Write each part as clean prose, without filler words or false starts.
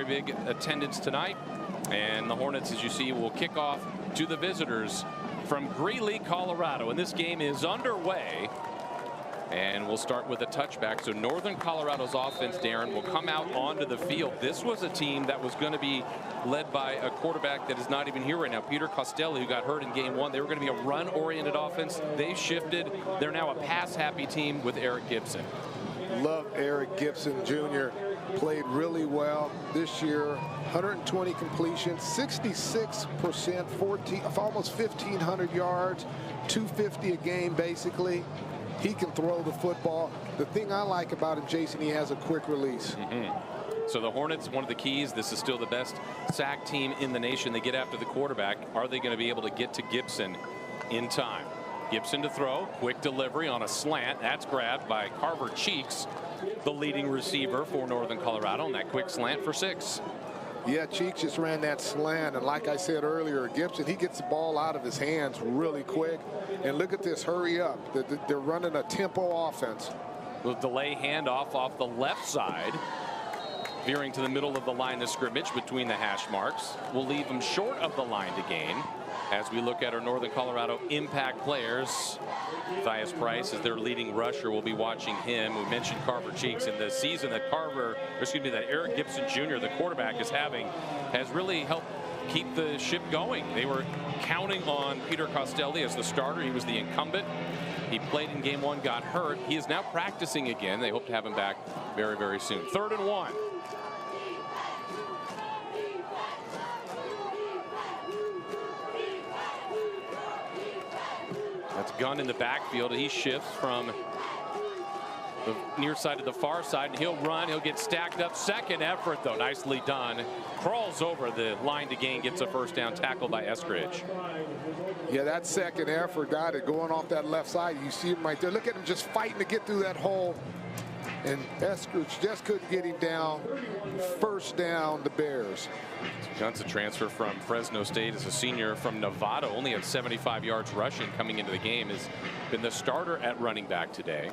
big attendance tonight. And the Hornets, as you see, will kick off to the visitors from Greeley, Colorado. And this game is underway. And we'll start with a touchback. So Northern Colorado's offense, Darren, will come out onto the field. This was a team that was going to be led by a quarterback that is not even here right now, Peter Costelli, who got hurt in game 1. They were going to be a run-oriented offense. They shifted. They're now a pass-happy team with Eric Gibson. Love Eric Gibson Jr. Played really well this year. 120 completions, 66%, almost 1,500 yards, 250 a game basically. He can throw the football. The thing I like about him, Jason, he has a quick release. So the Hornets, one of the keys, this is still the best sack team in the nation. They get after the quarterback. Are they going to be able to get to Gibson in time? Gibson to throw, quick delivery on a slant. That's grabbed by Carver Cheeks, the leading receiver for Northern Colorado, and that quick slant for 6. Yeah, Cheeks just ran that slant, and like I said earlier, Gibson, he gets the ball out of his hands really quick. And look at this, hurry up. They're running a tempo offense. The delay handoff off the left side, veering to the middle of the line of scrimmage between the hash marks, will leave them short of the line to gain. As we look at our Northern Colorado impact players, Thias Price is their leading rusher. We'll be watching him. We mentioned Carver Cheeks, in the season that that Eric Gibson Jr., the quarterback, is having, has really helped keep the ship going. They were counting on Peter Costelli as the starter. He was the incumbent. He played in game 1, got hurt. He is now practicing again. They hope to have him back very, very soon. 3rd and 1. That's Gunn in the backfield. He shifts from the near side to the far side, and he'll run. He'll get stacked up. Second effort, though, nicely done. Crawls over the line to gain, gets a first down, tackle by Eskridge. Yeah, that second effort, got it going off that left side. You see him right there. Look at him just fighting to get through that hole. And Eskridge just couldn't get him down. First down, the Bears. Gunn's a transfer from Fresno State as a senior from Nevada. Only had 75 yards rushing coming into the game. Has been the starter at running back today.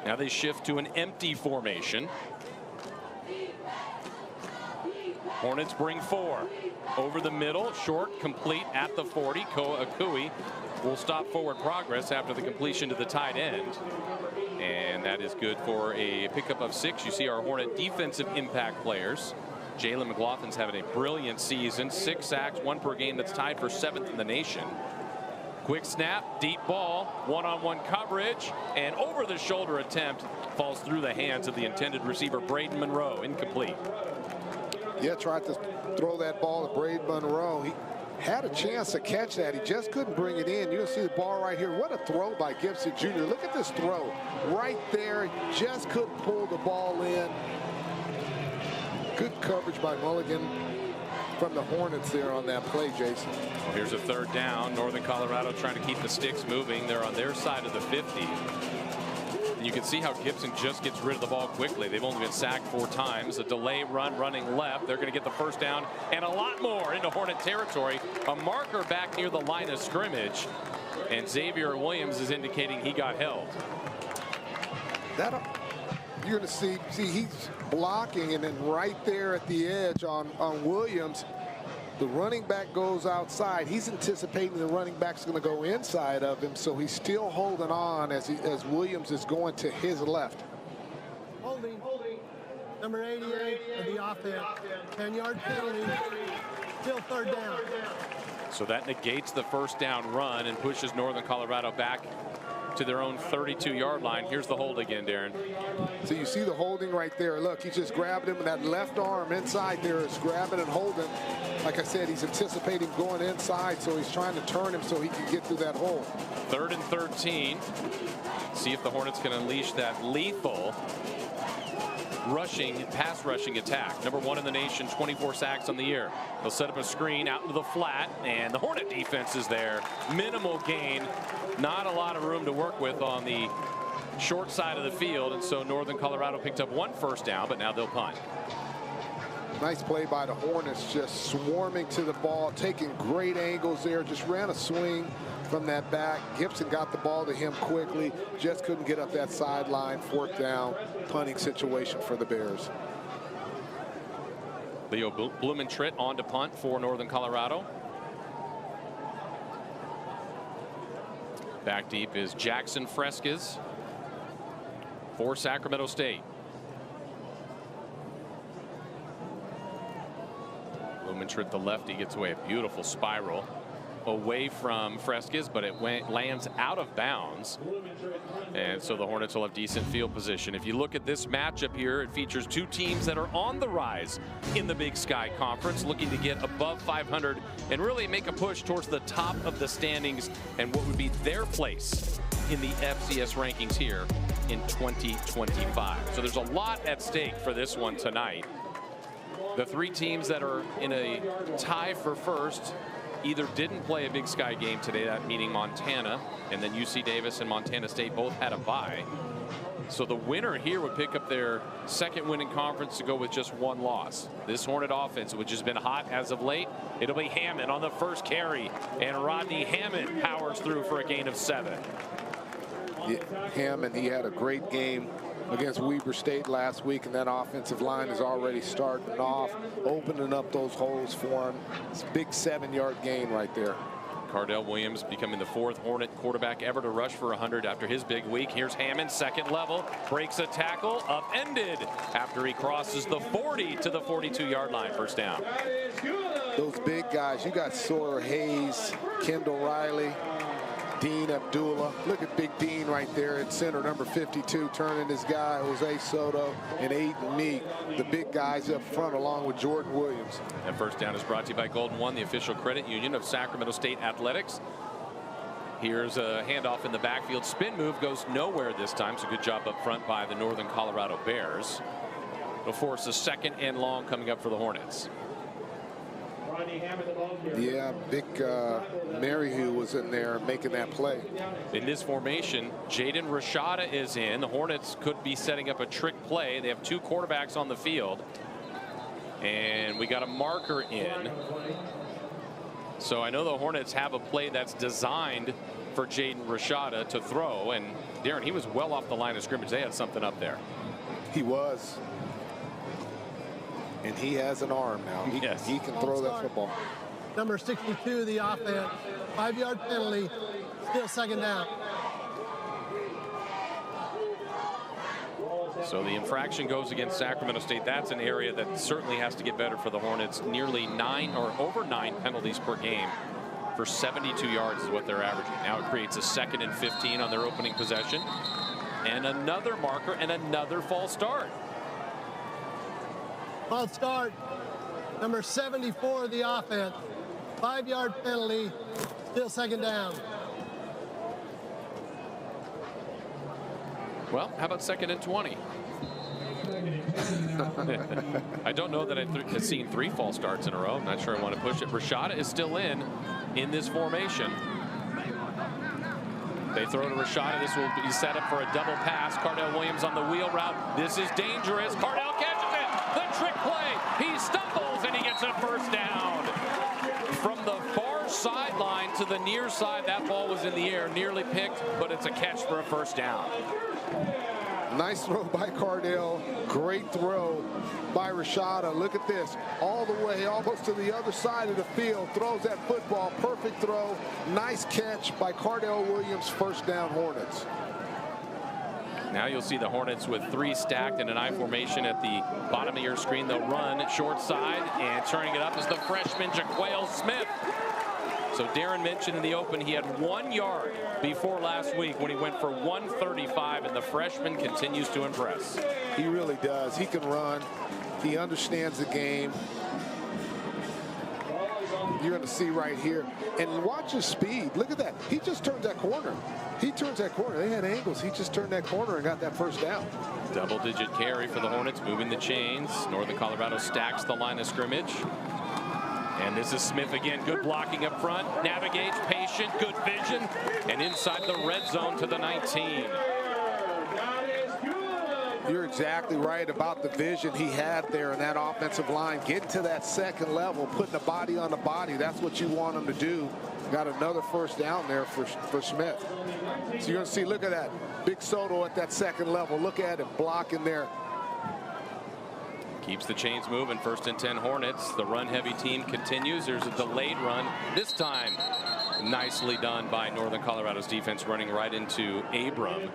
Now they shift to an empty formation. Hornets bring 4. Over the middle, short, complete at the 40. Koa Akui will stop forward progress after the completion to the tight end. And that is good for a pickup of 6. You see our Hornet defensive impact players. Jalen McLaughlin's having a brilliant season. 6 sacks, 1 per game. That's tied for 7th in the nation. Quick snap, deep ball, one-on-one coverage, and over the shoulder attempt falls through the hands of the intended receiver, Braden Monroe. Incomplete. Yeah, tried to throw that ball to Braden Monroe. He had a chance to catch that. He just couldn't bring it in. You'll see the ball right here. What a throw by Gibson Jr. Look at this throw right there. Just couldn't pull the ball in. Good coverage by Mulligan from the Hornets there on that play, Jason. Well, here's a 3rd down. Northern Colorado trying to keep the sticks moving. They're on their side of the 50. And you can see how Gibson just gets rid of the ball quickly. They've only been sacked 4 times. A delay run running left. They're going to get the first down and a lot more into Hornet territory. A marker back near the line of scrimmage. And Xavier Williams is indicating he got held. You're going to see he's blocking, and then right there at the edge on Williams, the running back goes outside. He's anticipating the running back's going to go inside of him, so he's still holding on as Williams is going to his left. Holding. Number 88 of the offense. 10-yard penalty. Still 3rd down. So that negates the first down run and pushes Northern Colorado back to their own 32-yard line. Here's the hold again, Darren. So you see the holding right there. Look, he just grabbed him, and that left arm inside there is grabbing and holding. Like I said, he's anticipating going inside, so he's trying to turn him so he can get through that hole. 3rd and 13. See if the Hornets can unleash that lethal pass rushing attack. Number 1 in the nation, 24 sacks on the year. They'll set up a screen out into the flat, and the Hornet defense is there. Minimal gain. Not a lot of room to work with on the short side of the field, and so Northern Colorado picked up 1 first down, but now they'll punt. Nice play by the Hornets, just swarming to the ball, taking great angles there, just ran a swing from that back. Gibson got the ball to him quickly, just couldn't get up that sideline. 4th down, punting situation for the Bears. Leo Blumentritt on to punt for Northern Colorado. Back deep is Jackson Fresquez for Sacramento State. Blumentritt, the lefty, gets away. A beautiful spiral away from Fresquez, but it lands out of bounds. And so the Hornets will have decent field position. If you look at this matchup here, it features two teams that are on the rise in the Big Sky Conference, looking to get above 500 and really make a push towards the top of the standings and what would be their place in the FCS rankings here in 2025. So there's a lot at stake for this one tonight. The three teams that are in a tie for first either didn't play a Big Sky game today, that meaning Montana, and then UC Davis and Montana State both had a bye. So the winner here would pick up their second win in conference to go with just one loss. This Hornet offense, which has been hot as of late, it'll be Hammond on the first carry, and Rodney Hammond powers through for a gain of 7. Yeah, Hammond, he had a great game against Weber State last week, and that offensive line is already starting off, opening up those holes for him. It's a big 7-yard gain right there. Cardell Williams becoming the 4th Hornet quarterback ever to rush for 100 after his big week. Here's Hammond, second level, breaks a tackle, upended after he crosses the 40 to the 42-yard line. First down. Those big guys, you got Sawyer Hayes, Kendall Riley, Dean Abdullah. Look at Big Dean right there at center, number 52, turning his guy, Jose Soto and Aiden Meek, the big guys up front, along with Jordan Williams. And first down is brought to you by Golden One, the official credit union of Sacramento State Athletics. Here's a handoff in the backfield. Spin move goes nowhere this time, so good job up front by the Northern Colorado Bears. It'll force a 2nd and long coming up for the Hornets. Yeah, big Maryhugh was in there making that play. In this formation, Jaden Rashada is in. The Hornets could be setting up a trick play. They have 2 quarterbacks on the field, and we got a marker in. So I know the Hornets have a play that's designed for Jaden Rashada to throw, and Darren, he was well off the line of scrimmage. They had something up there. He was. And he has an arm now. He can throw that football. Number 62, the offense. 5-yard penalty. Still 2nd down. So the infraction goes against Sacramento State. That's an area that certainly has to get better for the Hornets. Nearly 9 or over 9 penalties per game for 72 yards is what they're averaging. Now it creates a 2nd and 15 on their opening possession. And another marker and another false start. False start. Number 74 of the offense. 5-yard penalty. Still 2nd down. Well, how about 2nd and 20? I don't know that I've seen 3 false starts in a row. I'm not sure I want to push it. Rashada is still in this formation. They throw to Rashada. This will be set up for a double pass. Cardell Williams on the wheel route. This is dangerous. Cardell catches it. The trick play. He stumbles and he gets a 1st down. From the far sideline to the near side, that ball was in the air, nearly picked, but it's a catch for a 1st down. Nice throw by Cardell. Great throw by Rashada. Look at this. All the way almost to the other side of the field. Throws that football. Perfect throw. Nice catch by Cardell Williams. 1st down Hornets. Now you'll see the Hornets with 3 stacked in an I formation at the bottom of your screen. They'll run short side, and turning it up is the freshman Jaquale Smith. So Darren mentioned in the open he had 1 yard before last week when he went for 135, and the freshman continues to impress. He really does. He can run. He understands the game. You're going to see right here. And watch his speed. Look at that. He just turns that corner. He turns that corner. They had angles. He just turned that corner and got that 1st down. Double-digit carry for the Hornets, moving the chains. Northern Colorado stacks the line of scrimmage. And this is Smith again. Good blocking up front. Navigates, patient, good vision. And inside the red zone to the 19. You're exactly right about the vision he had there in that offensive line. Getting to that 2nd level, putting the body on the body. That's what you want him to do. Got another 1st down there for Smith. So you're going to see, look at that. Big Soto at that 2nd level. Look at him blocking there. Keeps the chains moving. 1st and 10 Hornets. The run-heavy team continues. There's a delayed run. This time, nicely done by Northern Colorado's defense, running right into Abram.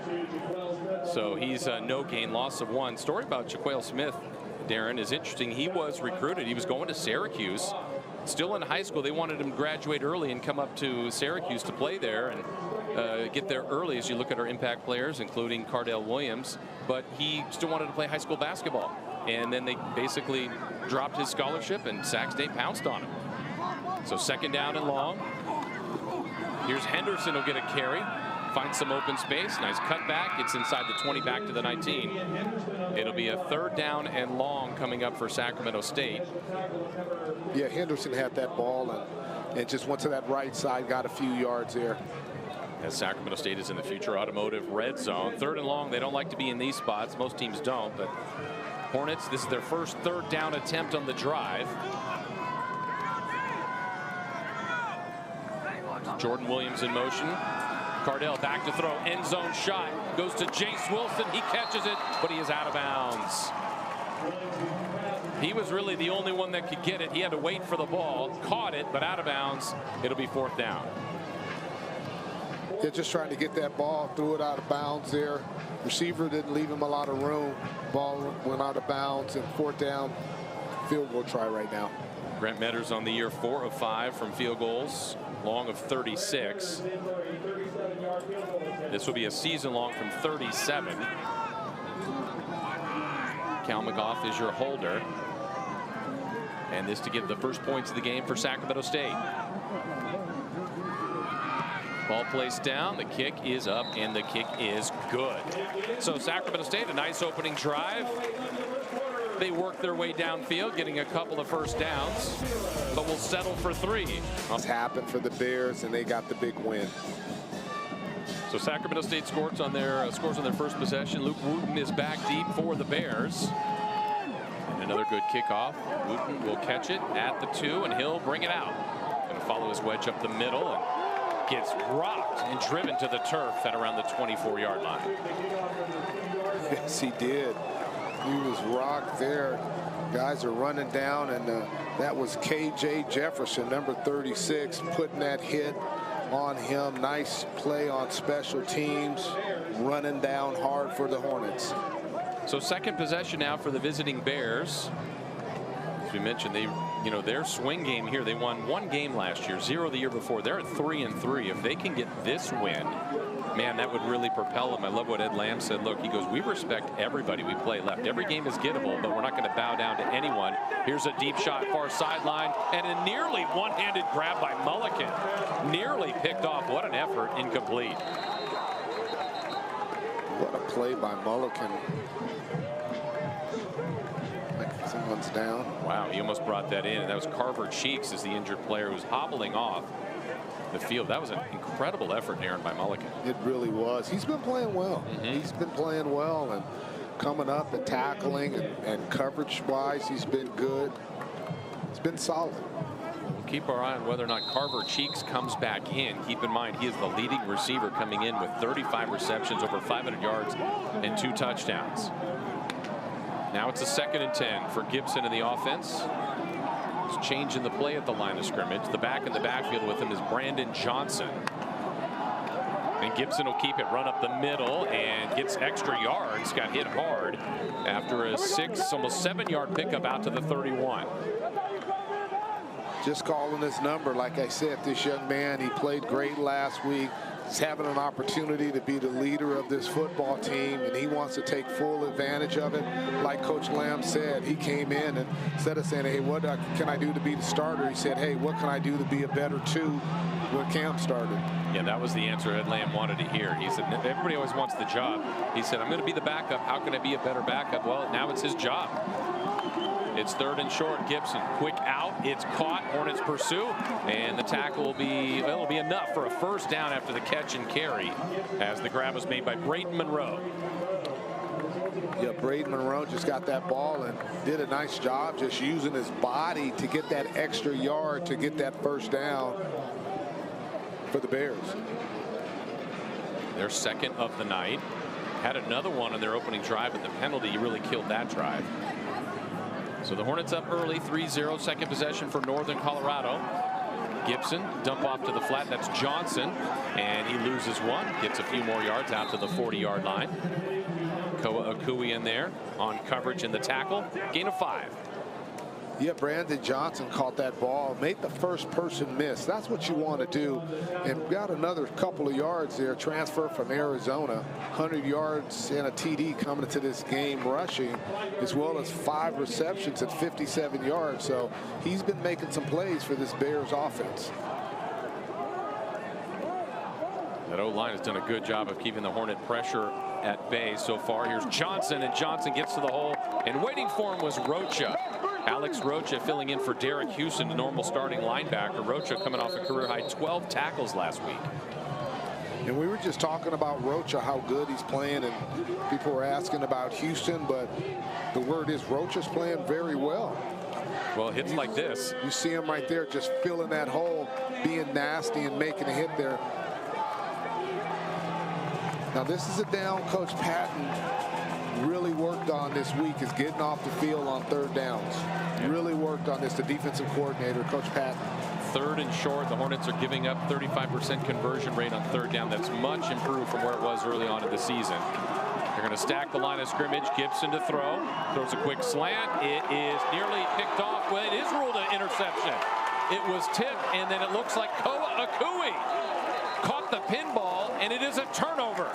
So he's no gain, loss of 1. Story about Jaquale Smith, Darren, is interesting. He was recruited. He was going to Syracuse. Still in high school. They wanted him to graduate early and come up to Syracuse to play there and get there early, as you look at our impact players, including Cardell Williams. But he still wanted to play high school basketball. And then they basically dropped his scholarship, and Sac State pounced on him. So 2nd down and long. Here's Henderson, will get a carry. Finds some open space. Nice cutback. It's inside the 20, back to the 19. It'll be a 3rd down and long coming up for Sacramento State. Yeah, Henderson had that ball and just went to that right side, got a few yards there. As Sacramento State is in the Future Automotive red zone. 3rd and long. They don't like to be in these spots. Most teams don't, but Hornets, this is their first 3rd down attempt on the drive. Jordan Williams in motion. Cardell back to throw, end zone shot, goes to Jace Wilson. He catches it, but he is out of bounds. He was really the only one that could get it. He had to wait for the ball, caught it, but out of bounds. It'll be 4th down. They're just trying to get that ball, threw it out of bounds there. Receiver didn't leave him a lot of room. Ball went out of bounds, and 4th down, field goal try right now. Grant Meadows on the year, 4 of 5 from field goals, long of 36. This will be a season long from 37. Cal McGough is your holder. And this to give the first points of the game for Sacramento State. Ball placed down, the kick is up, and the kick is good. So Sacramento State, a nice opening drive. They work their way downfield, getting a couple of 1st downs, but will settle for 3. It's happened for the Bears, and they got the big win. So Sacramento State scores on their first possession. Luke Wooten is back deep for the Bears. And another good kickoff. Wooten will catch it at the 2, and he'll bring it out. Going to follow his wedge up the middle, and gets rocked and driven to the turf at around the 24-yard line. Yes, he did. He was rocked there. Guys are running down, and that was KJ Jefferson, number 36, putting that hit on him. Nice play on special teams, running down hard for the Hornets. So 2nd possession now for the visiting Bears. As we mentioned, their swing game here, they won 1 game last year, 0 the year before. They're at 3-3. If they can get this win, man, that would really propel them. I love what Ed Lamb said. Look, he goes, we respect everybody we play left. Every game is gettable, but we're not going to bow down to anyone. Here's a deep shot, far sideline, and a nearly one-handed grab by Mulliken. Nearly picked off. What an effort. Incomplete. What a play by Mulliken. Someone's down. Wow, he almost brought that in. And that was Carver Cheeks, as the injured player who's hobbling off the field. That was an incredible effort, Aaron, by Mulliken. It really was. He's been playing well. He's been playing well and coming up and tackling and coverage-wise, he's been good. It's been solid. We'll keep our eye on whether or not Carver Cheeks comes back in. Keep in mind, he is the leading receiver coming in with 35 receptions, over 500 yards, and 2 touchdowns. Now it's a 2nd and 10 for Gibson in the offense. He's changing the play at the line of scrimmage. The back in the backfield with him is Brandon Johnson. And Gibson will keep it, run up the middle, and gets extra yards. Got hit hard after a 6, almost 7-yard pickup out to the 31. Just calling his number. Like I said, this young man, he played great last week. He's having an opportunity to be the leader of this football team, and he wants to take full advantage of it. Like Coach Lamb said, he came in and instead of saying, hey, what can I do to be the starter? He said, hey, what can I do to be a better 2 when camp started? Yeah, that was the answer Ed Lamb wanted to hear. He said, everybody always wants the job. He said, I'm going to be the backup. How can I be a better backup? Well, now it's his job. It's 3rd and short. Gibson, quick out. It's caught. Hornets pursue, and the tackle will be, well, it'll be enough for a 1st down after the catch and carry, as the grab was made by Braden Monroe. Yeah, Braden Monroe just got that ball and did a nice job just using his body to get that extra yard to get that 1st down for the Bears. Their 2nd of the night. Had another one on their opening drive, but the penalty really killed that drive. So the Hornets up early, 3-0, second possession for Northern Colorado. Gibson, dump off to the flat, that's Johnson, and he loses one, gets a few more yards out to the 40-yard line. Koa Akui in there on coverage in the tackle, gain of 5. Yeah, Brandon Johnson caught that ball, made the first person miss. That's what you want to do. And got another couple of yards there. Transfer from Arizona. 100 yards and a TD coming into this game rushing, as well as 5 receptions at 57 yards. So he's been making some plays for this Bears offense. That O-line has done a good job of keeping the Hornet pressure at bay so far. Here's Johnson, and Johnson gets to the hole, and waiting for him was Rocha. Alex Rocha filling in for Derek Houston, the normal starting linebacker. Rocha coming off a career-high 12 tackles last week. And we were just talking about Rocha, how good he's playing, and people were asking about Houston, but the word is Rocha's playing very well. Well, hits like this. You see him right there just filling that hole, being nasty and making a hit there. Now this is a down Coach Patton really worked on this week, is getting off the field on third downs. Really worked on this, the defensive coordinator, Coach Patton. Third and short, the Hornets are giving up 35% conversion rate on third down. That's much improved from where it was early on in the season. They're going to stack the line of scrimmage. Gibson to throw. Throws a quick slant. It is nearly picked off. Well, it is ruled an interception. It was tipped, and then it looks like Koa Akui caught the pinball, and it is a turnover.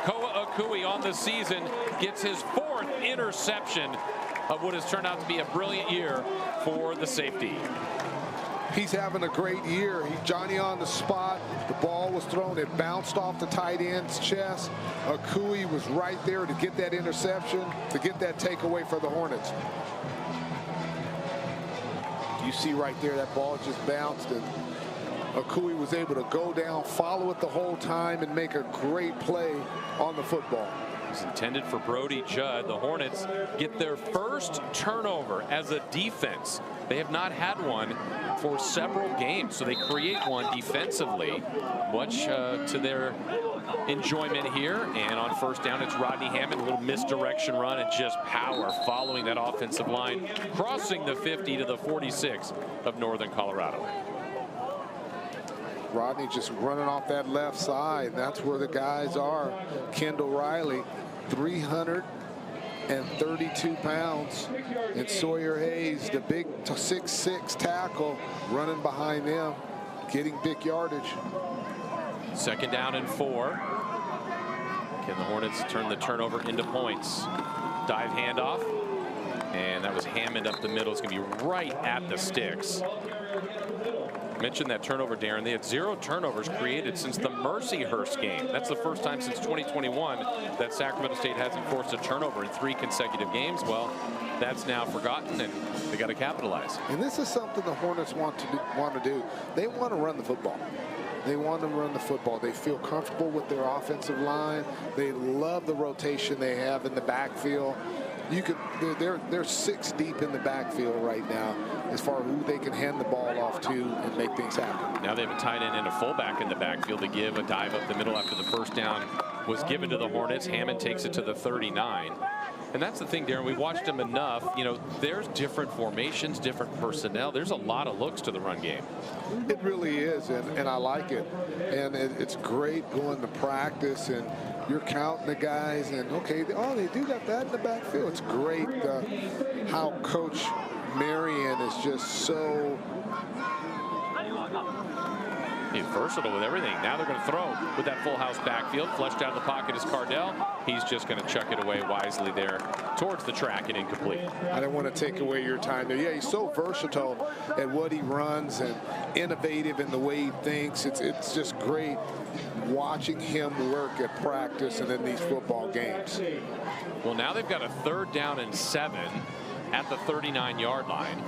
Koa Akui on the season gets his 4th interception of what has turned out to be a brilliant year for the safety. He's having a great year. Johnny on the spot. The ball was thrown. It bounced off the tight end's chest. Akui was right there to get that interception, to get that takeaway for the Hornets. You see right there, that ball just bounced, and Akui was able to go down, follow it the whole time, and make a great play on the football. It was intended for Brody Judd. The Hornets get their first turnover as a defense. They have not had one for several games, so they create one defensively, much to their enjoyment here. And on first down, it's Rodney Hammond, a little misdirection run, and just power following that offensive line, crossing the 50 to the 46 of Northern Colorado. Rodney just running off that left side. That's where the guys are. Kendall Riley, 332 pounds. And Sawyer Hayes, the big 6'6" tackle, running behind them, getting big yardage. Second down and 4. Can the Hornets turn the turnover into points? Dive handoff. And that was Hammond up the middle. It's going to be right at the sticks. Mentioned that turnover, Darren. They had 0 turnovers created since the Mercyhurst game. That's the first time since 2021 that Sacramento State hasn't forced a turnover in 3 consecutive games. Well, that's now forgotten, and they got to capitalize. And this is something the Hornets want to do. They want to run the football. They want to run the football. They feel comfortable with their offensive line. They love the rotation they have in the backfield. They're 6 deep in the backfield right now as far as who they can hand the ball off to and make things happen. Now they have a tight end and a fullback in the backfield to give a dive up the middle after the first down was given to the Hornets. Hammond takes it to the 39. And that's the thing, Darren, we watched him enough. You know, there's different formations, different personnel. There's a lot of looks to the run game. It really is, and I like it. And it's great going to practice, and you're counting the guys, and okay, they do got that in the backfield. It's great how Coach Marion is just so versatile with everything. Now they're going to throw with that full house backfield. Flushed out of the pocket is Cardell. He's just going to chuck it away wisely there towards the track and incomplete. I don't want to take away your time there. Yeah, he's so versatile at what he runs and innovative in the way he thinks. It's just great watching him work at practice and in these football games. Well, now they've got a 3rd down and 7 at the 39-yard line.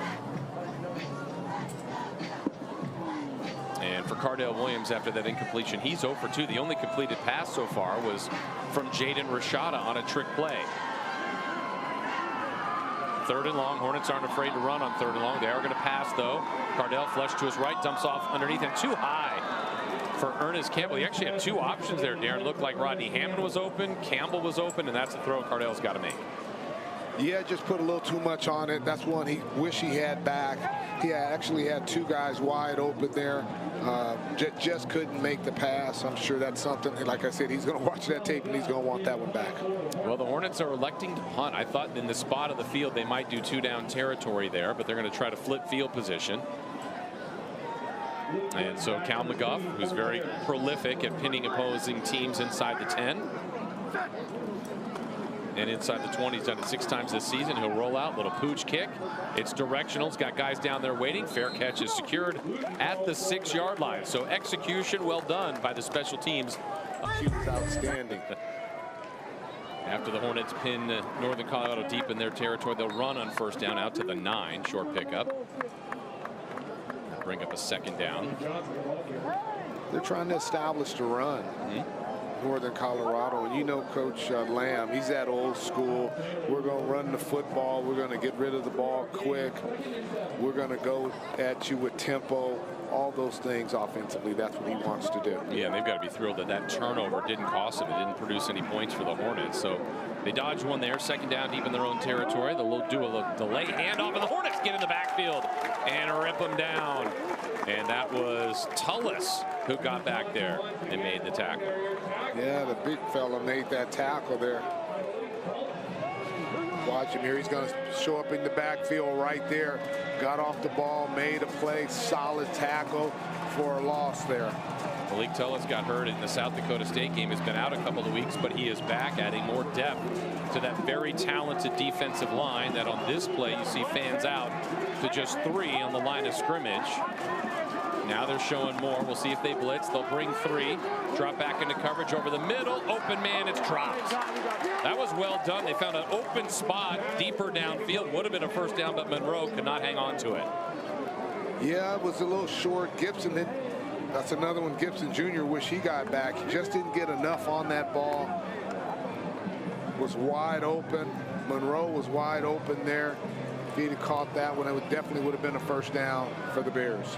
And for Cardell Williams, after that incompletion, he's 0 for 2. The only completed pass so far was from Jaden Rashada on a trick play. 3rd and long. Hornets aren't afraid to run on 3rd and long. They are going to pass, though. Cardell flush to his right, dumps off underneath, and too high for Ernest Campbell. He actually had 2 options there, Darren. Looked like Rodney Hammond was open, Campbell was open, and that's a throw Cardell's got to make. Yeah, just put a little too much on it. That's one he wish he had back. He actually had two guys wide open there. Just couldn't make the pass. I'm sure that's something, like I said, he's going to watch that tape and he's going to want that one back. Well, the Hornets are electing to punt. I thought in the spot of the field they might do 2-down territory there, but they're going to try to flip field position. And so Cal McGuff, who's very prolific at pinning opposing teams inside the 10. And inside the 20, he's done it 6 times this season. He'll roll out, little pooch kick. It's directional. He's got guys down there waiting. Fair catch is secured at the 6-yard line. So execution well done by the special teams. He was outstanding. After the Hornets pin Northern Colorado deep in their territory, they'll run on first down out to the 9. Short pickup. Bring up a 2nd down. They're trying to establish the run. Northern Colorado, and you know Coach Lamb, he's that old school. We're going to run the football. We're going to get rid of the ball quick. We're going to go at you with tempo. All those things offensively, that's what he wants to do. Yeah, and they've got to be thrilled that that turnover didn't cost them. It didn't produce any points for the Hornets. So they dodged one there. 2nd down deep in their own territory. They'll do a delay handoff, and the Hornets get in the backfield and rip them down. And that was Tullis who got back there and made the tackle. Yeah, the big fella made that tackle there. Watch him here. He's going to show up in the backfield right there. Got off the ball, made a play, solid tackle for a loss there. Malik Tullis got hurt in the South Dakota State game. Has been out a couple of weeks, but he is back, adding more depth to that very talented defensive line that on this play you see fans out to just 3 on the line of scrimmage. Now they're showing more. We'll see if they blitz. They'll bring 3. Drop back into coverage over the middle. Open man, it's dropped. That was well done. They found an open spot deeper downfield. Would have been a first down, but Monroe could not hang on to it. Yeah, it was a little short. Gibson, that's another one. Gibson Jr. wish he got back. He just didn't get enough on that ball. Was wide open. Monroe was wide open there. If he'd have caught that one, it definitely would have been a first down for the Bears.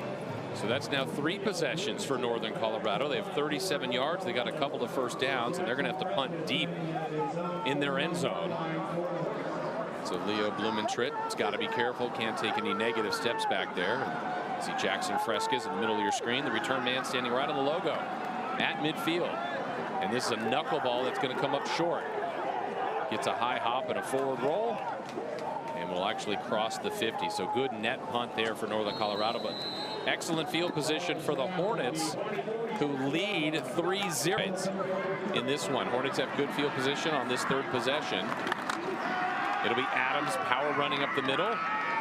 So that's now 3 possessions for Northern Colorado. They have 37 yards. They got a couple of first downs, and they're going to have to punt deep in their end zone. So Leo Blumentritt has got to be careful. Can't take any negative steps back there. See Jackson Fresquez in the middle of your screen. The return man standing right on the logo at midfield. And this is a knuckleball that's going to come up short. Gets a high hop and a forward roll. And will actually cross the 50. So good net punt there for Northern Colorado. But excellent field position for the Hornets, who lead 3-0 in this one. Hornets have good field position on this 3rd possession. It'll be Adams power running up the middle.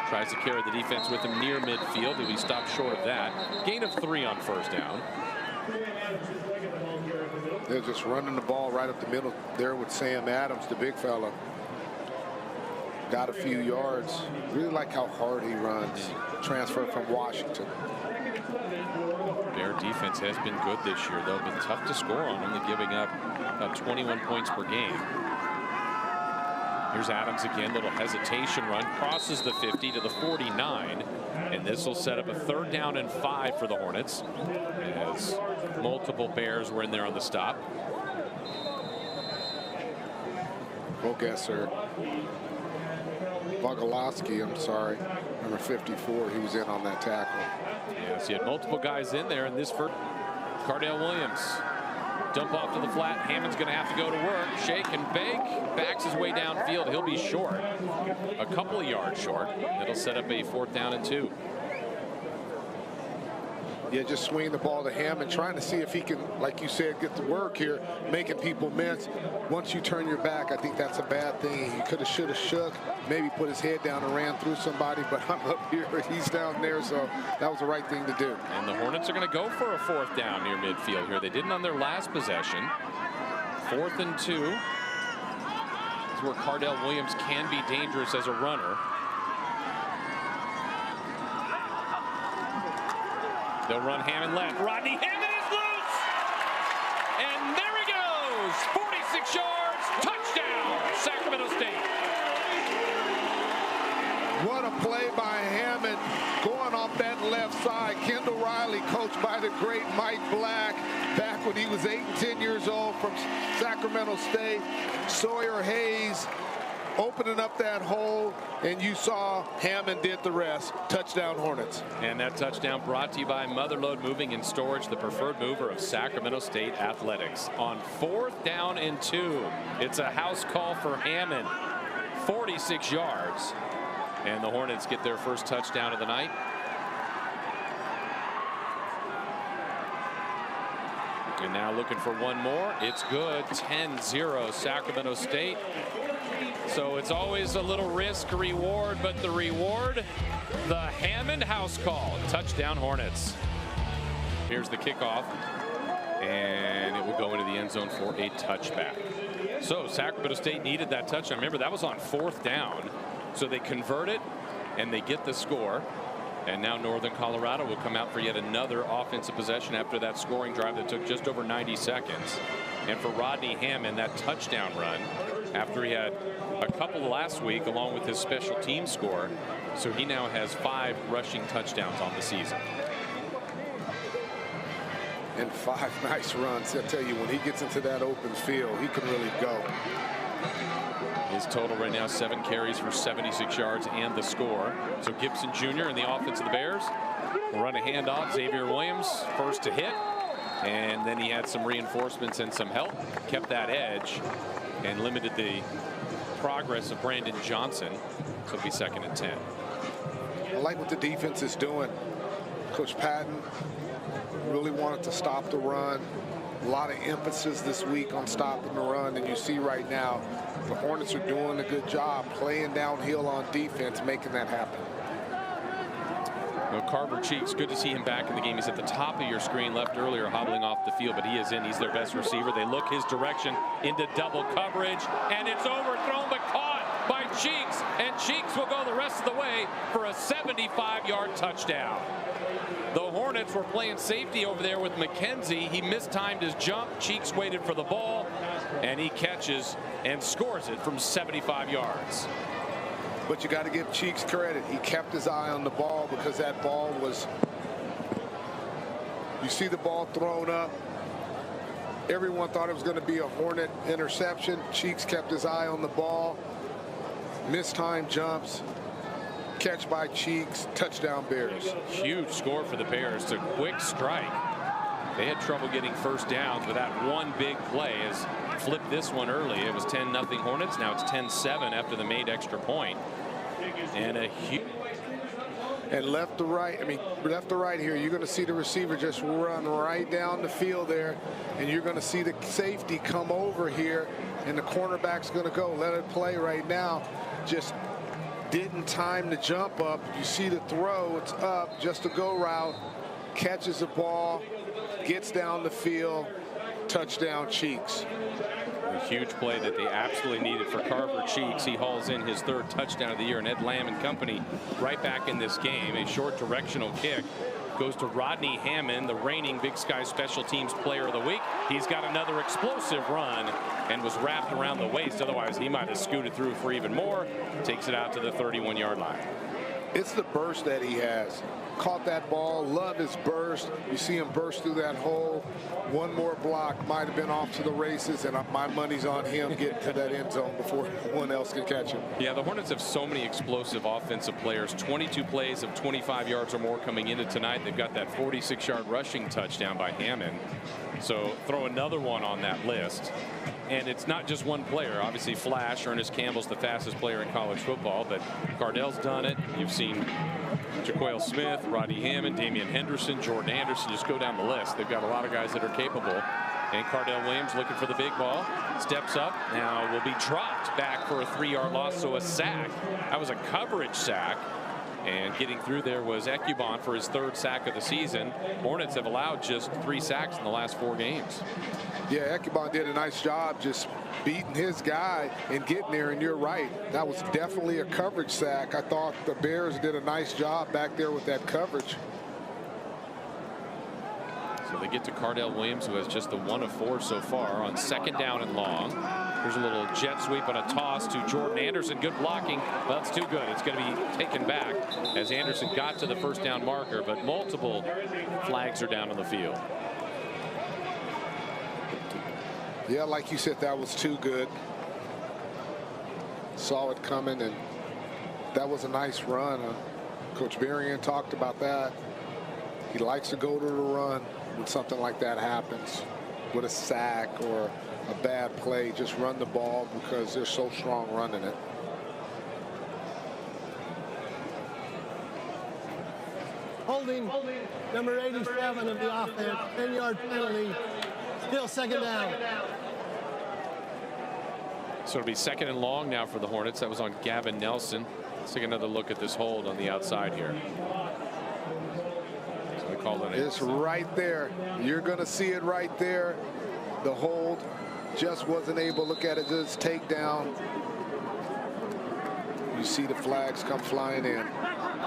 Tries to carry the defense with him near midfield. He'll be stopped short of that. Gain of 3 on first down. They're just running the ball right up the middle there with Sam Adams, the big fella. Got a few yards. Really like how hard he runs. Transfer from Washington. Bear defense has been good this year, though. Been tough to score on, only giving up about 21 points per game. Here's Adams again. Little hesitation run. Crosses the 50 to the 49. And this will set up a 3rd down and 5 for the Hornets, as multiple Bears were in there on the stop. Bogalowski, I'm sorry, number 54, he was in on that tackle. Yes, he had multiple guys in there in this first. Cardell Williams, dump off to the flat. Hammond's going to have to go to work. Shake and bake, backs his way downfield. He'll be short, a couple of yards short. It'll set up a 4th down and 2. Yeah, just swinging the ball to Hammond, trying to see if he can, like you said, get to work here, making people miss. Once you turn your back, I think that's a bad thing. He could have, should have shook, maybe put his head down and ran through somebody, but I'm up here, he's down there, so that was the right thing to do. And the Hornets are going to go for a 4th down near midfield here. They didn't on their last possession. 4th and 2. This is where Cardell Williams can be dangerous as a runner. They'll run Hammond left. Rodney Hammond is loose! And there he goes! 46 yards, touchdown, Sacramento State. What a play by Hammond, going off that left side. Kendall Riley, coached by the great Mike Black, back when he was 8 and 10 years old from Sacramento State. Sawyer Hayes opening up that hole, and you saw Hammond did the rest. Touchdown Hornets. And that touchdown brought to you by Motherlode Moving and Storage, the preferred mover of Sacramento State Athletics. On 4th down and 2, it's a house call for Hammond. 46 yards. And the Hornets get their first touchdown of the night. And now looking for one more. It's good. 10-0 Sacramento State. So it's always a little risk reward, but the reward, the Hammond house call. Touchdown Hornets. Here's the kickoff, and it will go into the end zone for a touchback. So Sacramento State needed that touchdown. Remember, that was on 4th down. So they convert it and they get the score. And now Northern Colorado will come out for yet another offensive possession after that scoring drive that took just over 90 seconds. And for Rodney Hammond, that touchdown run after he had a couple last week along with his special team score. So he now has 5 rushing touchdowns on the season. And 5 nice runs. I tell you, when he gets into that open field, he can really go. His total right now 7 carries for 76 yards and the score. So Gibson Jr. in the offense of the Bears will run a handoff. Xavier Williams first to hit, and then he had some reinforcements and some help, kept that edge and limited the progress of Brandon Johnson. So it'll be 2nd and 10. I like what the defense is doing. Coach Patton really wanted to stop the run. A lot of emphasis this week on stopping the run, and you see right now the Hornets are doing a good job playing downhill on defense, making that happen. Well, Carver Cheeks, good to see him back in the game. He's at the top of your screen, left earlier hobbling off the field, but he is in. He's their best receiver. They look his direction into double coverage, and it's overthrown but caught by Cheeks, and Cheeks will go the rest of the way for a 75-yard touchdown. The Hornets were playing safety over there with McKenzie. He mistimed his jump. Cheeks waited for the ball, and he catches and scores it from 75 yards. But you got to give Cheeks credit. He kept his eye on the ball because that ball was, you see the ball thrown up. Everyone thought it was going to be a Hornet interception. Cheeks kept his eye on the ball. Mistimed jumps. Catch by Cheeks. Touchdown Bears. Huge score for the Bears. It's a quick strike. They had trouble getting first downs with that one big play. As flipped this one early. It was 10-0 Hornets. Now it's 10-7 after the made extra point. And a huge. And left to right, left to right here, you're going to see the receiver just run right down the field there, and you're going to see the safety come over here, and the cornerback's going to go. Let it play right now. Just didn't time the jump up. You see the throw, it's up, just a go route, catches the ball, gets down the field, touchdown Cheeks. A huge play that they absolutely needed for Carver Cheeks. He hauls in his 3rd touchdown of the year, and Ed Lamb and company right back in this game. A short directional kick goes to Rodney Hammond, the reigning Big Sky Special Teams Player of the Week. He's got another explosive run and was wrapped around the waist. Otherwise, he might have scooted through for even more. Takes it out to the 31-yard line. It's the burst that he has. Caught that ball, love his burst. You see him burst through that hole. One more block, might have been off to the races, and my money's on him getting to that end zone before anyone else can catch him. Yeah, the Hornets have so many explosive offensive players. 22 plays of 25 yards or more coming into tonight. They've got that 46-yard rushing touchdown by Hammond. So throw another one on that list. And it's not just one player. Obviously, Flash, Ernest Campbell's the fastest player in college football, but Cardell's done it. You've seen Jaquale Smith, Rodney Hammond, Damian Henderson, Jordan Anderson. Just go down the list. They've got a lot of guys that are capable. And Cardell Williams looking for the big ball. Steps up. Now will be dropped back for a 3-yard loss. So a sack. That was a coverage sack. And getting through there was Ecubon for his 3rd sack of the season. Hornets have allowed just 3 sacks in the last 4 games. Yeah, Ecubon did a nice job just beating his guy and getting there, and you're right. That was definitely a coverage sack. I thought the Bears did a nice job back there with that coverage. So they get to Cardell Williams, who has just the 1 of 4 so far on 2nd down and long. Here's a little jet sweep on a toss to Jordan Anderson. Good blocking. Well, it's too good. It's going to be taken back as Anderson got to the 1st down marker, but multiple flags are down on the field. Yeah, like you said, that was too good. saw it coming, and that was a nice run. Coach Varian talked about that. He likes to go to the run when something like that happens, with a sack or a bad play. Just run the ball because they're so strong running it. Holding, number 87 of the offense, 10-yard penalty, still second down. So it'll be second and long now for the Hornets. That was on Gavin Nelson. Let's take another look at this hold on the outside here. So we call it. It's right there. You're going to see it right there. The hold just wasn't able. Look at it, just takedown. You see the flags come flying in.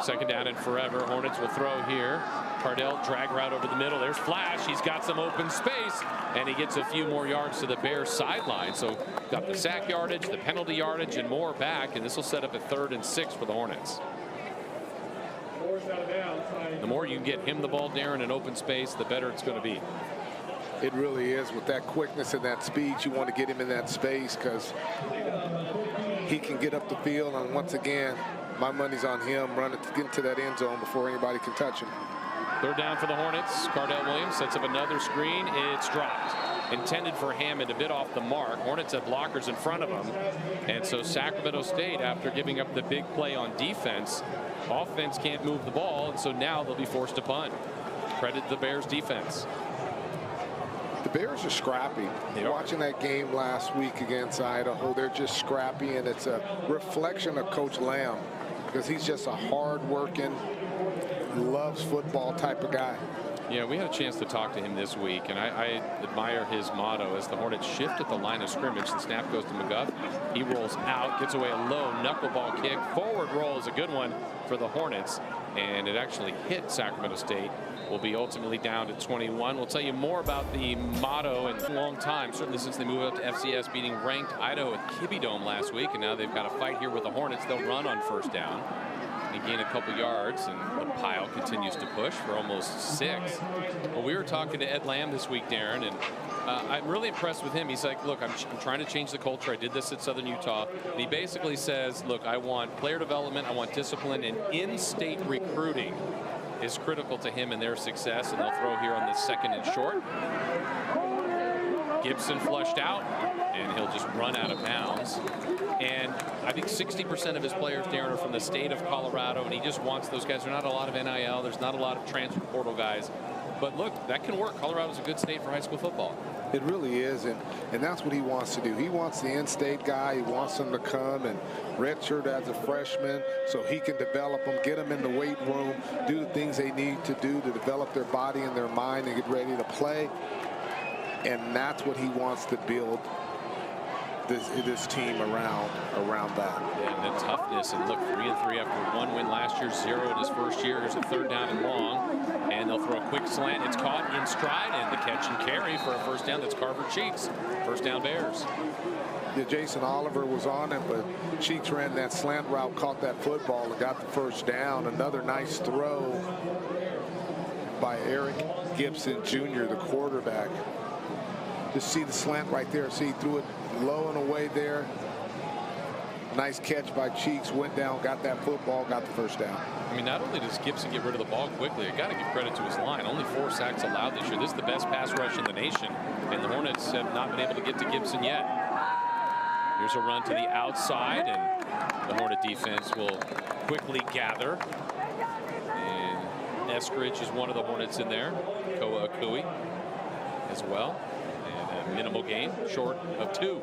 Second down and forever. Hornets will throw here. Cardell drag route over the middle. There's Flash. He's got some open space, and he gets a few more yards to the Bears sideline. So got the sack yardage, the penalty yardage, and more back, and this will set up a 3rd and 6 for the Hornets. The more you can get him the ball, Darren, in open space, the better it's going to be. It really is. With that quickness and that speed, you want to get him in that space because he can get up the field. And once again, my money's on him running to get into that end zone before anybody can touch him. 3rd down for the Hornets. Cardell Williams sets up another screen. It's dropped. Intended for Hammond, a bit off the mark. Hornets have blockers in front of them. And so Sacramento State, after giving up the big play on defense, offense can't move the ball. And so now they'll be forced to punt. Credit the Bears defense. The Bears are scrappy. Watching that game last week against Idaho, they're just scrappy, and it's a reflection of Coach Lamb because he's just a hard-working, loves football type of guy. Yeah, we had a chance to talk to him this week, and I admire his motto as the Hornets shift at the line of scrimmage. The snap goes to McGuff. He rolls out, gets away a low knuckleball kick. Forward roll is a good one for the Hornets, and it actually hit Sacramento State. Will be ultimately down to 21. We'll tell you more about the motto in a long time, certainly since they moved up to FCS, beating ranked Idaho at Kibbe Dome last week, and now they've got a fight here with the Hornets. They'll run on 1st down. They gain a couple yards, and the pile continues to push for almost 6. Well, we were talking to Ed Lamb this week, Darren, and I'm really impressed with him. He's like, look, I'm trying to change the culture. I did this at Southern Utah. And he basically says, look, I want player development, I want discipline, and in-state recruiting is critical to him and their success. And they'll throw here on the 2nd and short. Gibson flushed out, and he'll just run out of bounds. And I think 60% of his players, Darren, are from the state of Colorado, and he just wants those guys. There's not a lot of NIL. There's not a lot of transfer portal guys. But look, that can work. Colorado's a good state for high school football. It really is, and that's what he wants to do. He wants the in-state guy. He wants them to come and redshirt as a freshman so he can develop them, get them in the weight room, do the things they need to do to develop their body and their mind and get ready to play. And that's what he wants to build this team around that. And the toughness, and look, 3-3 after 1 win last year, 0 in his first year. Here's a 3rd down and long, and they'll throw a quick slant. It's caught in stride, and the catch and carry for a 1st down. That's Carver Cheeks. 1st down Bears. Yeah, Jason Oliver was on it, but Cheeks ran that slant route, caught that football, and got the 1st down. Another nice throw by Eric Gibson Jr., the quarterback. Just see the slant right there. See, he threw it low and away there. Nice catch by Cheeks. Went down, got that football, got the 1st down. I mean, not only does Gibson get rid of the ball quickly, I got to give credit to his line. Only 4 sacks allowed this year. This is the best pass rush in the nation, and the Hornets have not been able to get to Gibson yet. Here's a run to the outside, and the Hornet defense will quickly gather. And Eskridge is one of the Hornets in there. Koa Akui as well. And a minimal gain, short of 2.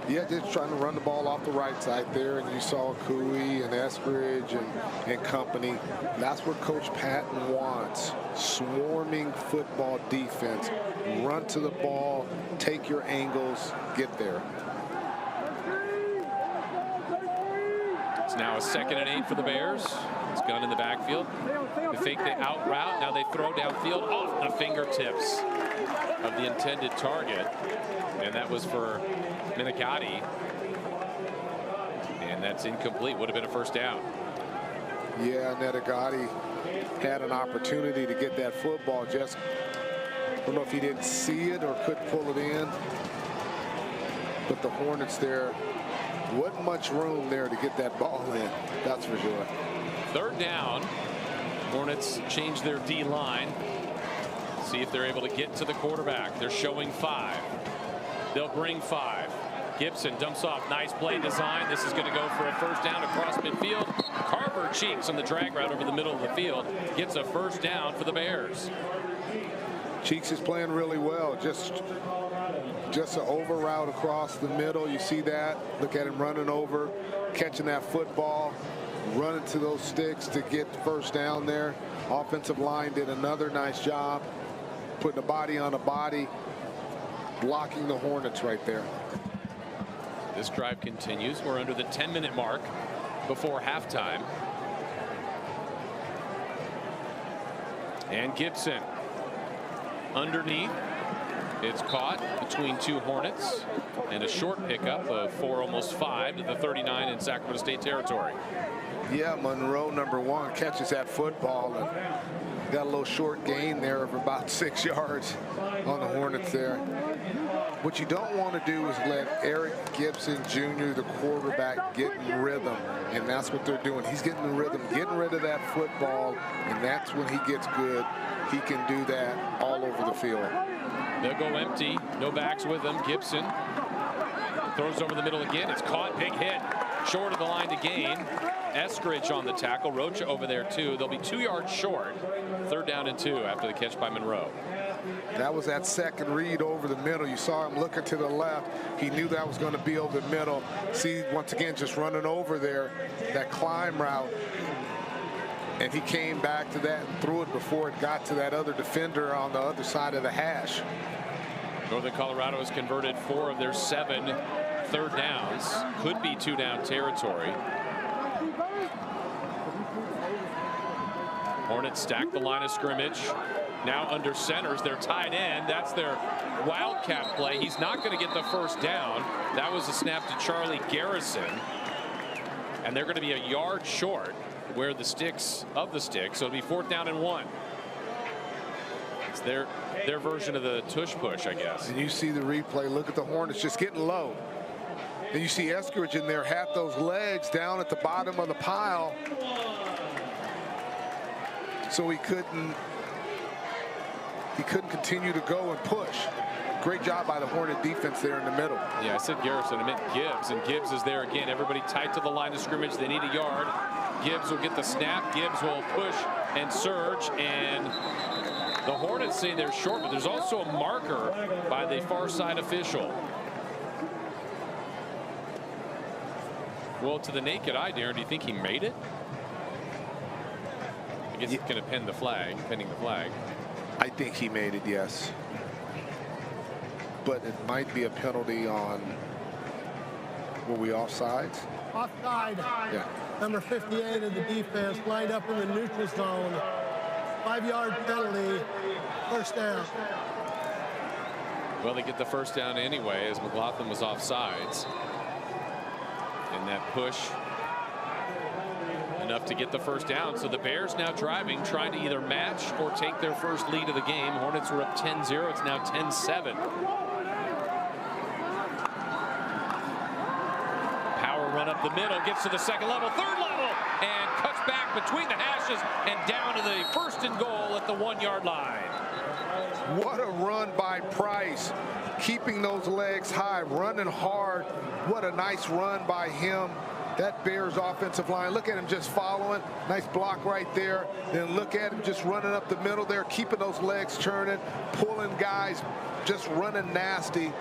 Yeah, just trying to run the ball off the right side there, and you saw Cooey and Eskridge and company. That's what Coach Patton wants. Swarming football defense. Run to the ball, take your angles, get there. It's now a 2nd and 8 for the Bears. It's gun in the backfield. They fake the out route. Now they throw downfield off the fingertips of the intended target. And that was for Minicati. And that's incomplete. Would have been a 1st down. Yeah, Netagati had an opportunity to get that football. Just, I don't know if he didn't see it or couldn't pull it in. But the Hornets there Wasn't much room there to get that ball in, that's for sure. Third down. Hornets change their D-line. See if they're able to get to the quarterback. They're showing 5. They'll bring 5. Gibson dumps off. Nice play design. This is going to go for a first down across midfield. Carver cheeks on the drag route over the middle of the field. Gets a first down for the Bears. Cheeks is playing really well. Just an over route across the middle. You see that. Look at him running over, catching that football, running to those sticks to get the first down there. Offensive line did another nice job putting a body on a body, blocking the Hornets right there. This drive continues. We're under the 10-minute mark before halftime. And Gibson underneath. It's caught between 2 Hornets, and a short pickup of 4, almost 5 to the 39 in Sacramento State territory. Yeah, Monroe, number 1, catches that football and got a little short gain there of about 6 yards on the Hornets there. What you don't want to do is let Eric Gibson Jr., the quarterback, get in rhythm, and that's what they're doing. He's getting in rhythm, getting rid of that football, and that's when he gets good. He can do that all over the field. They'll go empty. No backs with them. Gibson throws over the middle again. It's caught. Big hit. Short of the line to gain. Eskridge on the tackle. Rocha over there too. They'll be 2 yards short. Third down and 2 after the catch by Monroe. That was that second read over the middle. You saw him looking to the left. He knew that was going to be over the middle. See, once again, just running over there, that climb route. And he came back to that and threw it before it got to that other defender on the other side of the hash. Northern Colorado has converted 4 of their 7 third downs. Could be 2-down territory. Hornets stack the line of scrimmage. Now under centers, their tight end. That's their wildcat play. He's not going to get the first down. That was a snap to Charlie Garrison. And they're going to be a yard short where the sticks of the sticks. So it'll be 4th down and 1. It's their version of the tush push, I guess. And you see the replay. Look at the Hornets just getting low. And you see Eskridge in there had those legs down at the bottom of the pile. So he couldn't continue to go and push. Great job by the Hornet defense there in the middle. Yeah, I said Garrison. I meant Gibbs, and Gibbs is there again. Everybody tight to the line of scrimmage. They need a yard. Gibbs will get the snap. Gibbs will push and surge, and the Hornets say they're short, but there's also a marker by the far side official. Well, to the naked eye, Darren, do you think he made it? I guess he's going to pending the flag. I think he made it, yes. But it might be a penalty on, were we offsides? Offside. Yeah. Number 58 of the defense lined up in the neutral zone. 5-yard penalty. First down. Well, they get the first down anyway, as McLaughlin was offsides. And that push enough to get the first down. So the Bears now driving, trying to either match or take their first lead of the game. Hornets were up 10-0. It's now 10-7. Power run up the middle, gets to the second level, third level, and cuts back between the hashes and down to the 1st and goal at the 1-yard line. What a run by Price, keeping those legs high, running hard. What a nice run by him. That Bears offensive line, look at him just following. Nice block right there. Then look at him just running up the middle there, keeping those legs churning, pulling guys, just running nasty.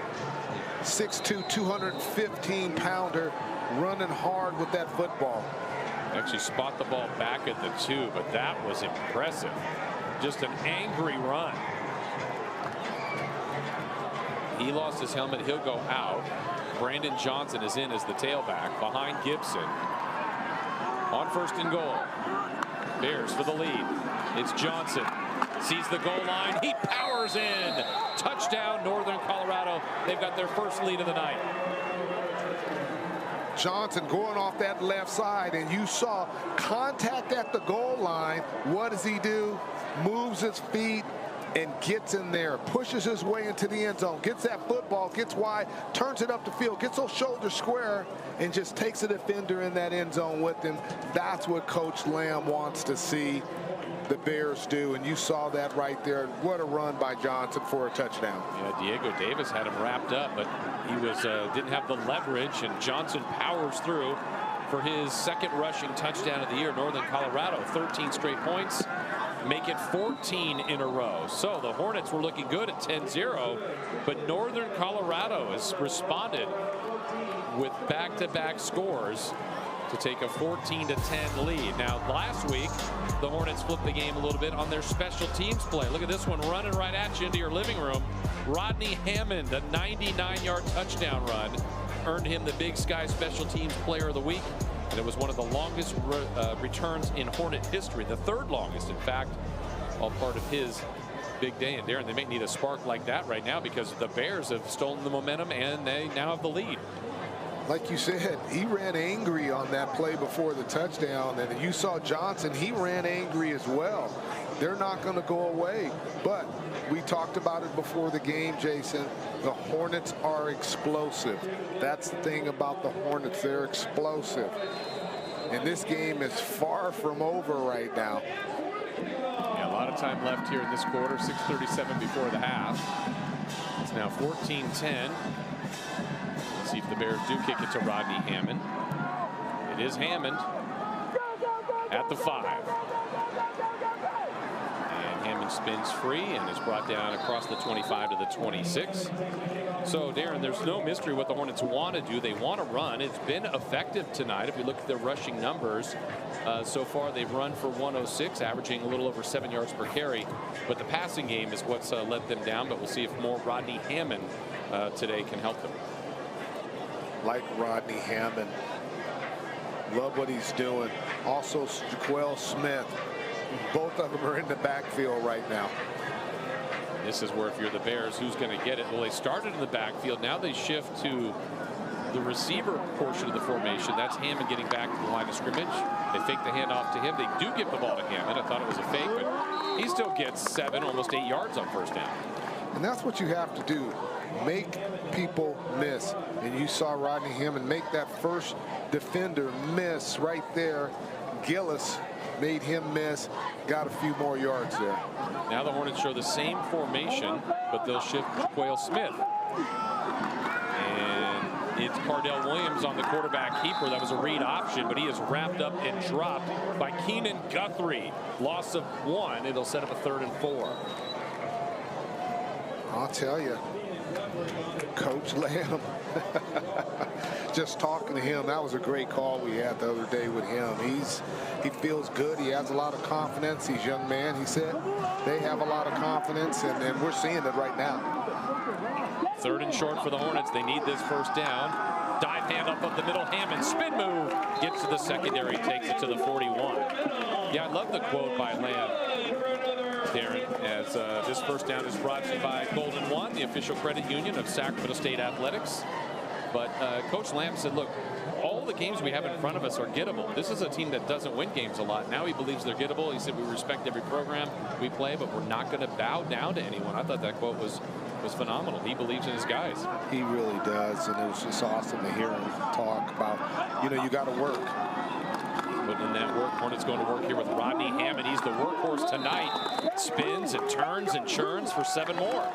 6'2", 215-pounder, running hard with that football. Actually spot the ball back at the 2, but that was impressive. Just an angry run. He lost his helmet. He'll go out. Brandon Johnson is in as the tailback behind Gibson. On 1st and goal. Bears for the lead. It's Johnson. Sees the goal line. He powers in. Touchdown, Northern Colorado. They've got their first lead of the night. Johnson going off that left side, and you saw contact at the goal line. What does he do? Moves his feet and gets in there, pushes his way into the end zone, gets that football, gets wide, turns it up the field, gets those shoulders square, and just takes a defender in that end zone with him. That's what Coach Lamb wants to see the Bears do, and you saw that right there. What a run by Johnson for a touchdown. Yeah, Diego Davis had him wrapped up, but he was didn't have the leverage, and Johnson powers through for his second rushing touchdown of the year. Northern Colorado, 13 straight points, make it 14 in a row. So the Hornets were looking good at 10-0, but Northern Colorado has responded with back-to-back scores to take a 14-10 lead. Now, last week, the Hornets flipped the game a little bit on their special teams play. Look at this one running right at you into your living room. Rodney Hammond, a 99-yard touchdown run, earned him the Big Sky Special Teams Player of the Week, and it was one of the longest returns in Hornet history, the third longest, in fact, all part of his big day. And Darren, they may need a spark like that right now because the Bears have stolen the momentum and they now have the lead. Like you said, he ran angry on that play before the touchdown, and you saw Johnson, he ran angry as well. They're not going to go away, but we talked about it before the game, Jason. The Hornets are explosive. That's the thing about the Hornets. They're explosive. And this game is far from over right now. Yeah, a lot of time left here in this quarter, 6:37 before the half. It's now 14-10. Let's see if the Bears do kick it to Rodney Hammond. It is Hammond at the 5. And Hammond spins free and is brought down across the 25 to the 26. So, Darren, there's no mystery what the Hornets want to do. They want to run. It's been effective tonight. If we look at their rushing numbers, so far they've run for 106, averaging a little over 7 yards per carry. But the passing game is what's let them down. But we'll see if more Rodney Hammond today can help them. Like Rodney Hammond. Love what he's doing. Also, Jaquel Smith. Both of them are in the backfield right now. This is where, if you're the Bears, who's going to get it? Well, they started in the backfield. Now they shift to the receiver portion of the formation. That's Hammond getting back to the line of scrimmage. They fake the handoff to him. They do give the ball to Hammond. I thought it was a fake, but he still gets 7, almost 8 yards on first down. And that's what you have to do. Make people miss. And you saw Rodney Hammond make that first defender miss right there. Gillis made him miss, got a few more yards there. Now the Hornets show the same formation, but they'll shift Jaquel Smith. And it's Cardell Williams on the quarterback keeper. That was a read option, but he is wrapped up and dropped by Keenan Guthrie. Loss of 1. It'll set up a 3rd and 4. I'll tell you, Coach Lamb, just talking to him, that was a great call we had the other day with him. He feels good. He has a lot of confidence. He's a young man. He said they have a lot of confidence, and we're seeing it right now. 3rd and short for the Hornets. They need this first down. Dive hand up the middle. Hammond spin move. Gets to the secondary. Takes it to the 41. Yeah, I love the quote by Lamb, Darren, as this first down is brought to you by Golden One, the official credit union of Sacramento State Athletics. But Coach Lamb said, look, all the games we have in front of us are gettable. This is a team that doesn't win games a lot. Now he believes they're gettable. He said we respect every program we play, but we're not going to bow down to anyone. I thought that quote was phenomenal. He believes in his guys. He really does, and it was just awesome to hear him talk about, you got to work. Putting in that work. Hornets going to work here with Rodney Hammond. He's the workhorse tonight. Spins and turns and churns for 7 more.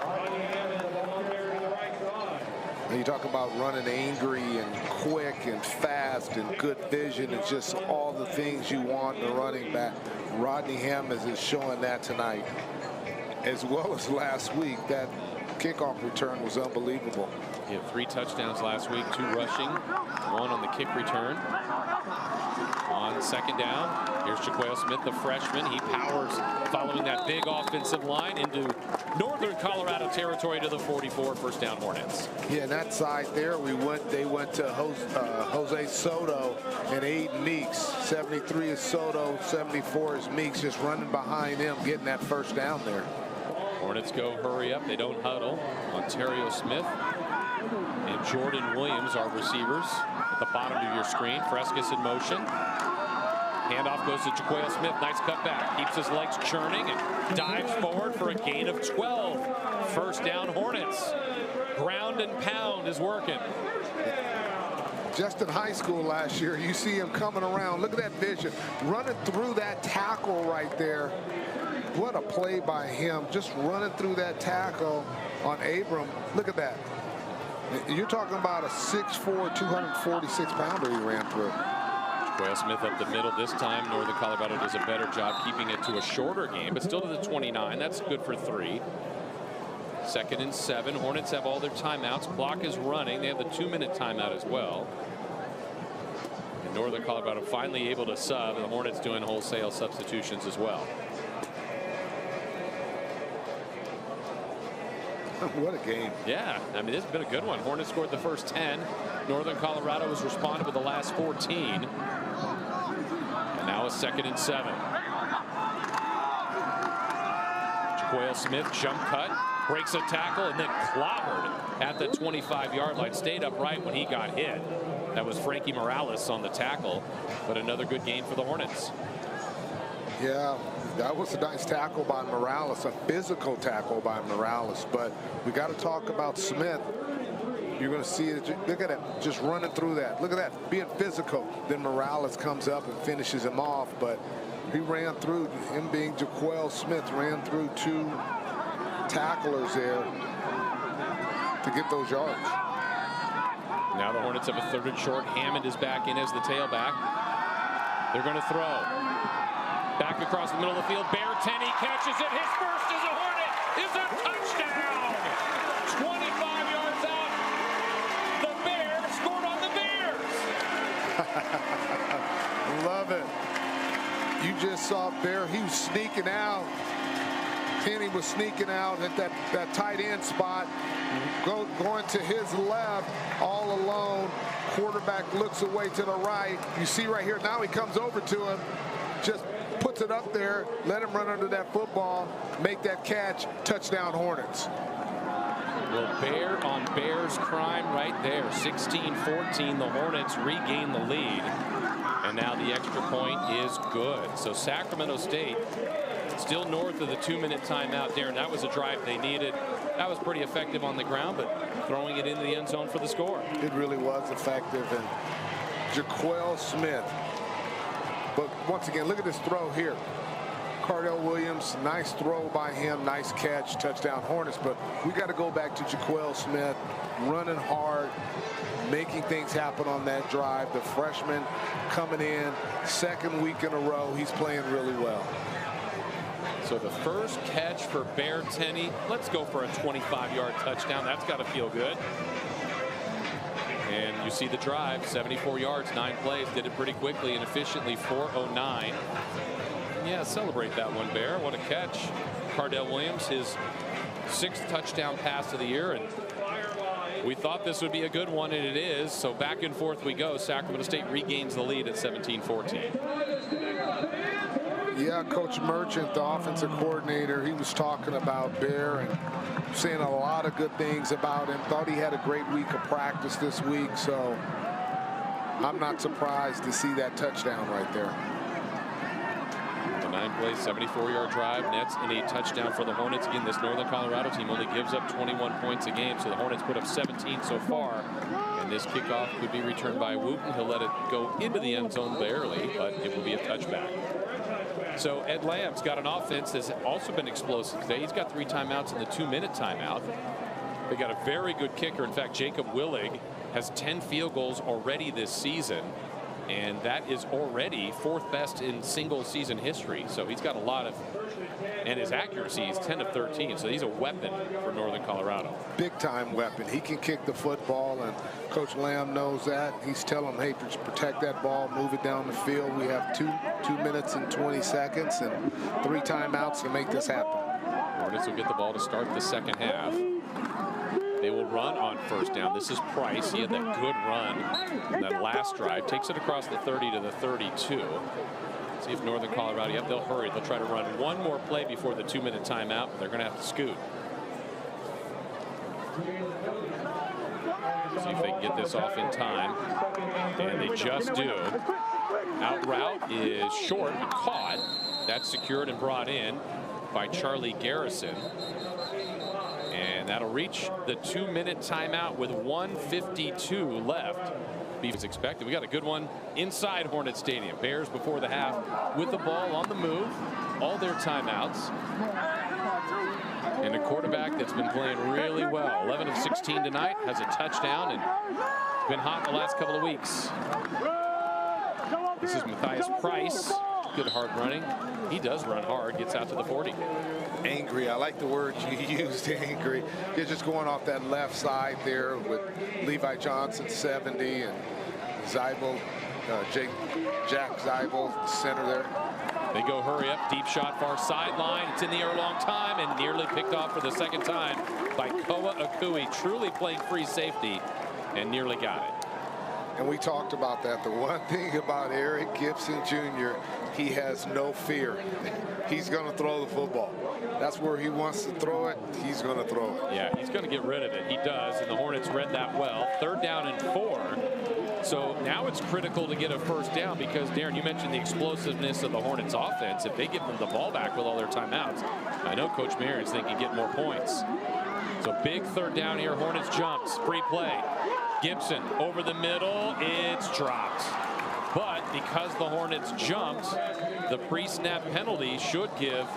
And you talk about running angry and quick and fast and good vision. It's just all the things you want in a running back. Rodney Hammond is showing that tonight, as well as last week. That kickoff return was unbelievable. He had 3 touchdowns last week, 2 rushing, 1 on the kick return. On second down, here's Jaquel Smith, the freshman. He powers following that big offensive line into Northern Colorado territory to the 44. First down, Hornets. Yeah, and that side there, they went to Jose Soto and Aiden Meeks. 73 is Soto, 74 is Meeks, just running behind them, getting that first down there. Hornets go hurry up. They don't huddle. Ontario Smith and Jordan Williams are receivers at the bottom of your screen. Frescus in motion. Handoff goes to Jaquale Smith. Nice cutback. Keeps his legs churning and dives forward for a gain of 12. First down, Hornets. Ground and pound is working. Just in high school last year, you see him coming around. Look at that vision. Running through that tackle right there. What a play by him. Just running through that tackle on Abram. Look at that. You're talking about a 6'4", 246-pounder he ran through. Jaquale Smith up the middle this time. Northern Colorado does a better job keeping it to a shorter game, but still to the 29. That's good for 3. 2nd and 7. Hornets have all their timeouts. Clock is running. They have the 2-minute timeout as well. And Northern Colorado finally able to sub, and the Hornets doing wholesale substitutions as well. What a game. Yeah, I mean, this has been a good one. Hornets scored the first 10. Northern Colorado has responded with the last 14. And now a 2nd and 7. Jaquale Smith jump cut, breaks a tackle, and then clobbered at the 25-yard line. Stayed upright when he got hit. That was Frankie Morales on the tackle, but another good game for the Hornets. Yeah, that was a nice tackle by Morales, a physical tackle by Morales. But we got to talk about Smith. You're going to see it. Look at him just running through that. Look at that, being physical. Then Morales comes up and finishes him off. But he ran through, him being Jaquale Smith, ran through 2 tacklers there to get those yards. Now the Hornets have a 3rd and short. Hammond is back in as the tailback. They're going to throw. Back across the middle of the field. Bear-Tenney catches it. His first as a Hornet is a touchdown. 25 yards out. The Bears scored on the Bears. Love it. You just saw Bear. He was sneaking out. Tenney was sneaking out at that tight end spot. Going to his left all alone. Quarterback looks away to the right. You see right here. Now he comes over to him. Just puts it up there, let him run under that football, make that catch, touchdown Hornets. Well, Bear on Bears crime right there. 16-14, the Hornets regain the lead. And now the extra point is good. So Sacramento State still north of the 2-minute timeout. Darren, that was a drive they needed. That was pretty effective on the ground, but throwing it into the end zone for the score. It really was effective. And Jaquale Smith. But once again, look at this throw here. Cardell Williams, nice throw by him, nice catch, touchdown Hornets. But we got to go back to Jaquale Smith, running hard, making things happen on that drive. The freshman coming in, 2nd week in a row, he's playing really well. So the first catch for Bear-Tenney. Let's go for a 25-yard touchdown. That's got to feel good. And you see the drive, 74 yards, 9 plays, did it pretty quickly and efficiently, 4:09. Yeah, celebrate that one, Bear. What a catch. Cardell Williams, his 6th touchdown pass of the year. And we thought this would be a good one, and it is. So back and forth we go. Sacramento State regains the lead at 17-14. Yeah, Coach Merchant, the offensive coordinator, he was talking about Bear and saying a lot of good things about him. Thought he had a great week of practice this week, so I'm not surprised to see that touchdown right there. The 9-play, 74-yard drive nets in a touchdown for the Hornets. Again, this Northern Colorado team only gives up 21 points a game, so the Hornets put up 17 so far. And this kickoff could be returned by Wooten. He'll let it go into the end zone barely, but it will be a touchback. So Ed Lamb's got an offense that's also been explosive today. He's got 3 timeouts in the 2-minute timeout. They got a very good kicker. In fact, Jacob Willig has 10 field goals already this season, and that is already 4th best in single season history. So he's got a lot of, and his accuracy is 10 of 13. So he's a weapon for Northern Colorado. Big time weapon. He can kick the football, and Coach Lamb knows that. He's telling them, hey, protect that ball, move it down the field. We have 2 minutes and 20 seconds and 3 timeouts to make this happen. Hornets will get the ball to start the 2nd half. They will run on 1st down. This is Price. He had that good run in that last drive. Takes it across the 30 to the 32. See if Northern Colorado, yep, they'll hurry. They'll try to run one more play before the 2-minute timeout. They're going to have to scoot. See if they can get this off in time. And they just do. Out route is short, but caught. That's secured and brought in by Charlie Garrison. And that'll reach the 2-minute timeout with 1:52 left. As expected. We got a good one inside Hornet Stadium. Bears before the half with the ball on the move. All their timeouts. And a quarterback that's been playing really well. 11 of 16 tonight. Has a touchdown and it's been hot the last couple of weeks. This is Matthias Price. Good hard running. He does run hard. Gets out to the 40. Angry. I like the word you used, angry. You're just going off that left side there with Levi Johnson, 70, and Zeibel, Jack Zeibel, center there. They go hurry up. Deep shot far sideline. It's in the air a long time and nearly picked off for the second time by Koa Akui. Truly playing free safety and nearly got it. And we talked about that. The one thing about Eric Gibson Jr., he has no fear. He's going to throw the football. That's where he wants to throw it. He's going to throw it. Yeah, he's going to get rid of it. He does, and the Hornets read that well. 3rd down and 4. So now it's critical to get a first down because, Darren, you mentioned the explosiveness of the Hornets offense. If they give them the ball back with all their timeouts, I know Coach Marion's thinking get more points. So big 3rd down here. Hornets jumps. Free play. Gibson over the middle. It's dropped. But because the Hornets jumped, the pre-snap penalty should give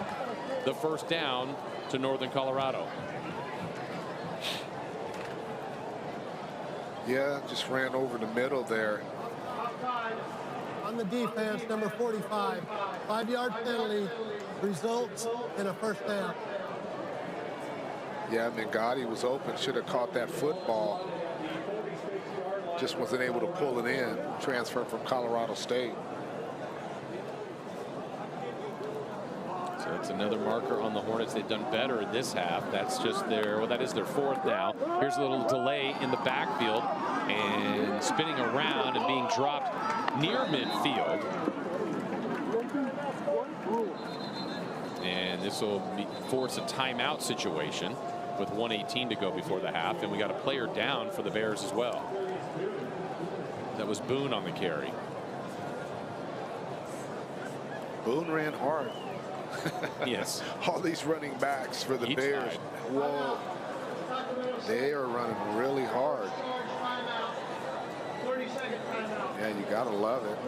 the first down to Northern Colorado. Yeah, just ran over the middle there. On the defense, number 45, 5-yard penalty results in a first down. Yeah, Mingati was open, should have caught that football. Just wasn't able to pull it in. Transfer from Colorado State. So it's another marker on the Hornets. They've done better in this half. That's just their, well, that is their 4th now. Here's a little delay in the backfield and spinning around and being dropped near midfield. And this will force a timeout situation with 1:18 to go before the half. And we got a player down for the Bears as well. That was Boone on the carry. Boone ran hard. Yes. All these running backs for the Each Bears. side. Whoa. They are running really hard. Yeah, you got to love it.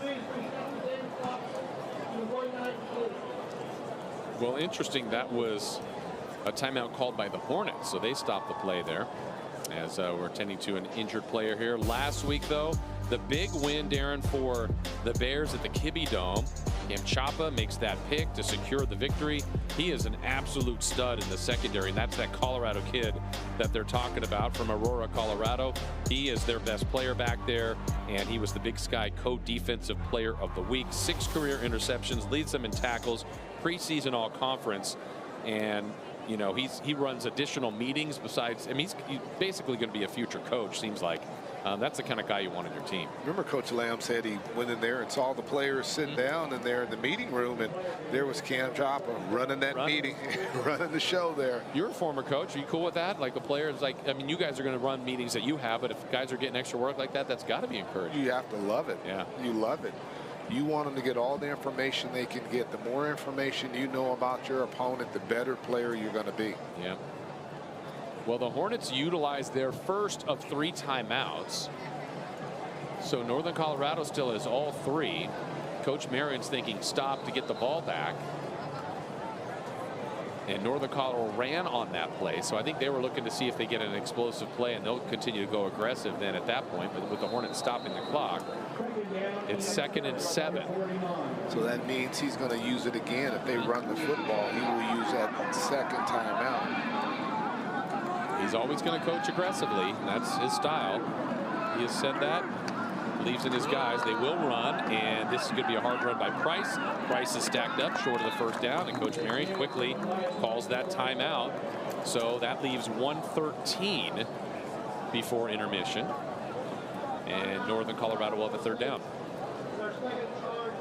Well, interesting. That was a timeout called by the Hornets, so they stopped the play there as we're tending to an injured player here. Last week, though, the big win, Darren, for the Bears at the Kibbe Dome. Cam Chapa makes that pick to secure the victory. He is an absolute stud in the secondary, and that's that Colorado kid that they're talking about from Aurora, Colorado. He is their best player back there, and he was the Big Sky co-defensive player of the week. 6 career interceptions, leads them in tackles, preseason all-conference, and you know, he runs additional meetings besides. I mean, he's basically going to be a future coach, seems like. That's the kind of guy you want on your team. Remember Coach Lamb said he went in there and saw the players sitting down in there in the meeting room, and there was Cam Chapa running that meeting, running the show there. You're a former coach. Are you cool with that? Like the players, like, I mean, you guys are going to run meetings that you have, but if guys are getting extra work like that, that's got to be encouraging. You have to love it. Yeah. You love it. You want them to get all the information they can get. The more information you know about your opponent, the better player you're going to be. Yeah. Well, the Hornets utilized their first of 3 timeouts. So Northern Colorado still has all 3. Coach Marion's thinking stop to get the ball back. And Northern Colorado ran on that play. So I think they were looking to see if they get an explosive play, and they'll continue to go aggressive then at that point. But with the Hornets stopping the clock, it's 2nd and 7. So that means he's going to use it again. If they run the football, he will use that second timeout. He's always going to coach aggressively. That's his style. He has said that. Believes in his guys. They will run, and this is going to be a hard run by Price. Price is stacked up short of the first down, and Coach Marion quickly calls that timeout. So that leaves 1:13 before intermission, and Northern Colorado will have a 3rd down.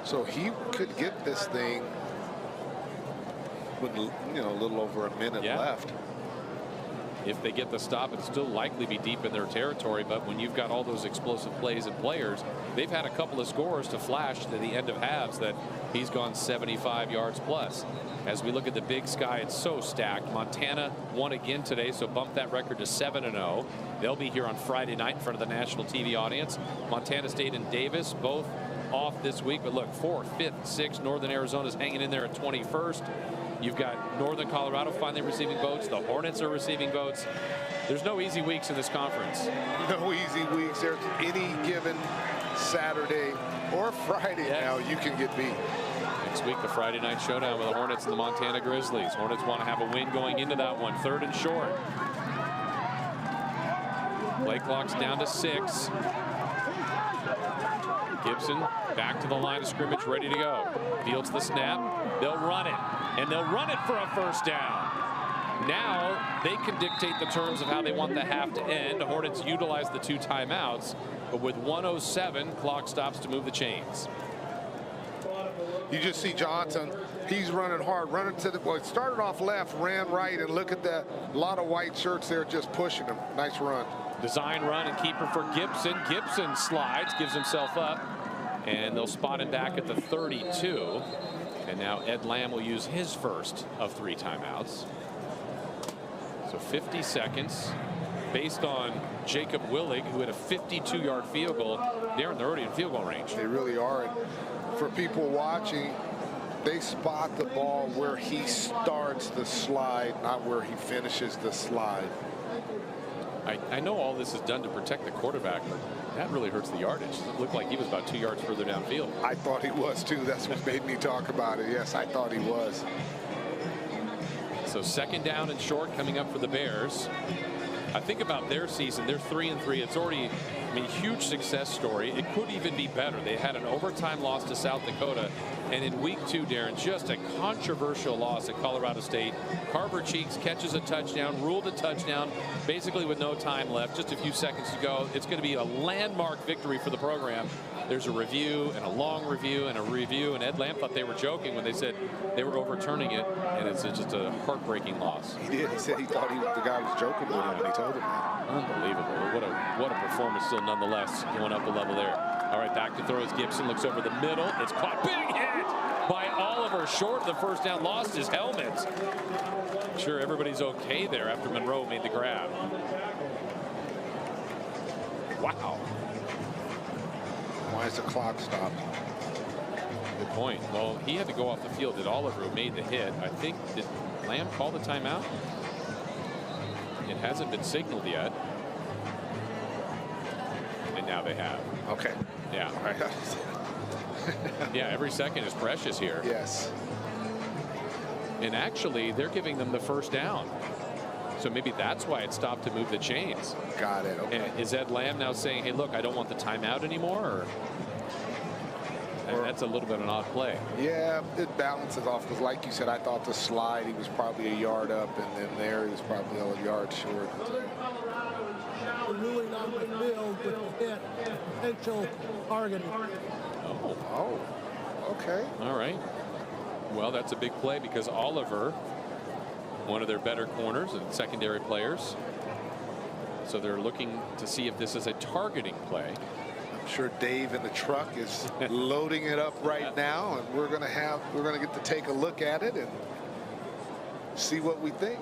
So he could get this thing with, you know, a little over a minute left. if they get the stop, it'll still likely be deep in their territory. But when you've got all those explosive plays and players, they've had a couple of scores to flash to the end of halves that he's gone 75 yards plus. As we look at the Big Sky, it's so stacked. Montana won again today, so bump that record to 7-0. They'll be here on Friday night in front of the national TV audience. Montana State and Davis both off this week, but look, 4th, 5th, 6th. Northern Arizona's hanging in there at 21st. You've got Northern Colorado finally receiving votes. The Hornets are receiving votes. There's no easy weeks in this conference. No easy weeks. There's any given Saturday or Friday now you can get beat. Next week, the Friday night showdown with the Hornets and the Montana Grizzlies. Hornets want to have a win going into that one. 3rd and short. Play clock's down to 6. Gibson back to the line of scrimmage, ready to go. Fields the snap. They'll run it, and they'll run it for a first down. Now they can dictate the terms of how they want the half to end. The Hornets utilize the 2 timeouts, but with 1:07, clock stops to move the chains. You just see Johnson. He's running hard, running to the. Well, it started off left, ran right, and look at that. A lot of white shirts there just pushing him. Nice run. Design run and keeper for Gibson. Gibson slides, gives himself up, and they'll spot him back at the 32. And now Ed Lamb will use his first of 3 timeouts. So 50 seconds based on Jacob Willig, who had a 52-yard field goal. They're already in field goal range. They really are. And for people watching, they spot the ball where he starts the slide, not where he finishes the slide. I know all this is done to protect the quarterback, but that really hurts the yardage. It looked like he was about 2 yards further downfield. I thought he was too. That's what made me talk about it. Yes, I thought he was. So 2nd down and short coming up for the Bears. I think about their season. They're 3-3. It's already, huge success story. It could even be better. They had an overtime loss to South Dakota. And in week 2, Darren, just a controversial loss at Colorado State. Carver Cheeks catches a touchdown, ruled a touchdown, basically with no time left, just a few seconds to go. It's going to be a landmark victory for the program. There's a review and a long review and a review, and Ed Lamb thought they were joking when they said they were overturning it, and it's just a heartbreaking loss. He did. He said he thought the guy was joking with him when he told him that. Unbelievable. What a performance still nonetheless, going up a level there. All right, back to throw as Gibson looks over the middle. It's caught. Big hit by Oliver, short of the first down. Lost his helmet. Sure, everybody's okay there after Monroe made the grab. Wow. Why is the clock stopped? Good point. Well, he had to go off the field. Did Oliver who made the hit? I think, did Lamb call the timeout? It hasn't been signaled yet. And now they have. Okay. Yeah. All right. Yeah, every second is precious here. Yes. And actually, they're giving them the first down. So maybe that's why it stopped to move the chains. Got it. Okay. And is Ed Lamb now saying, hey, look, I don't want the timeout anymore? Or that's a little bit of an odd play. Yeah, it balances off because, like you said, I thought the slide, he was probably a yard up, and then there he was probably a yard short. The ruling on the field with the hit, potential targeting. Oh, okay. All right. Well, that's a big play because Oliver, one of their better corners and secondary players. So they're looking to see if this is a targeting play. I'm sure Dave in the truck is loading it up right now, and we're gonna get to take a look at it and see what we think.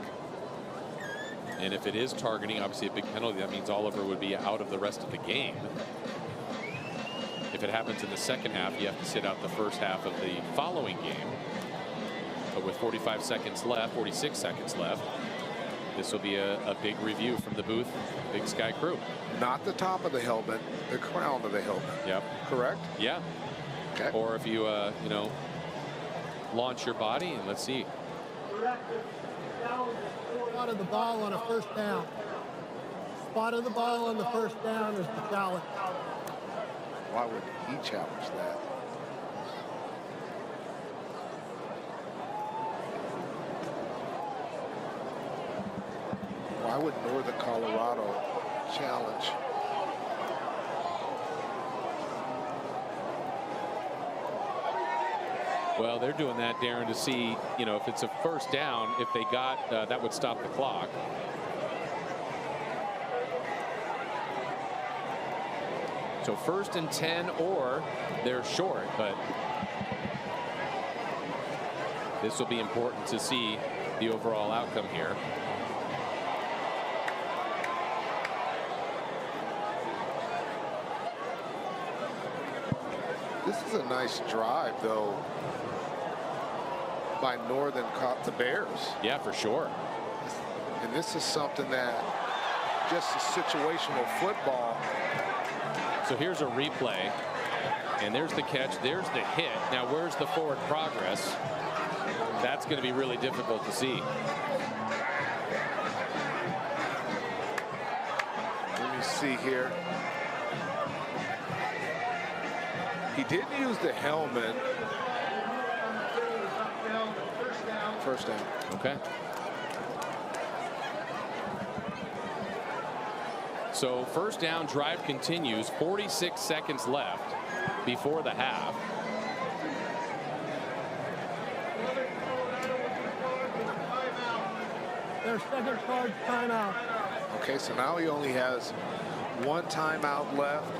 And if it is targeting, obviously a big penalty, that means Oliver would be out of the rest of the game. If it happens in the second half, you have to sit out the first half of the following game. But with 45 seconds left, 46 seconds left, this will be a big review from the booth, Big Sky crew. Not the top of the helmet, the crown of the helmet. Yep. Correct? Yeah. Okay. Or if you, launch your body, and let's see. Spotted the ball on a first down. Spotted the ball on the first down is the challenge. Why would he challenge that? Why would Northern Colorado challenge? Well, they're doing that, Darren, to see, if it's a first down, if they got, that would stop the clock. So 1st and 10, or they're short, but this will be important to see the overall outcome here. This is a nice drive, though, by the Bears. Yeah, for sure. And this is something that just a situational football. So here's a replay, and there's the catch, there's the hit. Now where's the forward progress? That's going to be really difficult to see. Let me see here. He didn't use the helmet. First down. Okay. So 1st down, drive continues. 46 seconds left before the half. Their second charge timeout. Okay, so now he only has 1 timeout left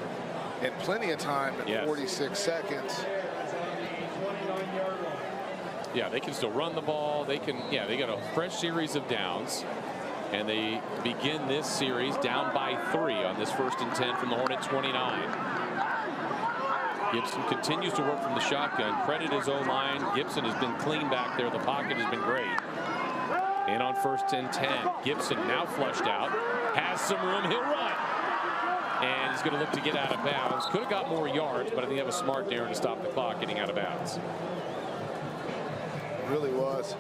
and plenty of time at 46 seconds. Yeah, they can still run the ball. They can, they got a fresh series of downs. And they begin this series down by 3 on this 1st and 10 from the Hornet 29. Gibson continues to work from the shotgun. Credit his O-line. Gibson has been clean back there. The pocket has been great. And on 1st and 10, Gibson now flushed out. Has some room. He'll run. And he's going to look to get out of bounds. Could have got more yards, but I think that was smart there to stop the clock getting out of bounds. It really was.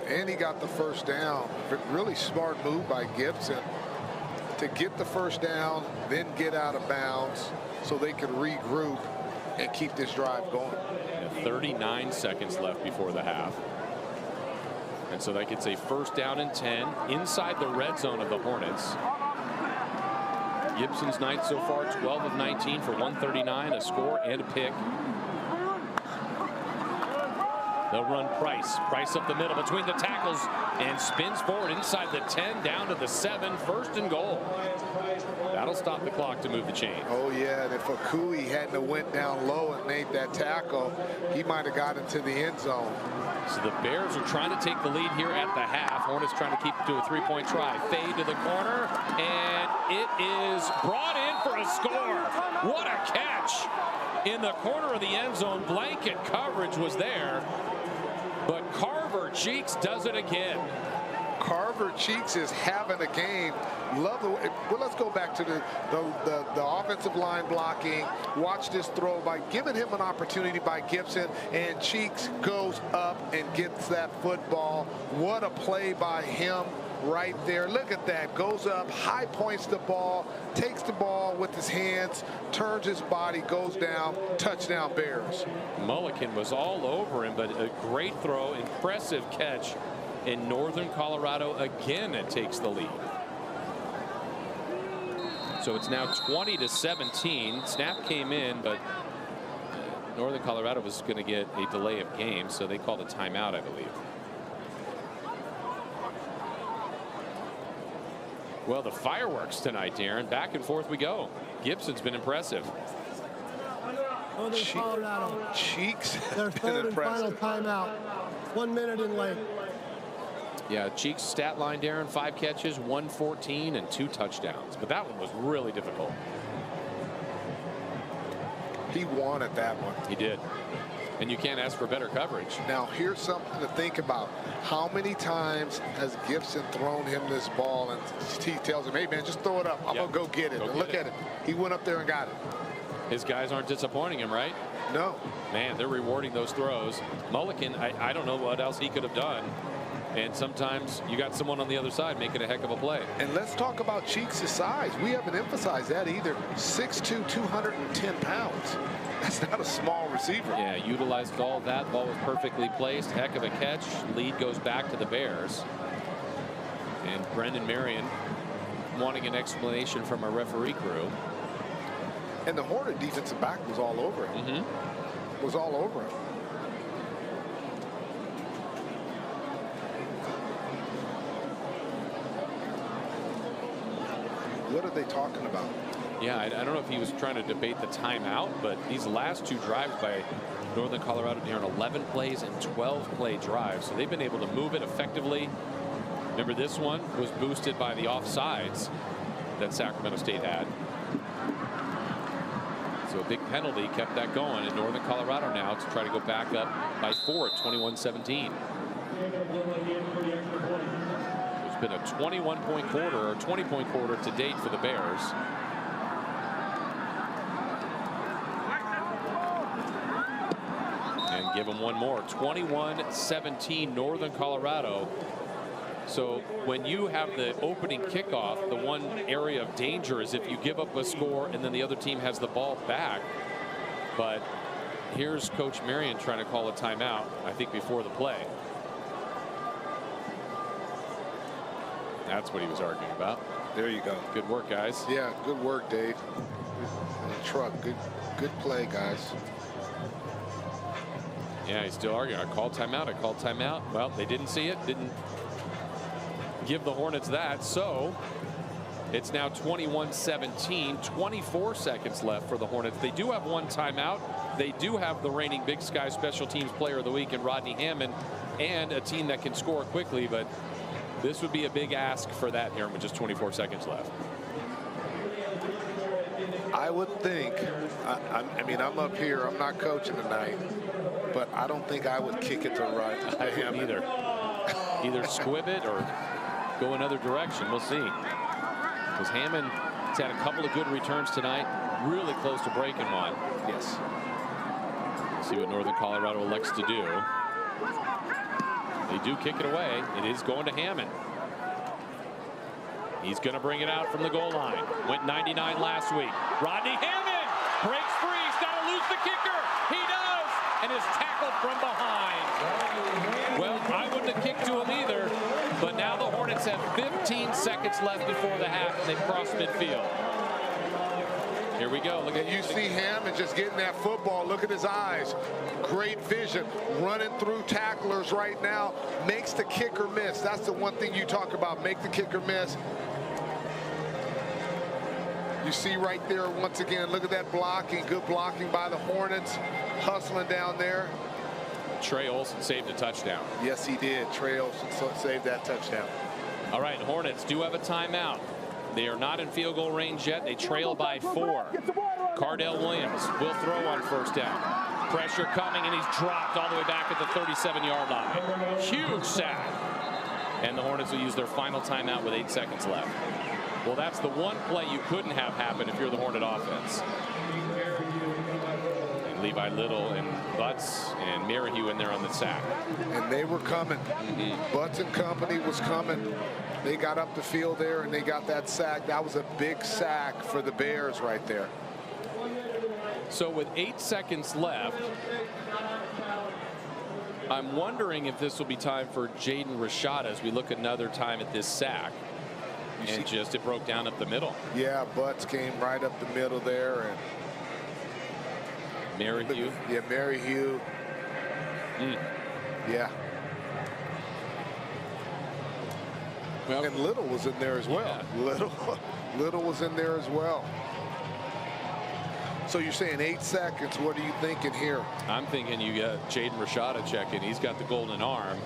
And he got the 1st down. Really smart move by Gibson to get the 1st down, then get out of bounds so they can regroup and keep this drive going. 39 seconds left before the half. And so that gets a 1st down and 10 inside the red zone of the Hornets. Gibson's night so far, 12 of 19 for 139, a score and a pick. They'll run Price. Price up the middle between the tackles and spins forward inside the 10 down to the 7. 1st and goal. That'll stop the clock to move the chain. Oh, yeah. And if Akui hadn't have went down low and made that tackle, he might have got into the end zone. So the Bears are trying to take the lead here at the half. Hornets trying to keep it to a 3-point try. Fade to the corner, and it is brought in for a score. What a catch! In the corner of the end zone, blanket coverage was there. But Carver Cheeks does it again. Carver Cheeks is having a game. Love the way. Well, let's go back to the offensive line blocking. Watch this throw by giving him an opportunity by Gibson, and Cheeks goes up and gets that football. What a play by him right there. Look at that. Goes up, high points the ball, takes the ball with his hands, turns his body, goes down. Touchdown Bears. Mulliken was all over him, but a great throw, impressive catch. In Northern Colorado again, it takes the lead. So it's now 20-17. Snap came in, but Northern Colorado was going to get a delay of game, so they called a timeout, I believe. Well, the fireworks tonight, Darren. Back and forth we go. Gibson's been impressive. Northern Colorado. Cheeks. Their 3rd and final timeout. 1 minute in late. Yeah, Cheeks' stat line, Darren, 5 catches, 114, and 2 touchdowns. But that one was really difficult. He wanted that one. He did. And you can't ask for better coverage. Now, here's something to think about. How many times has Gibson thrown him this ball and he tells him, hey, man, just throw it up. I'm going to go get it. And look at it. He went up there and got it. His guys aren't disappointing him, right? No. Man, they're rewarding those throws. Mulliken, I don't know what else he could have done. And sometimes you got someone on the other side making a heck of a play. And let's talk about Cheeks' size. We haven't emphasized that either. 6'2", 210 pounds. That's not a small receiver. Yeah, utilized all of that. Ball was perfectly placed. Heck of a catch. Lead goes back to the Bears. And Brendan Marion wanting an explanation from our referee crew. And the Hornet defensive back was all over him. Was all over him. What are they talking about? Yeah, I don't know if he was trying to debate the timeout, but these last 2 drives by Northern Colorado, they're on 11 plays and 12 play drives, so they've been able to move it effectively. Remember, this one was boosted by the offsides that Sacramento State had. So a big penalty kept that going, and Northern Colorado now to try to go back up by 4 at 21-17. It's been a 21-point quarter or 20-point quarter to date for the Bears. And give them one more. 21-17 Northern Colorado. So when you have the opening kickoff, the one area of danger is if you give up a score and then the other team has the ball back. But here's Coach Marion trying to call a timeout, I think, before the play. That's what he was arguing about. There you go. Good work, guys. Yeah, good work, Dave. Truck, good play, guys. Yeah, he's still arguing. I called timeout. I called timeout. Well, they didn't see it. Didn't give the Hornets that. So it's now 21-17. 24 seconds left for the Hornets. They do have one timeout. They do have the reigning Big Sky Special Teams Player of the Week in Rodney Hammond, and a team that can score quickly. But this would be a big ask for that here with just 24 seconds left. I would think, I mean, I'm up here, I'm not coaching tonight, but I don't think I would kick it to right. I wouldn't either. Either squib it or go another direction. We'll see. Because Hammond has had a couple of good returns tonight, really close to breaking one. Yes. We'll see what Northern Colorado elects to do. They do kick it away. It is going to Hammond. He's going to bring it out from the goal line. Went 99 last week. Rodney Hammond breaks free. He's got to lose the kicker. He does. And is tackled from behind. Well, I wouldn't have kicked to him either. But now the Hornets have 15 seconds left before the half, and they've crossed midfield. Here we go. Look at you see Hammond just getting that football. Look at his eyes. Great vision. Running through tacklers right now. Makes the kicker miss. That's the one thing you talk about. Make the kicker miss. You see right there once again. Look at that blocking. Good blocking by the Hornets. Hustling down there. Trey Olson saved a touchdown. Yes, he did. Trey Olson saved that touchdown. All right, Hornets do have a timeout. They are not in field goal range yet. They trail by 4. Cardell Williams will throw on first down. Pressure coming, and he's dropped all the way back at the 37-yard line. Huge sack. And the Hornets will use their final timeout with 8 seconds left. Well, that's the one play you couldn't have happen if you're the Hornet offense. And Levi Little and Butts and Merrihew in there on the sack. And they were coming. Butts and company was coming. They got up the field there, and they got that sack. That was a big sack for the Bears right there. So with 8 seconds left, I'm wondering if this will be time for Jaden Rashada as we look another time at this sack. And just it broke down up the middle. Yeah, Butts came right up the middle there. And Merrihew. Yeah, Merrihew. Yeah. Well, and Little was in there as well. Yeah. Little was in there as well. So you're saying 8 seconds. What are you thinking here? I'm thinking you got Jaden Rashada checking. He's got the golden arm.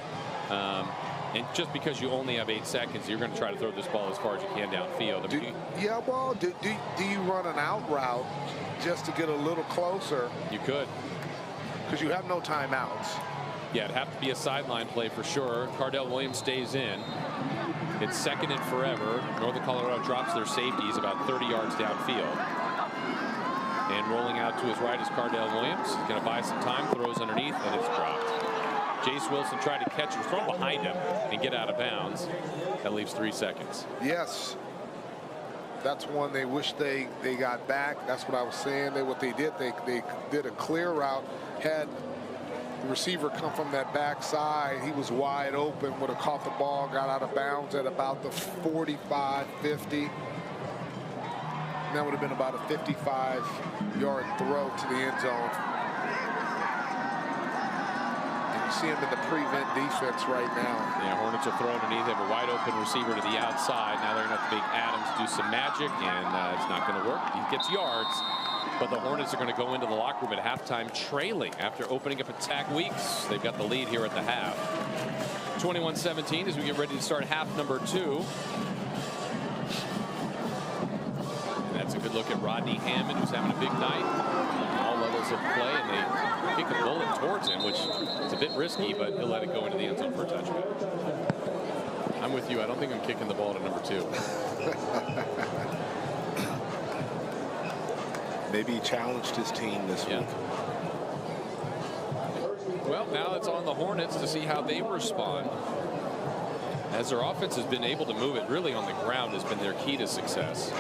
And just because you only have 8 seconds, you're going to try to throw this ball as far as you can downfield. Do you run an out route just to get a little closer? You could. Because you have no timeouts. Yeah, it'd have to be a sideline play for sure. Cardell Williams stays in. It's second and forever. Northern Colorado drops their safeties about 30 yards downfield. And rolling out to his right is Cardell Williams. He's going to buy some time, throws underneath, and it's dropped. Jace Wilson tried to catch him, throw behind him, and get out of bounds. That leaves 3 seconds. Yes. That's one they wish they got back. That's what I was saying. What they did a clear route, had the receiver come from that backside. He was wide open, would have caught the ball, got out of bounds at about the 45, 50. That would have been about a 55-yard throw to the end zone. And you see him in the prevent defense right now. Yeah, Hornets will throw underneath. They have a wide open receiver to the outside. Now they're going to have to make Adams do some magic, and it's not going to work. He gets yards, but the Hornets are going to go into the locker room at halftime trailing after opening up attack weeks. They've got the lead here at the half. 21-17 as we get ready to start half number 2. And that's a good look at Rodney Hammond, who's having a big night. All levels of play, and they kick a bullet towards him, which is a bit risky, but he'll let it go into the end zone for a touchdown. I'm with you. I don't think I'm kicking the ball to number 2. Maybe he challenged his team this week. Well, now it's on the Hornets to see how they respond, as their offense has been able to move it really on the ground has been their key to success.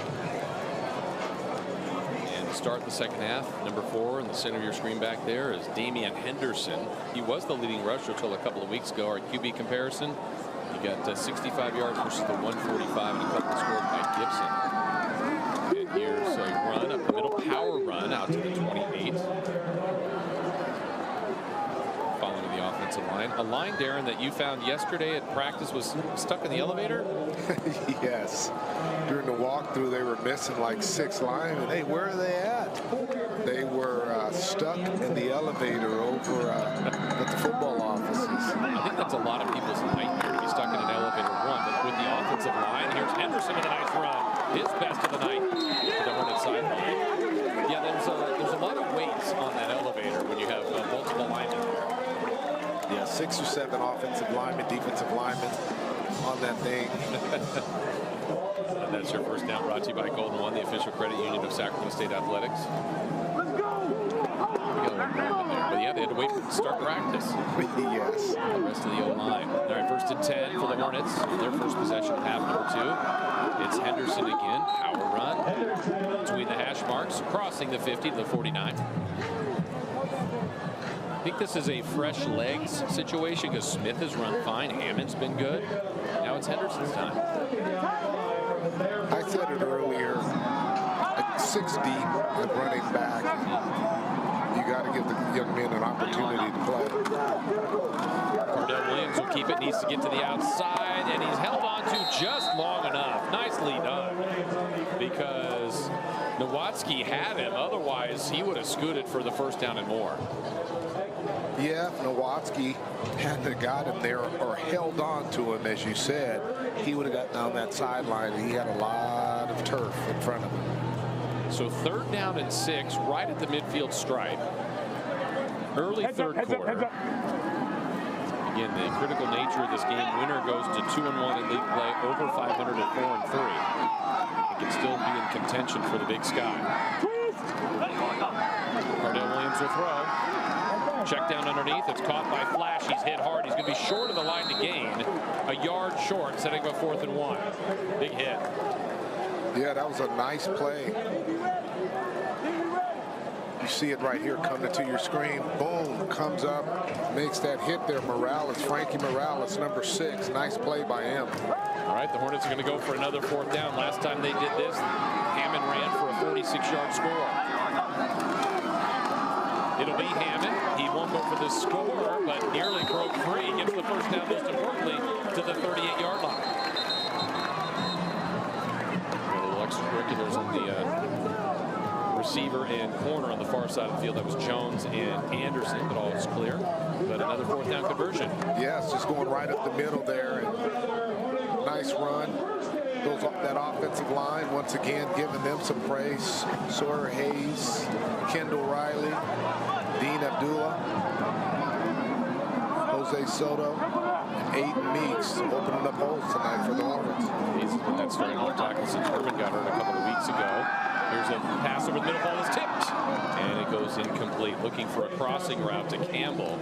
And to start the second half, number 4 in the center of your screen back there is Damian Henderson. He was the leading rusher until a couple of weeks ago. Our QB comparison, he got 65 yards versus the 145 and a couple scored by Gibson. And here's a run up the middle, power run out to the 28. Following the offensive line. A line, Darren, that you found yesterday at practice was stuck in the elevator? Yes. During the walkthrough, they were missing like 6 linemen. Hey, where are they at? They were stuck in the elevator over at the football offices. I think that's a lot of people's nightmare to be stuck in an elevator run. But with the offensive line, here's Henderson with a nice run. His best of the night to the Hornets sideline. Yeah, there's a lot of weights on that elevator when you have multiple linemen there. Yeah, 6 or 7 offensive linemen, defensive linemen on that thing. And that's your first down, brought to you by Golden One, the official credit union of Sacramento State Athletics. Let's go! But yeah, they had to wait to start practice. Yes. The rest of the O-line. All right, 1st and 10 for the Hornets. Their first possession of half number 2. It's Henderson again. Power run between the hash marks, crossing the 50 to the 49. I think this is a fresh legs situation because Smith has run fine. Hammond's been good. Now it's Henderson's time. I said it earlier, at 6 deep at running back, you got to give the young men an opportunity to play. Cardell Williams will keep it, needs to get to the outside, and he's held on to just long enough. Nicely done, because Nowatzki had him. Otherwise, he would have scooted for the first down and more. Yeah, if Nowatzki hadn't got him there or held on to him, as you said, he would have got down that sideline, and he had a lot of turf in front of him. So 3rd down and 6, right at the midfield stripe. Early third quarter. Again, the critical nature of this game. Winner goes to 2-1 in league play, over 500 at 4-3. It can still be in contention for the Big Sky. Cardell Williams will throw. Check down underneath. It's caught by Flash. He's hit hard. He's going to be short of the line to gain. A yard short, setting up 4th and 1. Big hit. Yeah, that was a nice play. You see it right here coming to your screen. Boom, comes up, makes that hit there. Morales, Frankie Morales, number 6. Nice play by him. All right, the Hornets are going to go for another 4th down. Last time they did this, Hammond ran for a 46-yard score. It'll be Hammond. He won't go for the score, but nearly broke free. Gets the first down, most importantly, to the 38-yard line. Got a little extracurriculars on the receiver and corner on the far side of the field. That was Jones and Anderson, but all is clear. But another 4th down conversion. Yes, just going right up the middle there. And nice run. Those off that offensive line, once again, giving them some praise. Sawyer Hayes, Kendall Riley, Dean Abdullah, Jose Soto, and Aiden Meeks opening up holes tonight for the Hornets. He's with that starting left tackle since Herman got hurt a couple of weeks ago. Here's a pass over the middle, ball is tipped, and it goes incomplete. Looking for a crossing route to Campbell,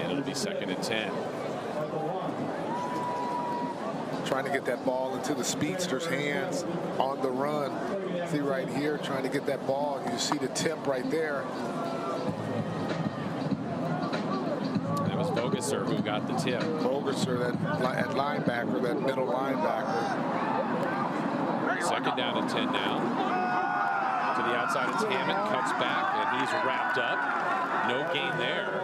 and it'll be 2nd and 10. Trying to get that ball into the speedster's hands on the run. See right here, trying to get that ball. You see the tip right there. And it was Boguser who got the tip. Boguser, that linebacker, that middle linebacker. 2nd down and 10 now. To the outside, it's Hammond, cuts back, and he's wrapped up. No gain there.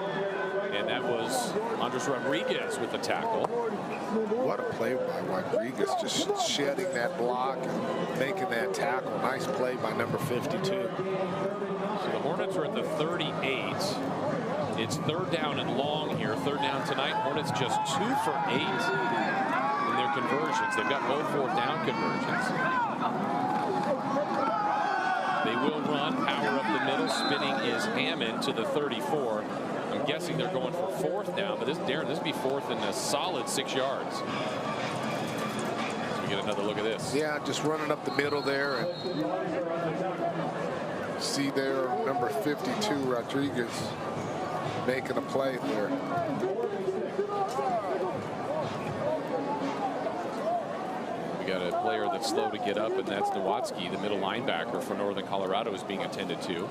And That was Andres Rodriguez with the tackle. What a play by Rodriguez, just shedding that block and making that tackle. Nice play by number 52. So the Hornets are at the 38. It's third down and long here. Third down tonight. Hornets just 2 for 8 in their conversions. They've got both fourth down conversions. They will run, power up the middle. Spinning is Hammond to the 34. I'm guessing they're going for fourth down, but this would be fourth and a solid 6 yards. So we get another look at this. Yeah, just running up the middle there, and see there number 52 Rodriguez making a play there. We got a player that's slow to get up, and that's Nowatzki, the middle linebacker for Northern Colorado, is being attended to.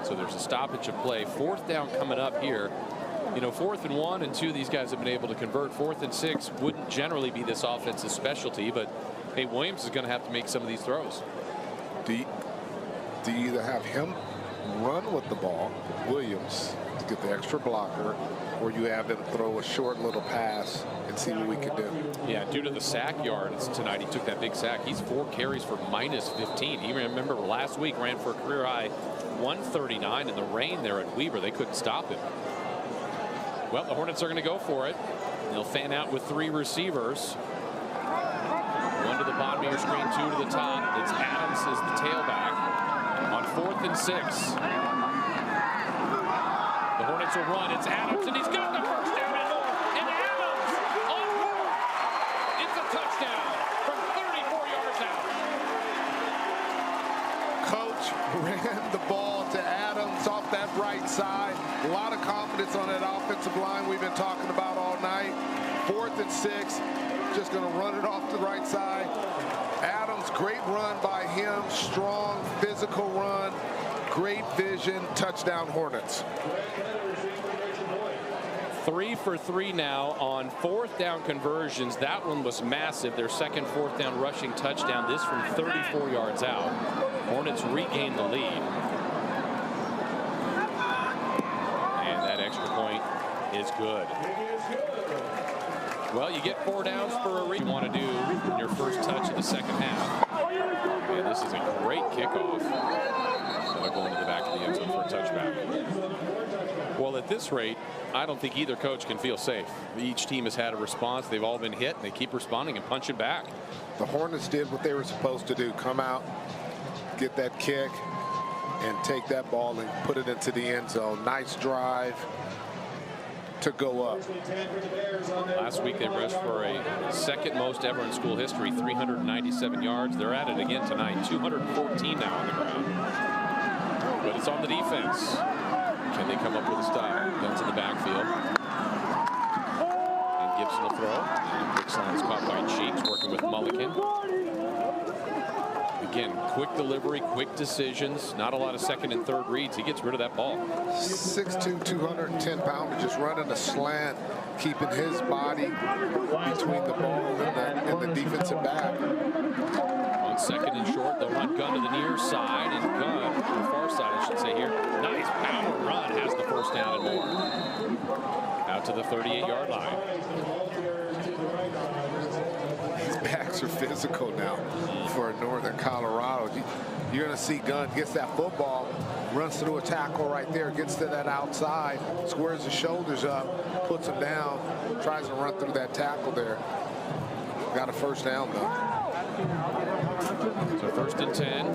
So there's a stoppage of play. Fourth down coming up here. You know, 4th and 1 and 2, these guys have been able to convert. 4th and 6 wouldn't generally be this offensive specialty, but hey, Williams is going to have to make some of these throws. Do you either have him run with the ball, Williams, to get the extra blocker, or you have him throw a short little pass and see what we can do? Yeah, due to the sack yards tonight, he took that big sack. He's 4 carries for minus 15. You remember last week ran for a career high 139 in the rain there at Weber. They couldn't stop him. Well, the Hornets are going to go for it. They'll fan out with 3 receivers. 1 to the bottom of your screen, 2 to the top. It's Adams is the tailback on 4th and 6. The Hornets will run. It's Adams, and he's got the first down and more. And Adams on board. It's a touchdown from 34 yards out. Coach ran the ball to Adams off that right side. A lot of confidence on that offensive line we've been talking about all night. 4th and 6, just going to run it off the right side. Adams, great run by him, strong physical run, great vision, touchdown Hornets. 3 for 3 now on 4th down conversions. That one was massive. Their second 4th down rushing touchdown. This from 34 yards out. Hornets regain the lead. And that extra point is good. Well, you get 4 downs for a reason. You want to do in your first touch of the second half. And this is a great kickoff. They'll go into the back of the end zone for a touchback. Well, at this rate, I don't think either coach can feel safe. Each team has had a response. They've all been hit, and they keep responding and punching back. The Hornets did what they were supposed to do. Come out, get that kick, and take that ball and put it into the end zone. Nice drive to go up. Last week they rushed for a second most ever in school history, 397 yards. They're at it again tonight, 214 now on the ground. But it's on the defense. Can they come up with a stop? Guns in the backfield. And Gibson will throw. And Dixon is caught by Cheeks, working with Mulligan. Again, quick delivery, quick decisions, not a lot of second and third reads. He gets rid of that ball. 6'2", 210 pounder, just running a slant, keeping his body between the ball and the defensive back. On second and short, they'll run Gunn to the near side, and Gunn, to the far side, I should say here. Nice power run, has the first down and more. Out to the 38-yard line. These backs are physical now for Northern Colorado. You're going to see Gunn gets that football, runs through a tackle right there, gets to that outside, squares his shoulders up, puts him down, tries to run through that tackle there. Got a first down, though. So 1st and 10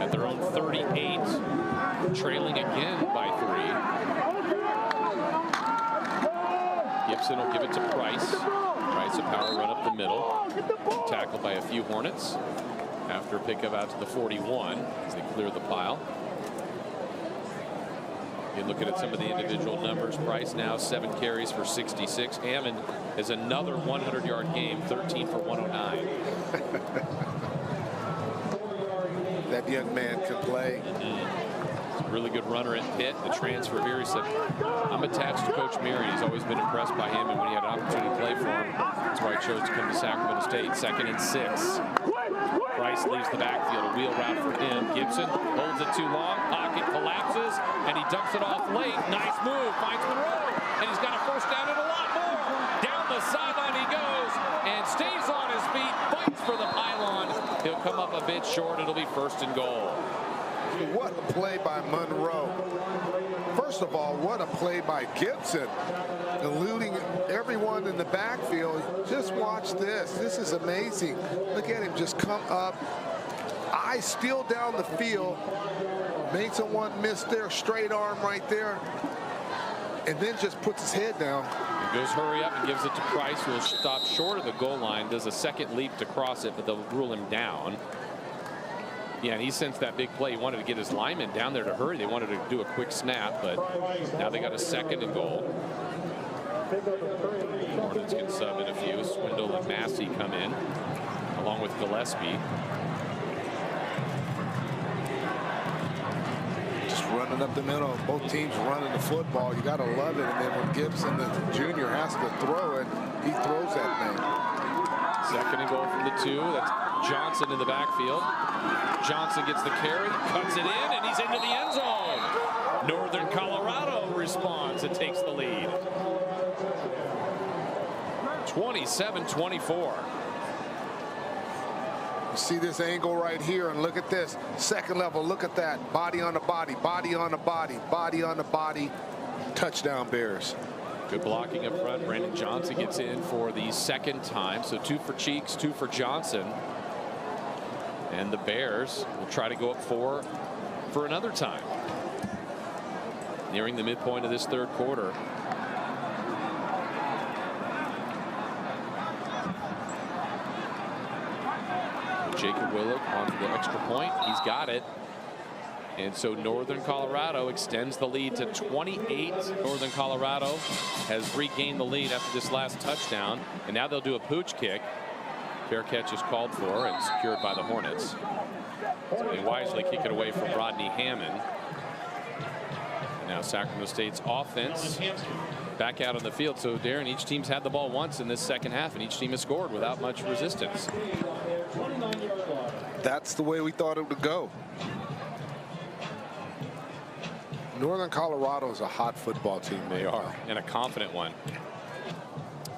at their own 38, trailing again by 3. Gibson will give it to Price. Price a power run up the middle. Tackled by a few Hornets. After a pickup out to the 41 as they clear the pile. You're looking at some of the individual numbers. Price now 7 carries for 66. Hammond is another 100-yard game, 13 for 109. That young man can play. Really good runner at Pitt. The transfer here, he said, I'm attached to Coach Mary. He's always been impressed by him, and when he had an opportunity to play for him, that's why he chose to come to Sacramento State. 2nd and 6. Price leaves the backfield. A wheel route for him. Gibson holds it too long. Pocket collapses, and he dumps it off late. Nice move. Finds Monroe. and he's got a first down and a lot more. Down the sideline he goes and stays on his feet, fights for the pylon. He'll come up a bit short. It'll be 1st and goal. What a play by Monroe. First of all, what a play by Gibson, eluding everyone in the backfield. Just watch this. This is amazing. Look at him just come up, eyes still down the field, made someone miss their straight arm right there, and then just puts his head down. He goes hurry up and gives it to Price, who will stop short of the goal line, does a second leap to cross it, but they'll rule him down. Yeah, and he sensed that big play. He wanted to get his linemen down there to hurry. They wanted to do a quick snap, but now they got a 2nd and goal. Hornets can sub in a few. Swindle and Massey come in, along with Gillespie. Just running up the middle. Both teams running the football. You got to love it. And then when Gibson, the junior, has to throw it, he throws that thing. 2nd and goal from the 2. That's Johnson in the backfield. Johnson gets the carry, cuts it in, and he's into the end zone. Northern Colorado responds and takes the lead. 27-24. You see this angle right here, and look at this. 2nd level, look at that. Body on the body, body on the body, body on the body. Touchdown Bears. Good blocking up front. Brandon Johnson gets in for the 2nd time. So 2 for Cheeks, 2 for Johnson. And the Bears will try to go up 4 for another time. Nearing the midpoint of this 3rd quarter. Jacob Willock onto the extra point. He's got it. And so Northern Colorado extends the lead to 28. Northern Colorado has regained the lead after this last touchdown. And now they'll do a pooch kick. Fair catch is called for and secured by the Hornets. So they wisely kick it away from Rodney Hammond. And now Sacramento State's offense back out on the field. So Darren, each team's had the ball once in this 2nd half, and each team has scored without much resistance. That's the way we thought it would go. Northern Colorado is a hot football team. They are, and a confident one.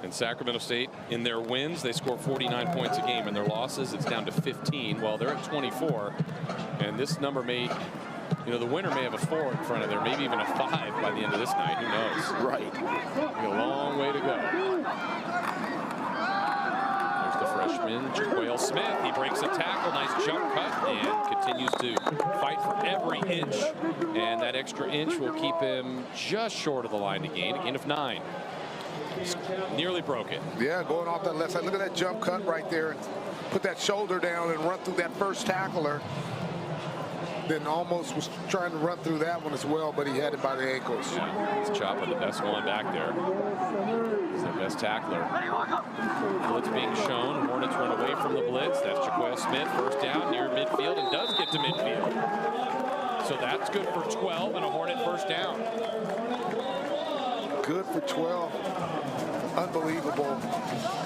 And Sacramento State, in their wins, they score 49 points a game. In their losses, it's down to 15. Well, they're at 24. And this number may, you know, the winner may have a 4 in front of there, maybe even a 5 by the end of this night. Who knows? Right. A long way to go. There's the freshman, Jaquale Smith. He breaks a tackle. Nice jump cut and continues to fight for every inch. And that extra inch will keep him just short of the line to gain. A gain of 9. Nearly broke it. Yeah, going off that left side. Look at that jump cut right there. And put that shoulder down and run through that first tackler. Then almost was trying to run through that one as well, but he had it by the ankles. Yeah, it's Choppa, the best one back there. He's their best tackler. Blitz being shown. Hornets run away from the blitz. That's Jaquale Smith, first down near midfield, and does get to midfield. So that's good for 12 and a Hornet first down. Good for 12. Unbelievable,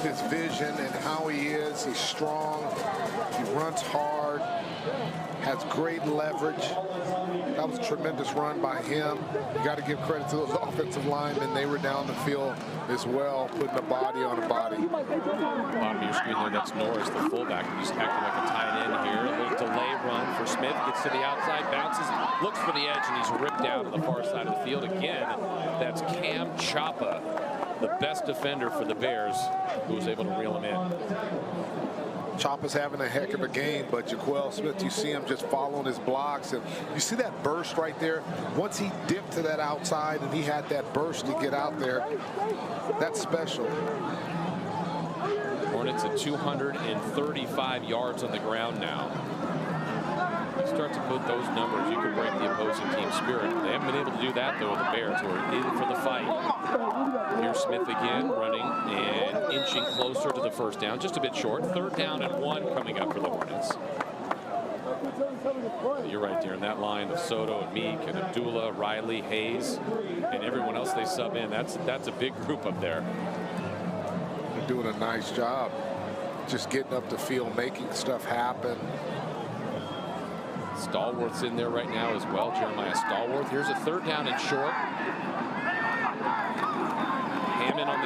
his vision and how he is. He's strong. He runs hard. Has great leverage. That was a tremendous run by him. You got to give credit to those offensive linemen. They were down the field as well, putting a body on a body. Bottom of your screen there, that's Norris, the fullback. He's acting like a tight end here. A little delay run for Smith. Gets to the outside, bounces, looks for the edge, and he's ripped out to the far side of the field again. That's Cam Choppa, the best defender for the Bears, who was able to reel him in. Choppa's having a heck of a game, but Jaquale Smith, you see him just following his blocks, and you see that burst right there. Once he dipped to that outside and he had that burst to get out there, that's special. Hornets at 235 yards on the ground now. You start to put those numbers, you can break the opposing team's spirit. They haven't been able to do that, though, with the Bears, who are in for the fight. Here's Smith again, running and inching closer to the first down, just a bit short. 3rd down and 1 coming up for the Hornets. You're right, Darren. That line of Soto and Meek and Abdullah, Riley, Hayes, and everyone else they sub in, that's a big group up there. They're doing a nice job just getting up the field, making stuff happen. Stallworth's in there right now as well. Jeremiah Stallworth. Here's a 3rd down and short.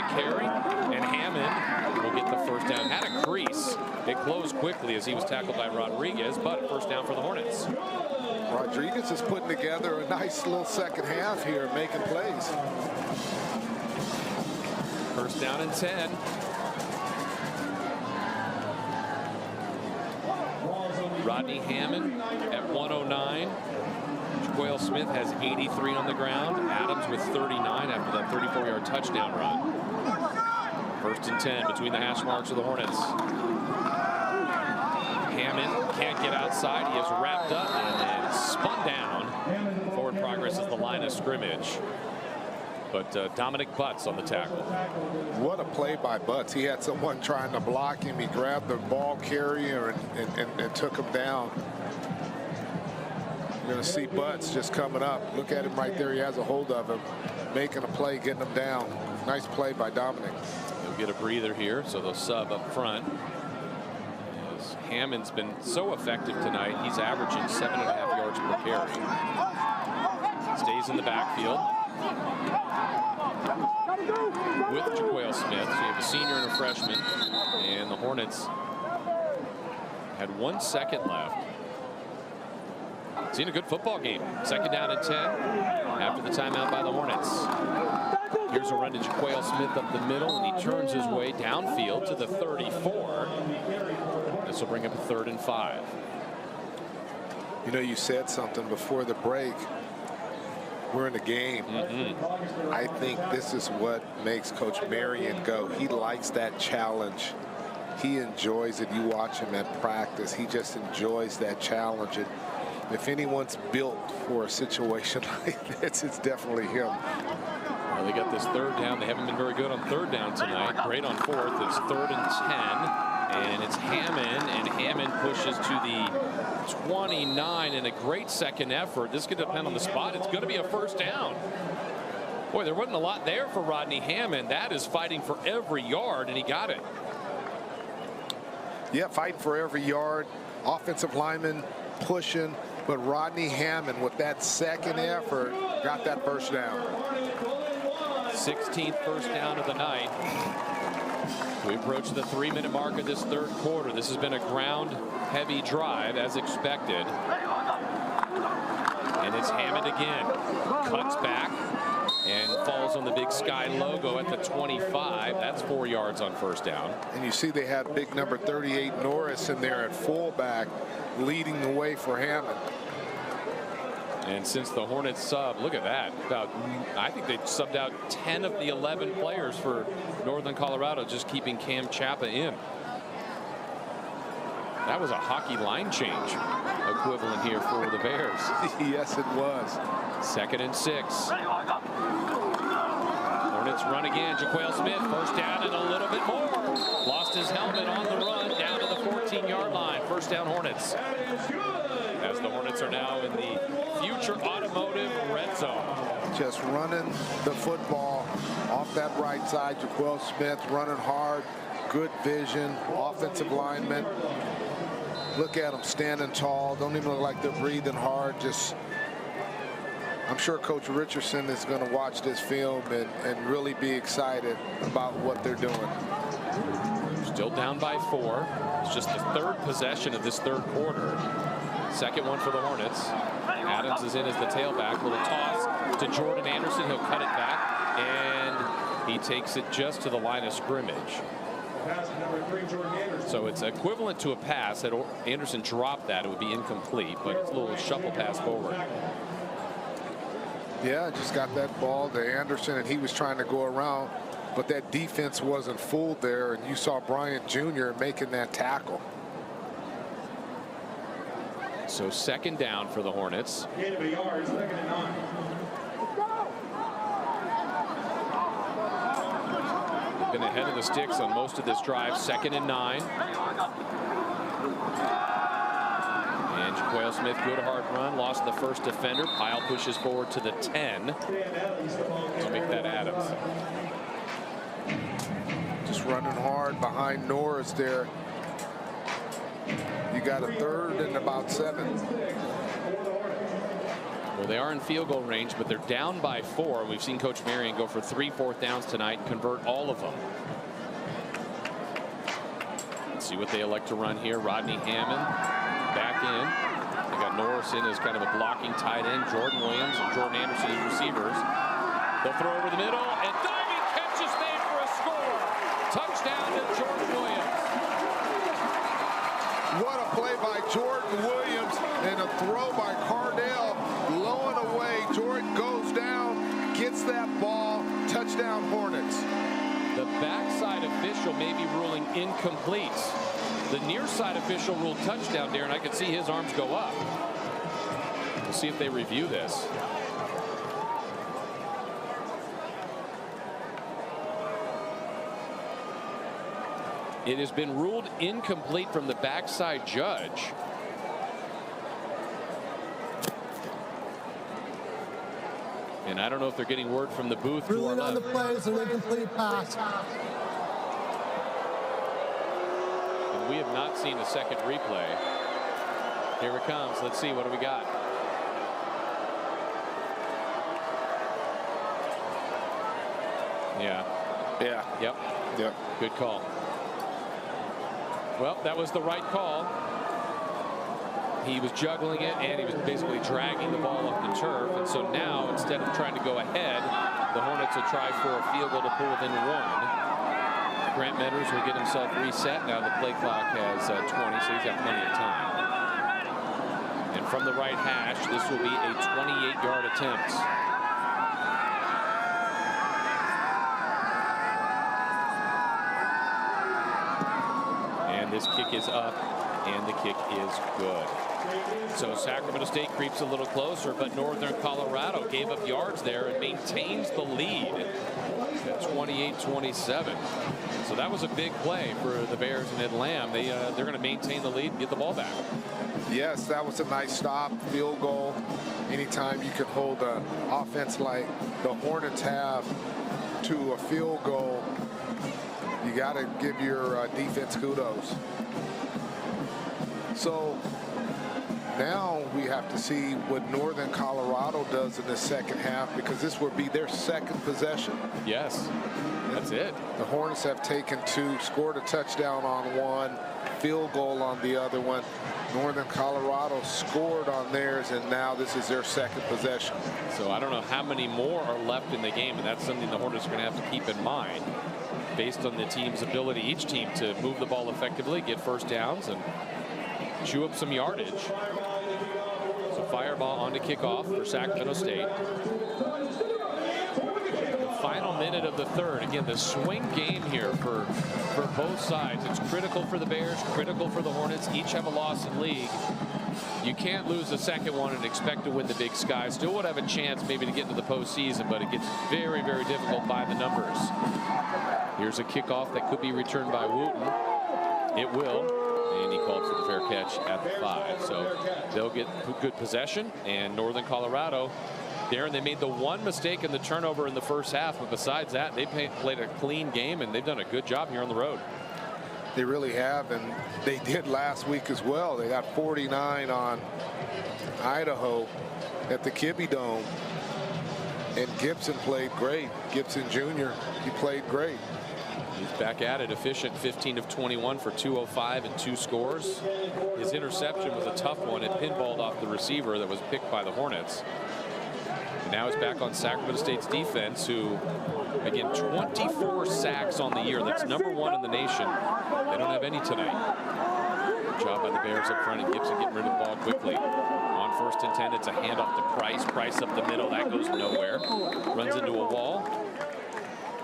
carry, and Hammond will get the first down. Had a crease. It closed quickly as he was tackled by Rodriguez, but first down for the Hornets. Rodriguez is putting together a nice little second half here, making plays. First down and 10. Rodney Hammond at 109. Jaquale Smith has 83 on the ground. Adams with 39 after that 34-yard touchdown run. First and 10 between the hash marks of the Hornets. Hammond can't get outside. He is wrapped up and then spun down. Forward progress is the line of scrimmage. But Dominic Butts on the tackle. What a play by Butts. He had someone trying to block him. He grabbed the ball carrier and took him down. You're going to see Butts just coming up. Look at him right there. He has a hold of him, making a play, getting him down. Nice play by Dominic. They'll get a breather here, so they'll sub up front. As Hammond's been so effective tonight, he's averaging 7.5 yards per carry. Stays in the backfield with Jaquale Smith. So you have a senior and a freshman, and the Hornets had 1 second left. Seen a good football game. Second down and 10 after the timeout by the Hornets. Here's a run to Jaquale Smith up the middle, and he turns his way downfield to the 34. This will bring up a 3rd and 5. You know, you said something before the break. We're in a game. I think this is what makes Coach Marion go. He likes that challenge. He enjoys it. You watch him at practice. He just enjoys that challenge. And if anyone's built for a situation like this, it's definitely him. Well, they got this 3rd down. They haven't been very good on 3rd down tonight. Great on 4th. It's 3rd and 10. And it's Hammond, and Hammond pushes to the 29 in a great second effort. This could depend on the spot. It's going to be a first down. Boy, there wasn't a lot there for Rodney Hammond. That is fighting for every yard, and he got it. Yeah, fighting for every yard. Offensive lineman pushing, but Rodney Hammond with that second effort got that first down. 16th first down of the night. We approach the 3-minute mark of this 3rd quarter. This has been a ground-heavy drive, as expected. And it's Hammond again. Cuts back and falls on the Big Sky logo at the 25. That's 4 yards on first down. And you see they have big number 38 Norris in there at fullback, leading the way for Hammond. And since the Hornets sub, look at that. I think they subbed out 10 of the 11 players for Northern Colorado, just keeping Cam Chapa in. That was a hockey line change equivalent here for the Bears. Yes, it was. 2nd and 6. Hornets run again. Jaquale Smith, first down and a little bit more. Lost his helmet on the run down to the 14-yard line. First down Hornets. As the Hornets are now in the future automotive red zone. Just running the football off that right side. Jaquale Smith running hard. Good vision. Offensive lineman. Look at them standing tall. Don't even look like they're breathing hard. Just, I'm sure Coach Richardson is going to watch this film and really be excited about what they're doing. Still down by 4. It's just the 3rd possession of this 3rd quarter. Second one for the Hornets. Adams is in as the tailback. Little toss to Jordan Anderson. He'll cut it back, and he takes it just to the line of scrimmage. So it's equivalent to a pass. Had Anderson dropped that, it would be incomplete, but it's a little shuffle pass forward. Yeah, just got that ball to Anderson, and he was trying to go around, but that defense wasn't fooled there, and you saw Bryant Jr. making that tackle. So 2nd down for the Hornets. Gain of a yard, 2nd and 9. Been ahead of the sticks on most of this drive. 2nd and 9. And Jaquale Smith, good hard run. Lost the first defender. Pyle pushes forward to the 10. To make that Adams. Just running hard behind Norris there. You got a 3rd and about 7. So they are in field goal range, but they're down by 4. We've seen Coach Marion go for 3 4th downs tonight and convert all of them. Let's see what they elect to run here. Rodney Hammond back in. They got Norris in as kind of a blocking tight end. Jordan Williams and Jordan Anderson as receivers. They'll throw over the middle, and diving catch is made for a score. Touchdown to Jordan Williams. What a play by Jordan Williams and a throw by Cardell. Low and away. Jordan goes down, gets that ball. Touchdown Hornets. The backside official may be ruling incomplete. The near side official ruled touchdown, Darren. I could see his arms go up. We'll see if they review this. It has been ruled incomplete from the backside judge. And I don't know if they're getting word from the booth. Ruling on the play is an incomplete pass. And we have not seen a second replay. Here it comes. Let's see. What do we got? Yeah. Yep. Good call. Well, that was the right call. He was juggling it, and he was basically dragging the ball up the turf. And so now, instead of trying to go ahead, the Hornets will try for a field goal to pull within 1. Grant Meadows will get himself reset. Now the play clock has 20, so he's got plenty of time. And from the right hash, this will be a 28-yard attempt. And this kick is up, and the kick is good. So Sacramento State creeps a little closer, but Northern Colorado gave up yards there and maintains the lead at 28-27. So that was a big play for the Bears and Ed Lamb. They're going to maintain the lead and get the ball back. Yes, that was a nice stop, field goal. Anytime you can hold an offense like the Hornets have to a field goal, you got to give your defense kudos. So now we have to see what Northern Colorado does in the second half, because this will be their second possession. Yes, that's it. The Hornets have taken 2, scored a touchdown on 1, field goal on the other one. Northern Colorado scored on theirs, and now this is their second possession. So I don't know how many more are left in the game, and that's something the Hornets are going to have to keep in mind based on the team's ability, each team, to move the ball effectively, get first downs, and chew up some yardage. So fireball on to kickoff for Sacramento State. The final minute of the third. Again, the swing game here for both sides. It's critical for the Bears, critical for the Hornets. Each have a loss in league. You can't lose the second one and expect to win the Big Sky. Still would have a chance maybe to get into the postseason, but it gets very, very difficult by the numbers. Here's a kickoff that could be returned by Wooten. It will. And he called for the fair catch at the 5. So they'll get good possession. And Northern Colorado, Darren, they made the one mistake in the turnover in the first half. But besides that, they played a clean game, and they've done a good job here on the road. They really have, and they did last week as well. They got 49 on Idaho at the Kibbe Dome. And Gibson played great. Gibson Jr., he played great. He's back at it, efficient, 15 of 21 for 205 and 2 scores. His interception was a tough one. It pinballed off the receiver that was picked by the Hornets. And now he's back on Sacramento State's defense, who, again, 24 sacks on the year. That's #1 in the nation. They don't have any tonight. Good job by the Bears up front, and Gibson getting rid of the ball quickly. On 1st and 10, it's a handoff to Price. Price up the middle. That goes nowhere. Runs into a wall.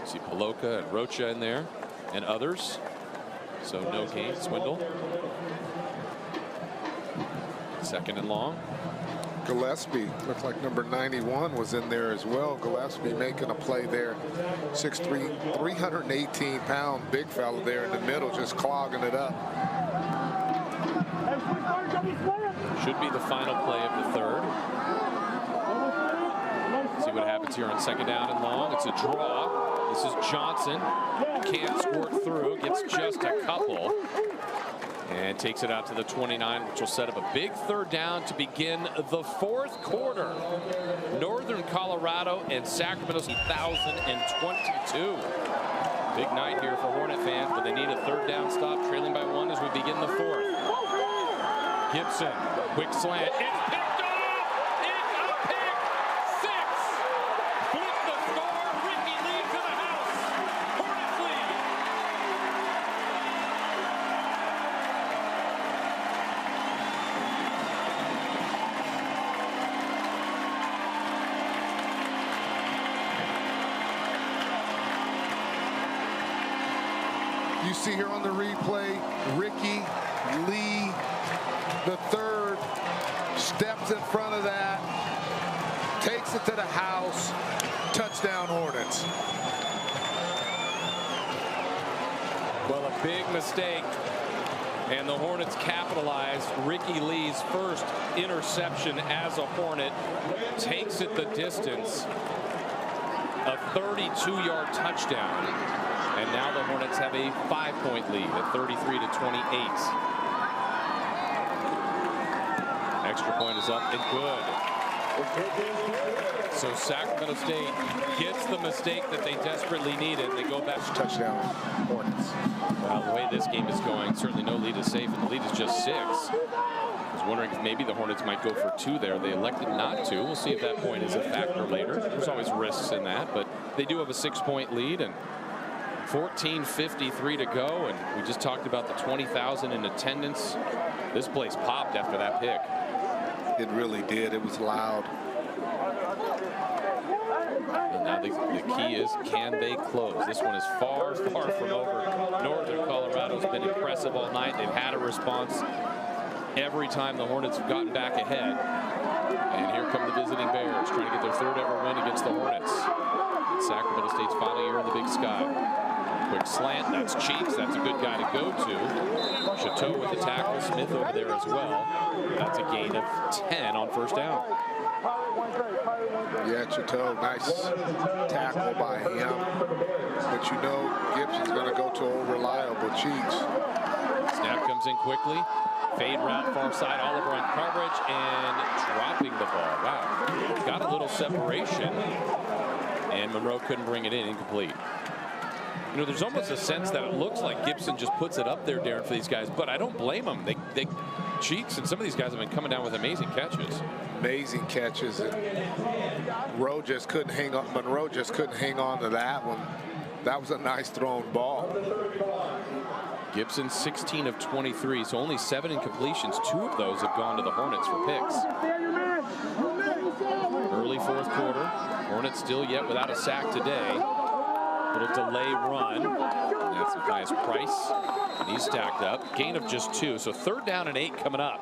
See Paloka and Rocha in there and others. So no gain. Swindle. 2nd and long. Gillespie, looked like number 91 was in there as well. Gillespie making a play there. 6'3", 318-pound big fella there in the middle, just clogging it up. Should be the final play of the third. See what happens here on 2nd down and long. It's a draw. This is Johnson. Can't squirt through. Gets just a couple. And takes it out to the 29, which will set up a big third down to begin the fourth quarter. Northern Colorado and Sacramento 2022. Big night here for Hornet fans, but they need a third down stop, trailing by 1 as we begin the fourth. Gibson, quick slant. It's picked off! It's a pick six! Flip the score. Ricky leads to the house. Hornets lead. You see here on the replay, Ricky Lee, the third, steps in front of that, takes it to the house, touchdown Hornets. Well, a big mistake, and the Hornets capitalized. Ricky Lee's first interception as a Hornet takes it the distance. A 32-yard touchdown. And now the Hornets have a 5-point lead at 33-28. Extra point is up and good. So Sacramento State gets the mistake that they desperately needed. They go back. Touchdown Hornets. Well, the way this game is going, certainly no lead is safe, and the lead is just 6. I was wondering if maybe the Hornets might go for 2 there. They elected not to. We'll see if that point is a factor later. There's always risks in that, but they do have a 6-point lead, and 14:53 to go, and we just talked about the 20,000 in attendance. This place popped after that pick. It really did. It was loud. And now the key is, can they close? This one is far, far from over. Northern Colorado's been impressive all night. They've had a response every time the Hornets have gotten back ahead. And here come the visiting Bears, trying to get their 3rd ever win against the Hornets. And Sacramento State's finally here in the Big Sky. Quick slant, that's Cheeks, that's a good guy to go to. Chateau with the tackle, Smith over there as well. That's a gain of 10 on first down. Yeah, Chateau, nice tackle by him. But you know Gibson's going to go to a reliable Cheeks. Snap comes in quickly. Fade route far side, Oliver on coverage and dropping the ball. Wow, got a little separation. And Monroe couldn't bring it in, incomplete. You know, there's almost a sense that it looks like Gibson just puts it up there, Darren, for these guys, but I don't blame them. They Cheeks and some of these guys have been coming down with amazing catches. Amazing catches. And Monroe just couldn't hang on to that one. That was a nice thrown ball. Gibson 16 of 23, so only 7 incompletions. 2 of those have gone to the Hornets for picks. Early fourth quarter. Hornets still yet without a sack today. Little delay run. And that's the guy's Price. And he's stacked up. Gain of just 2. So 3rd down and 8 coming up.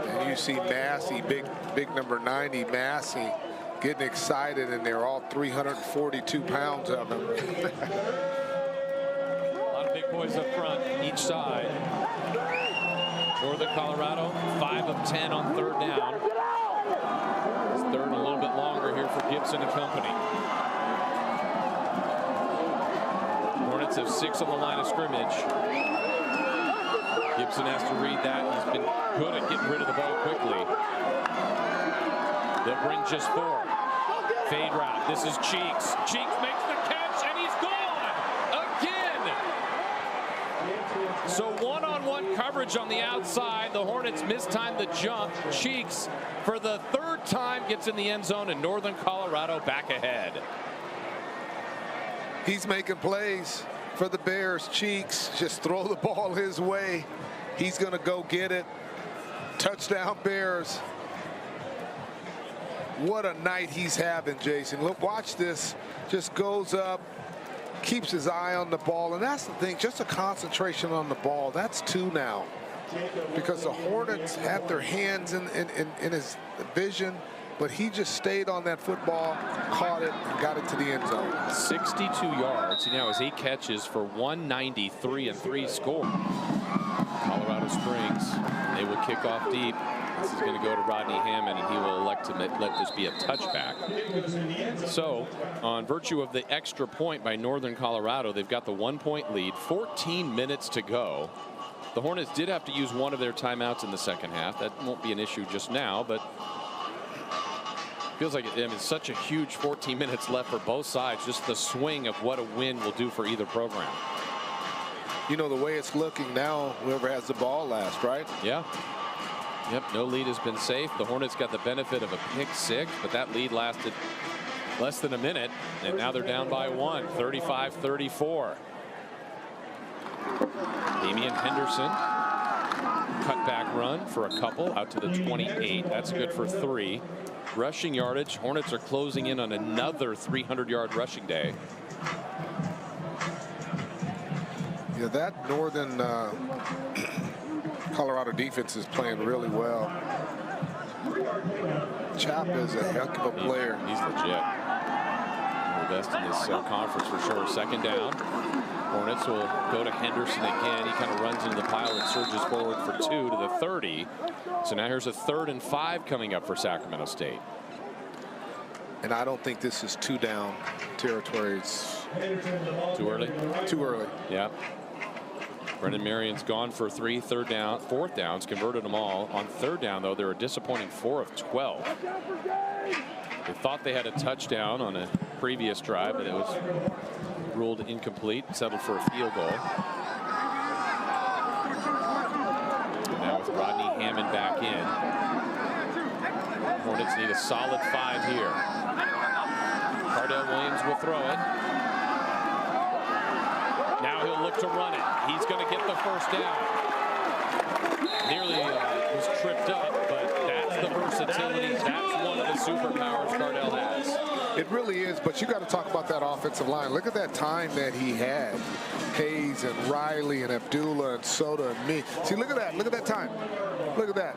And you see Massey, big number 90, Massey, getting excited, and they're all 342 pounds of him. A lot of big boys up front, each side. Northern Colorado, 5 of 10 on 3rd down. It's 3rd and a little bit longer here for Gibson and company. Hornets have 6 on the line of scrimmage. Gibson has to read that. He's been good at getting rid of the ball quickly. They'll bring just 4. Fade route. This is Cheeks. Cheeks makes the catch, and he's gone again. So one-on-one coverage on the outside. The Hornets mistimed the jump. Cheeks, for the 3rd time, gets in the end zone, and Northern Colorado back ahead. He's making plays for the Bears. Cheeks, just throw the ball his way. He's going to go get it. Touchdown Bears. What a night he's having, Jason. Look, watch this. Just goes up, keeps his eye on the ball. And that's the thing, just a concentration on the ball. That's 2 now. Because the Hornets had their hands in his vision, but he just stayed on that football, caught it, and got it to the end zone. 62 yards. He now has 8 catches for 193 and 3 score. Colorado Springs, they will kick off deep. This is going to go to Rodney Hammond, and he will elect to let this be a touchback. So, on virtue of the extra point by Northern Colorado, they've got the 1-point lead, 14 minutes to go. The Hornets did have to use one of their timeouts in the second half. That won't be an issue just now, but feels like it's such a huge 14 minutes left for both sides. Just the swing of what a win will do for either program. You know, the way it's looking now, whoever has the ball last, right? Yeah. Yep, no lead has been safe. The Hornets got the benefit of a pick-6, but that lead lasted less than a minute, and now they're down by 1, 35-34. Damian Henderson, cutback run for a couple out to the 28. That's good for 3. Rushing yardage, Hornets are closing in on another 300-yard rushing day. Yeah, that Northern Colorado defense is playing really well. Chap is a heck of a player. He's legit. One of the best in this conference for sure. Second down. Hornets will go to Henderson again. He kind of runs into the pile and surges forward for 2 to the 30. So now here's a 3rd and 5 coming up for Sacramento State. And I don't think this is 2-down territory. It's too early. Too early. Yeah. Brendan Marion's gone for 3 4th downs, converted them all. On 3rd down, though, they're a disappointing 4 of 12. They thought they had a touchdown on a previous drive, but it was ruled incomplete, settled for a field goal. And now with Rodney Hammond back in, Hornets need a solid 5 here. Cardell Williams will throw it. Now he'll look to run it. He's going to get the first down. Nearly was tripped up, but that's the versatility. That's one of the superpowers Cardell has. It really is, but you got to talk about that offensive line. Look at that time that he had. Hayes and Riley and Abdullah and Soda and me. See, look at that. Look at that time. Look at that.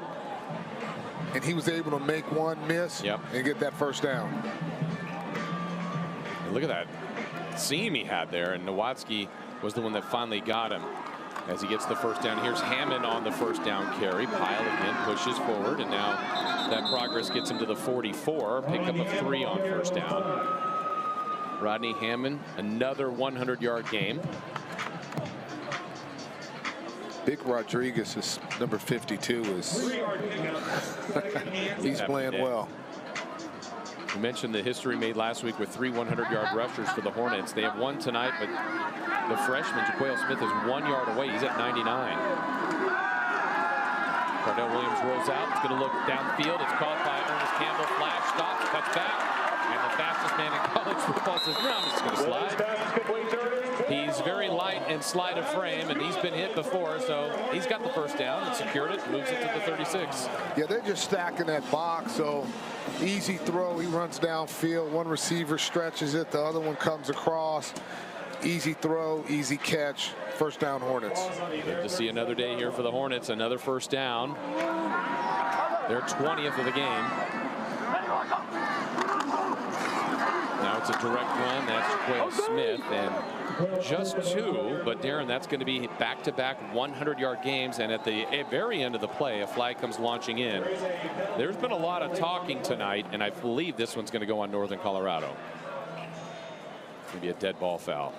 And he was able to make one miss and get that first down. And look at that seam he had there, and Nowatzki was the one that finally got him as he gets the first down. Here's Hammond on the first down carry. Pyle again pushes forward, and now that progress gets him to the 44. Pick up a 3 on first down. Rodney Hammond, another 100-yard game. Big Rodriguez is number 52. He's playing well. We mentioned the history made last week with 3 100-yard rushers for the Hornets. They have one tonight, but the freshman, Jaquale Smith, is 1 yard away. He's at 99. Cardell Williams rolls out. It's going to look downfield. It's caught by Ernest Campbell. Flash, stops, cuts back. And the fastest man in college football says, no, I'm just going to slide. He's very light and slight of frame, and he's been hit before, so he's got the first down and secured it, moves it to the 36. Yeah, they're just stacking that box, so easy throw. He runs downfield. One receiver stretches it. The other one comes across. Easy throw, easy catch. First down, Hornets. Good to see another day here for the Hornets. Another first down. Their 20th of the game. Now it's a direct run. That's Jaquale Smith, and just 2. But Darren, that's going to be back-to-back 100-yard games. And at the very end of the play, a flag comes launching in. There's been a lot of talking tonight, and I believe this one's going to go on Northern Colorado. It's going to be a dead ball foul.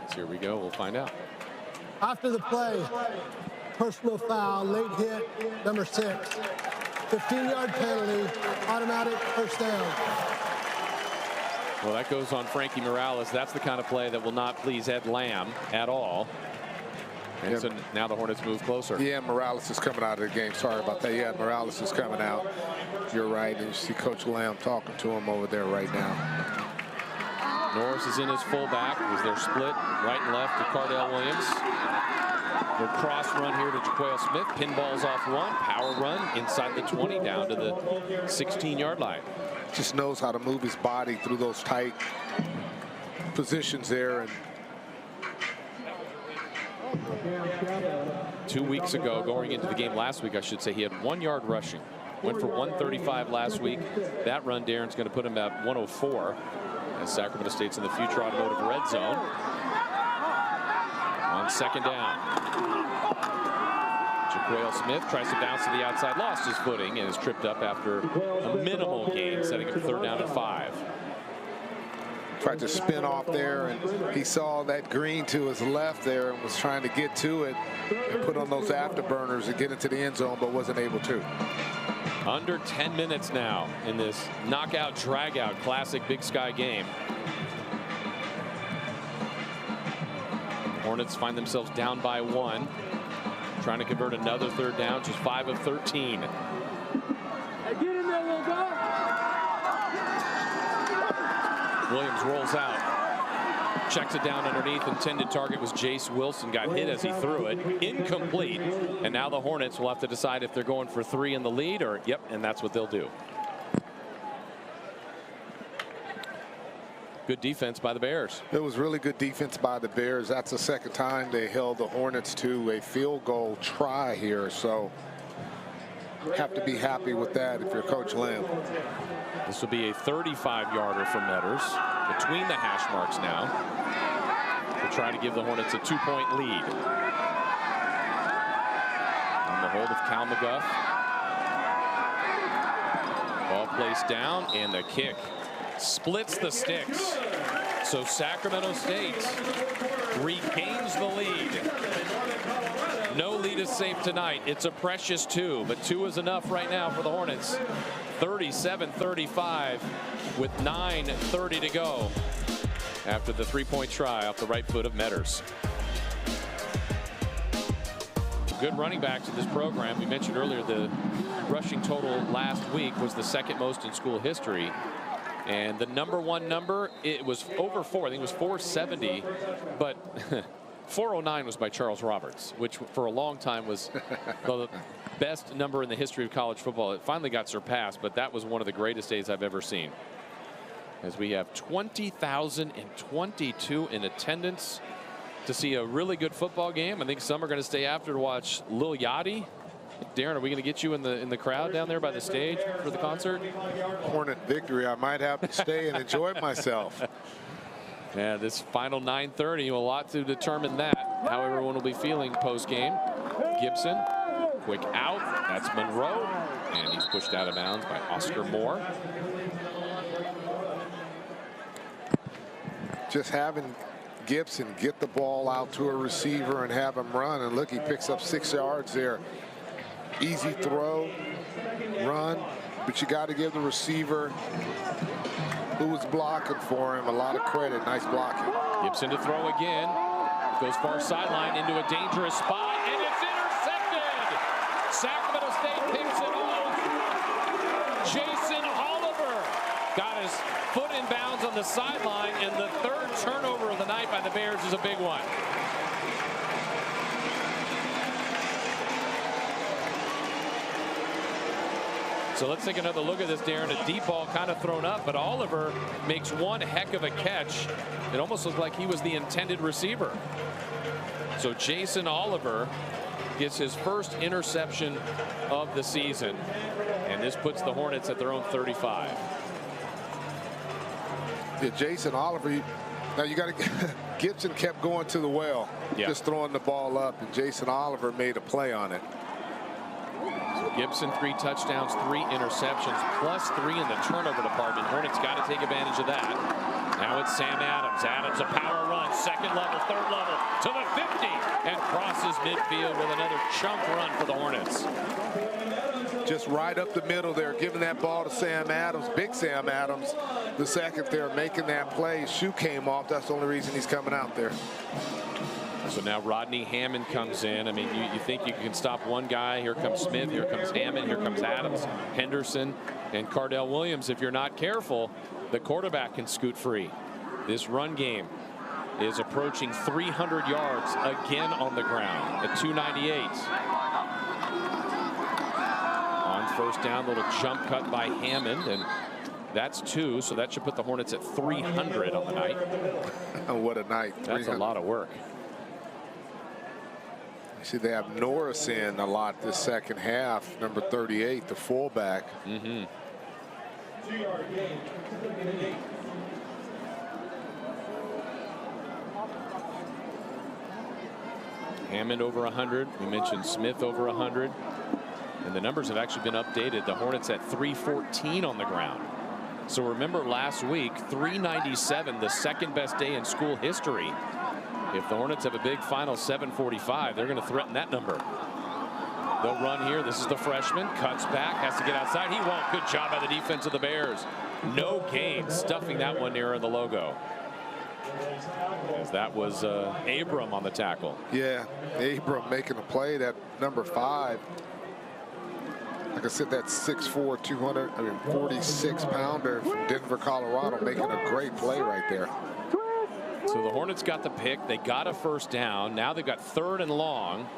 So here we go. We'll find out. After the play, personal foul, late hit, number 6. 15-yard penalty, automatic first down. Well, that goes on Frankie Morales. That's the kind of play that will not please Ed Lamb at all. And so now the Hornets move closer. Yeah, Morales is coming out of the game. Sorry about that. Yeah, Morales is coming out. You're right. And you see Coach Lamb talking to him over there right now. Norris is in his fullback as they're split right and left to Cardell Williams. The cross run here to Jaquale Smith. Pinballs off one. Power run inside the 20 down to the 16-yard line. Just knows how to move his body through those tight positions there. And 2 weeks ago, going into the game last week, I should say, he had 1 yard rushing. Went for 135 last week. That run, Darren's going to put him at 104. as Sacramento State's in the Future Automotive red zone. On second down. Jaquale Smith tries to bounce to the outside, lost his footing, and is tripped up after a minimal gain, setting up third down and 5. Tried to spin off there, and he saw that green to his left there and was trying to get to it and put on those afterburners and get into the end zone, but wasn't able to. Under 10 minutes now in this knockout dragout classic Big Sky game. Hornets find themselves down by 1, trying to convert another third down, just 5 of 13. Hey, get in there, little guy. Williams rolls out, checks it down underneath. Intended target was Jace Wilson, got hit as he threw it, incomplete. And now the Hornets will have to decide if they're going for 3 in the lead, or and that's what they'll do. Good defense by the Bears. It was really good defense by the Bears. That's the second time they held the Hornets to a field goal try here, so have to be happy with that if you're Coach Lamb. This will be a 35-yarder for Meadows between the hash marks now to try to give the Hornets a 2-point lead. On the hold of Cal McGuff. Ball placed down, and the kick splits the sticks. So Sacramento State regains the lead. No lead is safe tonight. It's a precious 2, but 2 is enough right now for the Hornets. 37-35 with 9:30 to go after the 3-point try off the right foot of Meadows. Good running backs in this program. We mentioned earlier the rushing total last week was the second most in school history. And the #1 number, it was over 4. I think it was 470, but 409 was by Charles Roberts, which for a long time was the best number in the history of college football. It finally got surpassed, but that was one of the greatest days I've ever seen. As we have 20,022 in attendance to see a really good football game. I think some are going to stay after to watch Lil Yachty. Darren, are we going to get you in the crowd down there by the stage for the concert? Hornet victory. I might have to stay and enjoy myself. Yeah, this final 9:30, a lot to determine that. How everyone will be feeling post game. Gibson, quick out. That's Monroe, and he's pushed out of bounds by Oscar Moore. Just having Gibson get the ball out to a receiver and have him run, and look, he picks up 6 yards there. Easy throw, run, but you got to give the receiver who was blocking for him a lot of credit. Nice blocking. Gibson to throw again. Goes far sideline into a dangerous spot, and it's intercepted. Sacramento State picks it off. Jason Oliver got his foot in bounds on the sideline, and the 3rd turnover of the night by the Bears is a big one. So let's take another look at this, Darren. A deep ball kind of thrown up, but Oliver makes one heck of a catch. It almost looked like he was the intended receiver. So Jason Oliver gets his first interception of the season, and this puts the Hornets at their own 35. Yeah, Jason Oliver. Now you got to. Gibson kept going to the well, just throwing the ball up, and Jason Oliver made a play on it. Gibson 3 touchdowns, 3 interceptions, plus 3 in the turnover department. Hornets got to take advantage of that. Now it's Sam Adams. Adams a power run, 2nd level, 3rd level to the 50, and crosses midfield with another chunk run for the Hornets. Just right up the middle there, giving that ball to Sam Adams, big Sam Adams. The second there, making that play. His shoe came off. That's the only reason he's coming out there. So now Rodney Hammond comes in. I mean, you think you can stop one guy. Here comes Smith. Here comes Hammond. Here comes Adams, Henderson, and Cardell Williams. If you're not careful, the quarterback can scoot free. This run game is approaching 300 yards again on the ground at 298. On 1st down, little jump cut by Hammond, and that's 2. So that should put the Hornets at 300 on the night. What a night. That's a lot of work. See, they have Norris in a lot this second half, number 38, the fullback. Hammond over 100. We mentioned Smith over 100. And the numbers have actually been updated. The Hornets at 314 on the ground. So remember last week, 397, the second best day in school history. If the Hornets have a big final 745, they're going to threaten that number. They'll run here. This is the freshman. Cuts back. Has to get outside. He won't. Good job by the defense of the Bears. No gain. Stuffing that one nearer the logo. As that was Abram on the tackle. Yeah, Abram making a play. That number 5. Like I said, that 6'4", 46-pounder from Denver, Colorado, making a great play right there. So the Hornets got the pick. They got a first down. Now they've got 3rd and long.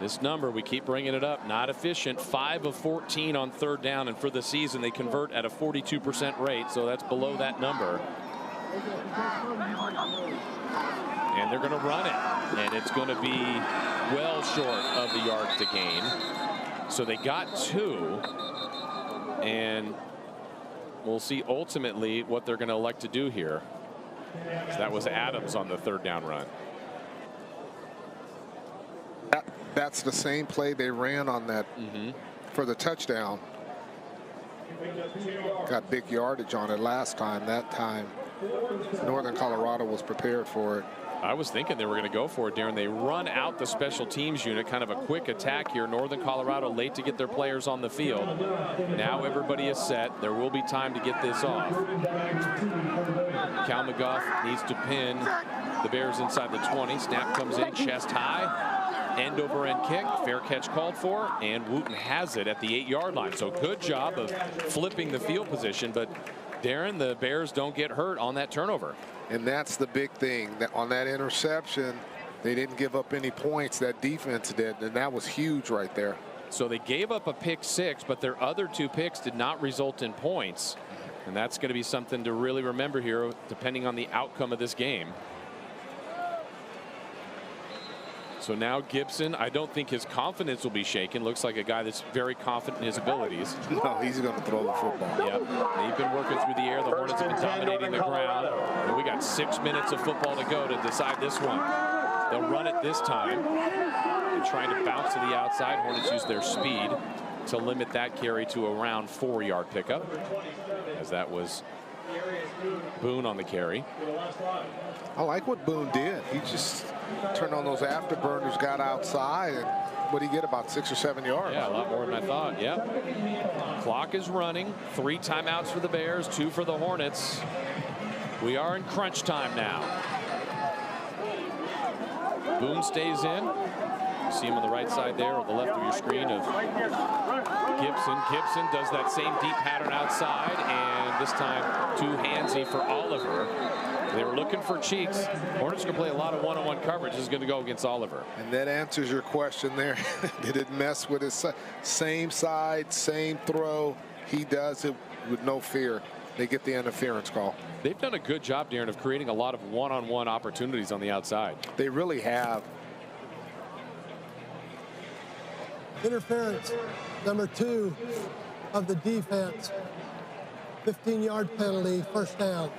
This number, we keep bringing it up, not efficient. 5 of 14 on 3rd down, and for the season they convert at a 42% rate, so that's below that number. And they're going to run it, and it's going to be well short of the yards to gain. So they got 2, and we'll see ultimately what they're going to elect to do here. So that was Adams on the 3rd down run. That's the same play they ran on that for the touchdown. Got big yardage on it last time. That time, Northern Colorado was prepared for it. I was thinking they were going to go for it, Darren. They run out the special teams unit, kind of a quick attack here. Northern Colorado late to get their players on the field. Now everybody is set. There will be time to get this off. Cal McGough needs to pin the Bears inside the 20. Snap comes in, chest high. End over end kick. Fair catch called for, and Wooten has it at the 8-yard line. So good job of flipping the field position, but Darren, the Bears don't get hurt on that turnover. And that's the big thing. That on that interception, they didn't give up any points. That defense did, and that was huge right there. So they gave up a pick 6, but their other 2 picks did not result in points. And that's going to be something to really remember here, depending on the outcome of this game. So now Gibson, I don't think his confidence will be shaken. Looks like a guy that's very confident in his abilities. No, he's going to throw the football. Yep. They've been working through the air. The Hornets have been dominating the ground. And we got 6 minutes of football to go to decide this one. They'll run it this time. They're trying to bounce to the outside. Hornets use their speed to limit that carry to around 4-yard pickup, as that was Boone on the carry. I like what Boone did. He just turned on those afterburners, got outside, and what did he get, about 6 or 7 yards? Yeah, a lot more than I thought. Yep. Clock is running. 3 timeouts for the Bears, 2 for the Hornets. We are in crunch time now. Boone stays in. You see him on the right side there, or the left of your screen of Gibson. Gibson does that same deep pattern outside, and this time too handsy for Oliver. They were looking for cheeks. Hornets going to play a lot of one-on-one coverage. This is going to go against Oliver. And that answers your question there. Did it mess with his same side, same throw? He does it with no fear. They get the interference call. They've done a good job, Darren, of creating a lot of one-on-one opportunities on the outside. They really have. Interference, number 2 of the defense. 15-yard penalty, first down.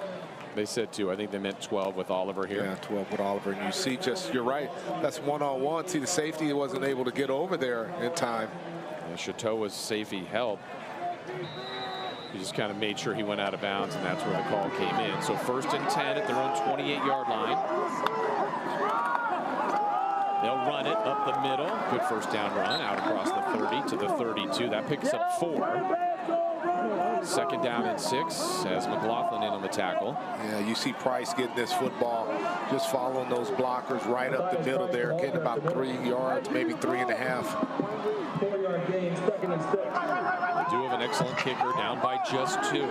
They said 2. I think they meant 12 with Oliver here. Yeah, 12 with Oliver. And you see, just, you're right, that's one-on-one. See, the safety wasn't able to get over there in time. Yeah, Chateau was safety help. He just kind of made sure he went out of bounds, and that's where the call came in. So 1st and 10 at their own 28-yard line. They'll run it up the middle. Good first down run out across the 30 to the 32. That picks up 4. 2nd down and 6 as McLaughlin in on the tackle. Yeah, you see Price getting this football, just following those blockers right up the middle there, getting about 3 yards, maybe 3.5. They do have an excellent kicker, down by just 2.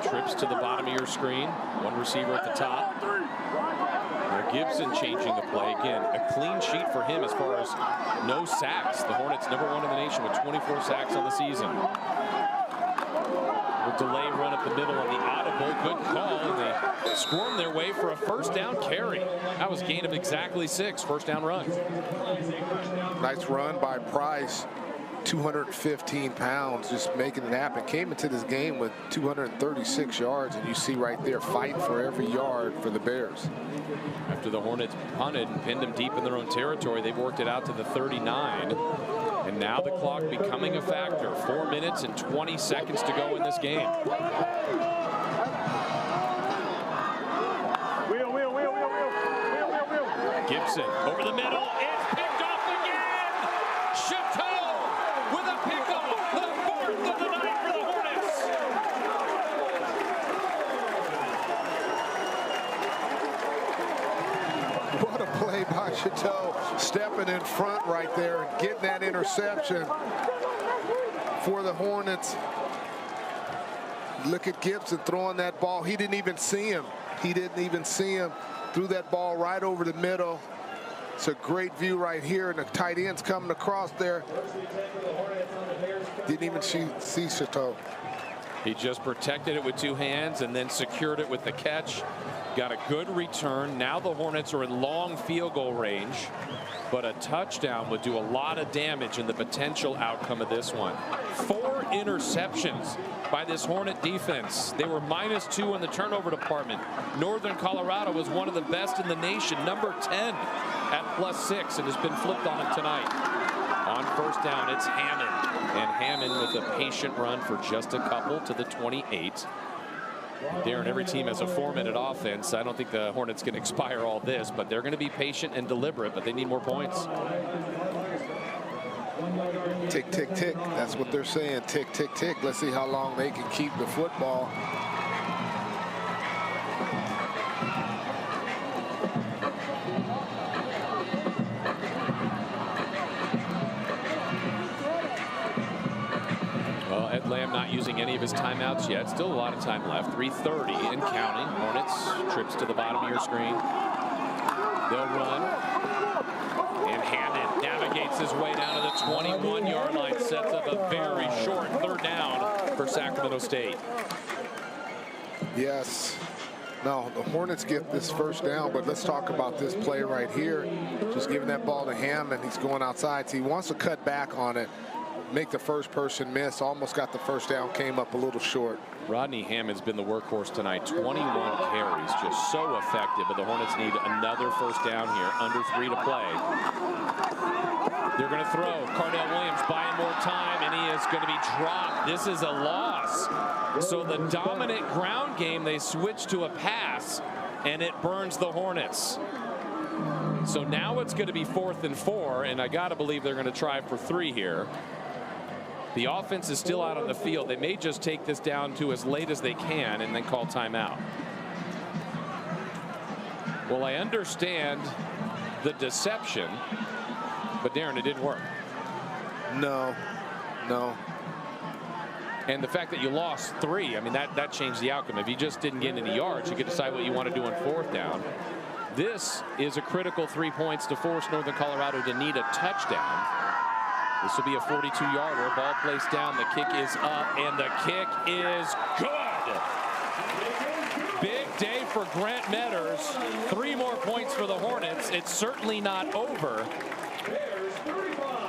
Trips to the bottom of your screen. 1 receiver at the top. Gibson changing the play. Again, a clean sheet for him as far as no sacks. The Hornets #1 in the nation with 24 sacks on the season. A delay run up the middle on the audible. Good call, and they squirm their way for a first down carry. That was gain of exactly 6. First down run. Nice run by Price. 215 pounds, just making it happen. Came into this game with 236 yards, and you see right there fighting for every yard for the Bears. After the Hornets punted and pinned them deep in their own territory, they've worked it out to the 39. And now the clock becoming a factor. 4 minutes and 20 seconds to go in this game. Gibson over the middle. It's picked off again. Chateau with a pickoff. The fourth of the night for the Hornets. What a play by Chateau. Stepping in front right there and getting that interception for the Hornets. Look at Gibson throwing that ball. He didn't even see him. He didn't even see him. Threw that ball right over the middle. It's a great view right here, and the tight end's coming across there. Didn't even see Chateau. He just protected it with 2 hands and then secured it with the catch. Got a good return. Now the Hornets are in long field goal range, but a touchdown would do a lot of damage in the potential outcome of this one. 4 interceptions by this Hornet defense. They were -2 in the turnover department. Northern Colorado was one of the best in the nation, number 10 at +6, and has been flipped on him tonight. On first down, it's Hammond, and Hammond with a patient run for just a couple to the 28. Darren, every team has a 4-minute offense. I don't think the Hornets can expire all this, but they're going to be patient and deliberate, but they need more points. Tick, tick, tick. That's what they're saying. Tick, tick, tick. Let's see how long they can keep the football. Well, Ed Lamb not using any of his timeouts yet. Still a lot of time left. 3:30 and counting. Hornets trips to the bottom of your screen. They'll run. And Hammond navigates his way down to the 21-yard line. Sets up a very short 3rd down for Sacramento State. Yes. No, the Hornets get this 1st down, but let's talk about this play right here. Just giving that ball to Hammond. He's going outside. So he wants to cut back on it, make the first person miss. Almost got the 1st down, came up a little short. Rodney Hammond's been the workhorse tonight. 21 carries, just so effective. But the Hornets need another 1st down here. Under 3 to play. They're going to throw. Cardell Williams buying more time, and he is going to be dropped. This is a loss. So the dominant ground game, they switch to a pass, and it burns the Hornets. So now it's going to be 4th and 4, and I got to believe they're going to try for 3 here. The offense is still out on the field. They may just take this down to as late as they can and then call timeout. Well, I understand the deception, but Darren, it didn't work. No. And the fact that you lost 3, I mean, that changed the outcome. If you just didn't get any yards, you could decide what you want to do on 4th down. This is a critical 3 points to force Northern Colorado to need a touchdown. This will be a 42-yarder. Ball placed down. The kick is up, and the kick is good. Big day for Grant Meadows. 3 more points for the Hornets. It's certainly not over.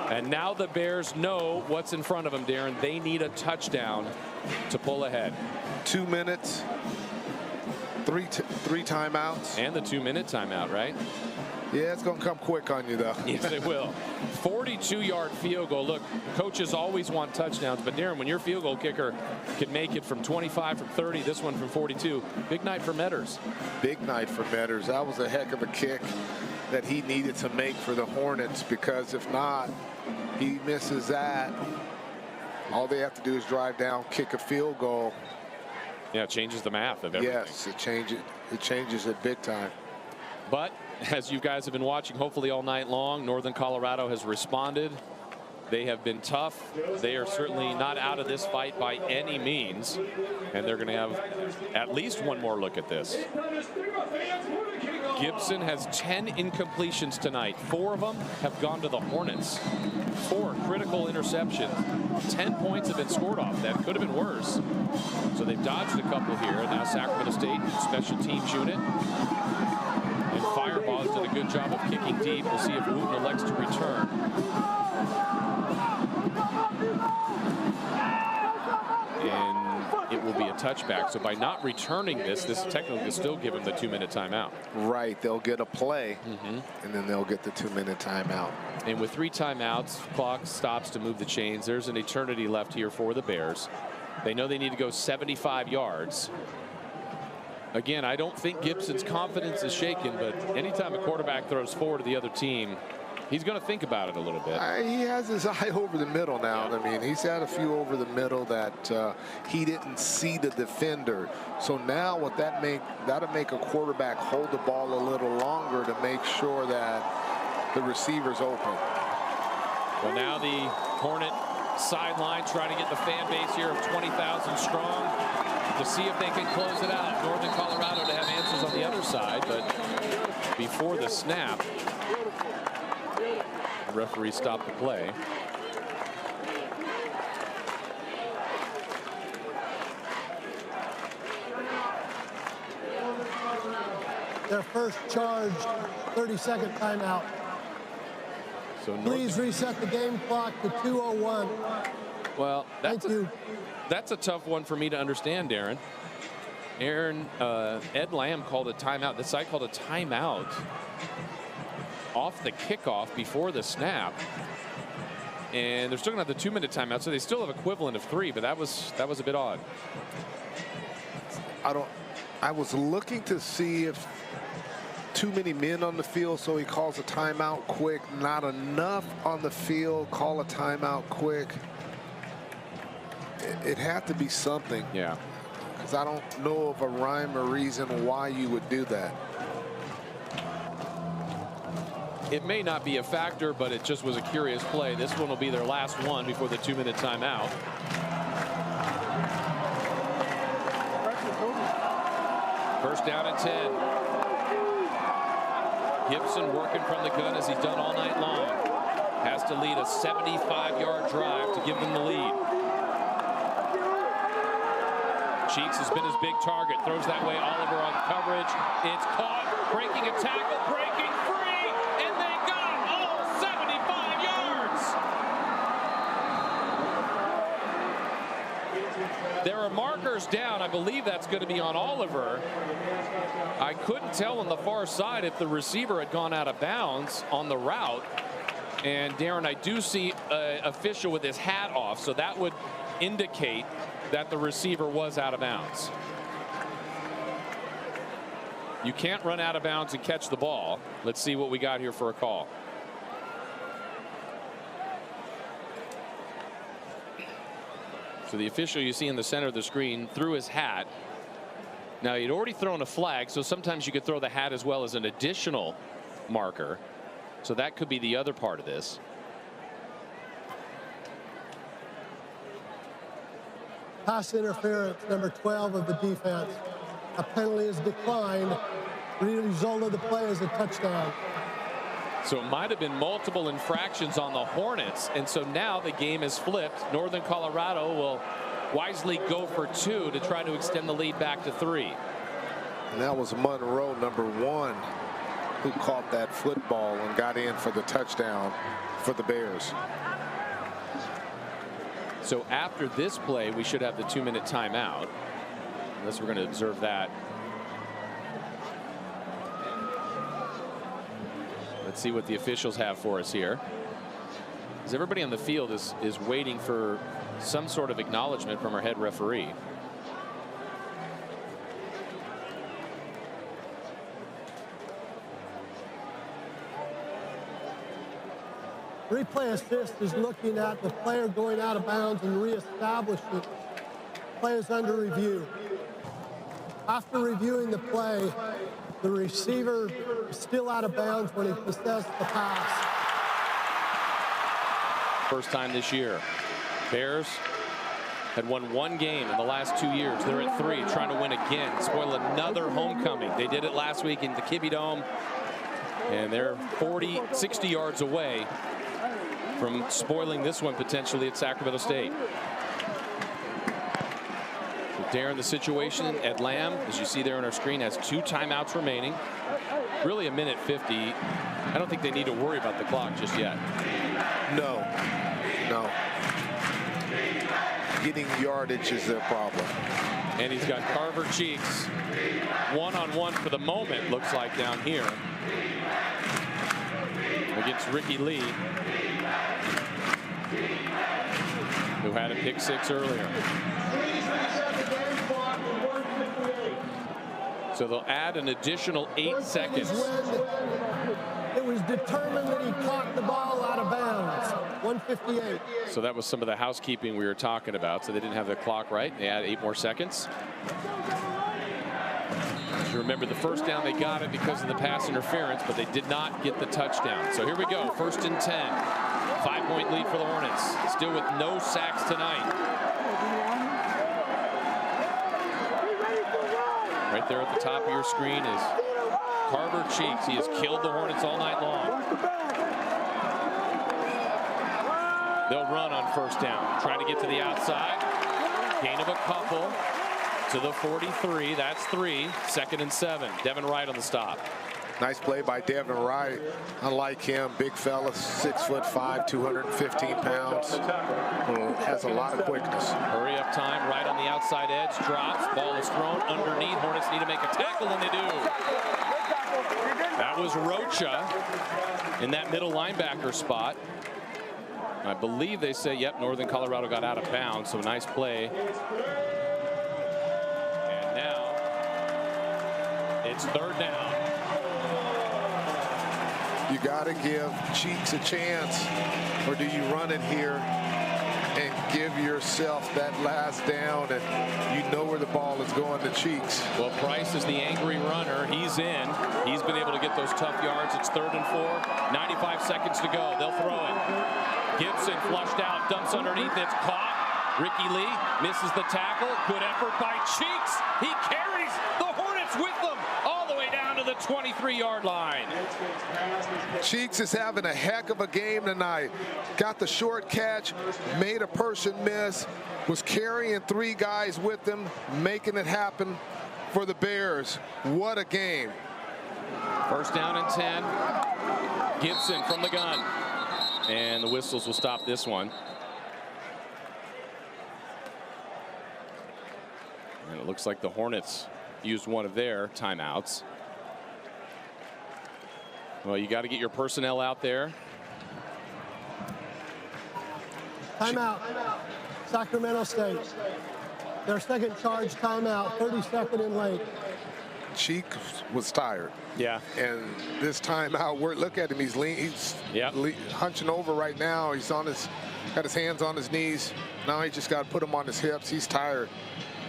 And now the Bears know what's in front of them, Darren. They need a touchdown to pull ahead. 2 minutes, three timeouts. And the 2-minute timeout, right? Yeah, it's going to come quick on you, though. Yes, it will. 42-yard field goal. Look, coaches always want touchdowns, but Darren, when your field goal kicker can make it from 25, from 30, this one from 42, big night for Meadows. Big night for Meadows. That was a heck of a kick that he needed to make for the Hornets, because if not, he misses that. All they have to do is drive down, kick a field goal. Yeah, it changes the math of everything. Yes, it changes it big time. But as you guys have been watching, hopefully all night long, Northern Colorado has responded. They have been tough. They are certainly not out of this fight by any means. And they're going to have at least one more look at this. Gibson has 10 incompletions tonight. 4 of them have gone to the Hornets. 4 critical interceptions. 10 points have been scored off that. Could have been worse. So they've dodged a couple here. Now Sacramento State special teams unit. And Fireball has done a good job of kicking deep. We'll see if Wooten elects to return. touchback. So by not returning this technically will still give them the 2-minute timeout. Right, they'll get a play, and then they'll get the 2-minute timeout. And with 3 timeouts, clock stops to move the chains. There's an eternity left here for the Bears. They know they need to go 75 yards. Again, I don't think Gibson's confidence is shaken, but anytime a quarterback throws forward to the other team, he's going to think about it a little bit. He has his eye over the middle now. I mean, he's had a few over the middle that he didn't see the defender. So now what that'll make a quarterback hold the ball a little longer to make sure that the receiver's open. Well, now the Hornet sideline trying to get the fan base here of 20,000 strong to see if they can close it out. Northern Colorado to have answers on the other side, but before the snap, the referee stopped the play. Their first charge, 30-second timeout. So please reset the game clock to 2:01. Well, thank you. That's a tough one for me to understand, Darren. Ed Lamb called a timeout. The side called a timeout off the kickoff before the snap, and they're still going to have the 2-minute timeout, so they still have equivalent of 3. But that was a bit odd. I was looking to see if too many men on the field, so he calls a timeout quick. Not enough on the field, call a timeout quick. It had to be something. Yeah. Because I don't know of a rhyme or reason why you would do that. It may not be a factor, but it just was a curious play. This one will be their last one before the 2-minute timeout. First down and 10. Gibson working from the gun as he's done all night long. Has to lead a 75-yard drive to give them the lead. Cheeks has been his big target. Throws that way. Oliver on coverage. It's caught. Breaking a tackle. Breaking free. And they got all 75 yards. There are markers down. I believe that's going to be on Oliver. I couldn't tell on the far side if the receiver had gone out of bounds on the route. And Darren, I do see an official with his hat off, so that would indicate that the receiver was out of bounds. You can't run out of bounds and catch the ball. Let's see what we got here for a call. So the official you see in the center of the screen threw his hat. Now he'd already thrown a flag, so sometimes you could throw the hat as well as an additional marker. So that could be the other part of this. Pass interference, number 12 of the defense. A penalty is declined. The result of the play is a touchdown. So it might have been multiple infractions on the Hornets, and so now the game is flipped. Northern Colorado will wisely go for 2 to try to extend the lead back to 3. And that was Monroe, number 1, who caught that football and got in for the touchdown for the Bears. So after this play, we should have the 2-minute timeout, unless we're going to observe that. Let's see what the officials have for us here. As everybody on the field is waiting for some sort of acknowledgement from our head referee. Replay assist is looking at the player going out of bounds and reestablishing. Play is under review. After reviewing the play, the receiver is still out of bounds when he possessed the pass. First time this year. Bears had won 1 game in the last 2 years. They're at 3, trying to win again, spoil another homecoming. They did it last week in the Kibbe Dome, and they're 40, 60 yards away from spoiling this one potentially at Sacramento State. So Darren, the situation at Lamb, as you see there on our screen, has 2 timeouts remaining. Really a minute 50. I don't think they need to worry about the clock just yet. No. Getting yardage is their problem. And he's got Carver Cheeks one-on-one for the moment, looks like, down here against Ricky Lee, who had a pick 6 earlier. So they'll add an additional 8 seconds. It was determined that he caught the ball out of bounds. 158. So that was some of the housekeeping we were talking about. So they didn't have the clock right. They add 8 more seconds. As you remember, the first down, they got it because of the pass interference, but they did not get the touchdown. So here we go, 1st and 10. 5-point lead for the Hornets. Still with no sacks tonight. Right there at the top of your screen is Carver Cheeks. He has killed the Hornets all night long. They'll run on 1st down. Trying to get to the outside. Gain of a couple to the 43. That's 3. 2nd and 7. Devin Wright on the stop. Nice play by Devin Wright. Unlike him, big fella, 6'5", 215 pounds. Has a lot of quickness. Hurry up time, right on the outside edge, drops, ball is thrown underneath. Hornets need to make a tackle, and they do. That was Rocha in that middle linebacker spot. I believe they say, yep, Northern Colorado got out of bounds, so nice play. And now it's 3rd down. You got to give Cheeks a chance, or do you run it here and give yourself that last down, and you know where the ball is going to Cheeks? Well, Price is the angry runner. He's in. He's been able to get those tough yards. It's 3rd and 4. 95 seconds to go. They'll throw it. Gibson flushed out, dumps underneath. It's caught. Ricky Lee misses the tackle. Good effort by Cheeks. He carries the Hornets with them all the way down to the 23-yard line. Cheeks is having a heck of a game tonight. Got the short catch, made a person miss, was carrying 3 guys with him, making it happen for the Bears. What a game. 1st down and 10. Gibson from the gun. And the whistles will stop this one. And it looks like the Hornets used one of their timeouts. Well, you got to get your personnel out there. Timeout. Sacramento State. Their second charge timeout, 32nd and late. Cheeks was tired. Yeah. And this timeout, look at him. He's hunching over right now. He's on got his hands on his knees. Now he just got to put them on his hips. He's tired.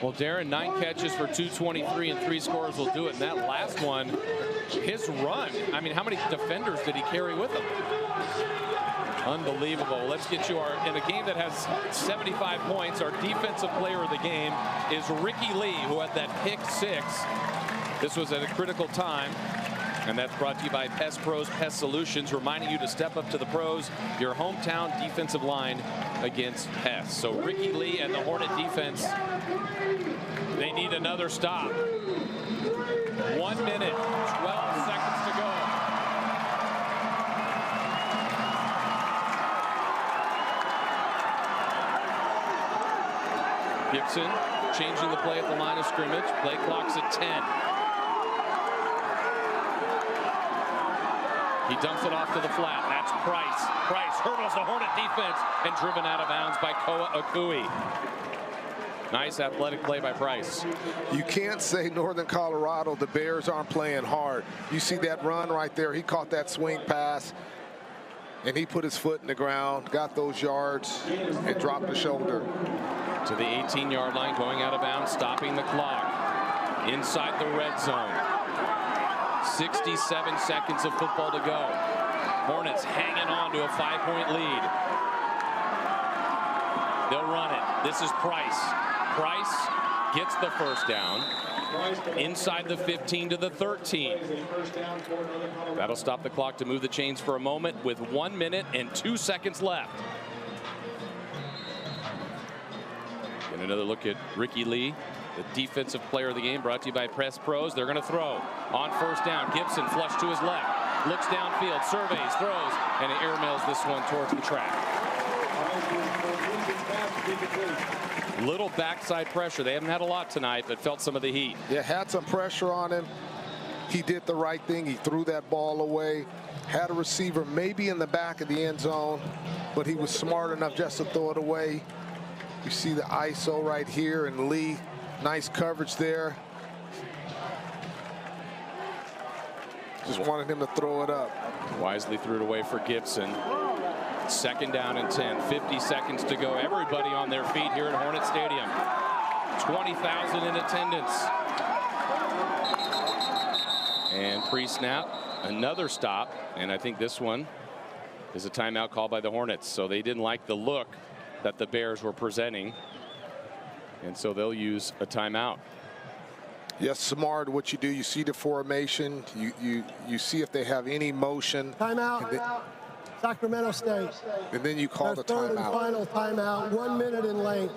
Well, Darren, 9 catches for 223 and 3 scores will do it. And that last one, his run, I mean, how many defenders did he carry with him? Unbelievable. Let's get you in a game that has 75 points. Our defensive player of the game is Ricky Lee, who had that pick 6. This was at a critical time. And that's brought to you by Pest Pros Pest Solutions, reminding you to step up to the pros, your hometown defensive line against pests. So Ricky Lee and the Hornet defense, they need another stop. 1 minute, 12 seconds to go. Gibson changing the play at the line of scrimmage. Play clock's at 10. He dumps it off to the flat. That's Price. Price hurdles the Hornet defense and driven out of bounds by Koa Akui. Nice athletic play by Price. You can't say Northern Colorado, the Bears aren't playing hard. You see that run right there. He caught that swing pass, and he put his foot in the ground, got those yards, and dropped the shoulder. To the 18-yard line, going out of bounds, stopping the clock. Inside the red zone. 67 seconds of football to go. Hornets hanging on to a 5-point lead. They'll run it. This is Price. Price gets the 1st down. Inside the 15 to the 13. That'll stop the clock to move the chains for a moment with 1 minute and 2 seconds left. And another look at Ricky Lee, the defensive player of the game, brought to you by Press Pros. They're going to throw on 1st down. Gibson flush to his left, looks downfield, surveys, throws, and he airmails this one towards the track. Little backside pressure. They haven't had a lot tonight, but felt some of the heat. Yeah, had some pressure on him. He did the right thing. He threw that ball away. Had a receiver maybe in the back of the end zone, but he was smart enough just to throw it away. You see the ISO right here, and Lee, nice coverage there. Just wanted him to throw it up. Wisely threw it away for Gibson. 2nd down and 10. 50 seconds to go. Everybody on their feet here at Hornet Stadium. 20,000 in attendance. And pre-snap, another stop. And I think this one is a timeout called by the Hornets. So they didn't like the look that the Bears were presenting. And so they'll use a timeout. Yes, smart. What you do, you see the formation. You see if they have any motion. Timeout. Sacramento State. And then you call the third and timeout. final timeout, 1 minute in length.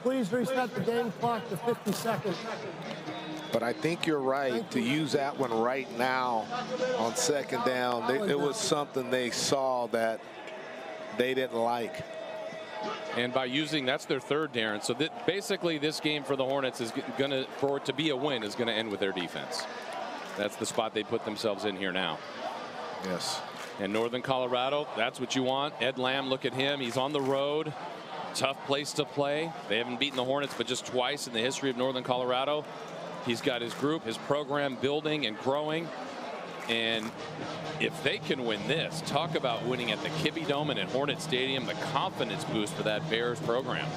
Please reset the game clock to 50 seconds. But I think you're right to use that one right now on 2nd down. It was something they saw that they didn't like. And by using, that's their 3rd, Darren. So basically this game for the Hornets is going to, for it to be a win, is going to end with their defense. That's the spot they put themselves in here now. Yes. And Northern Colorado, that's what you want. Ed Lamb, look at him. He's on the road. Tough place to play. They haven't beaten the Hornets but just twice in the history of Northern Colorado. He's got his group, his program building and growing. And if they can win this, talk about winning at the Kibbie Dome and at Hornet Stadium, the confidence boost for that Bears program.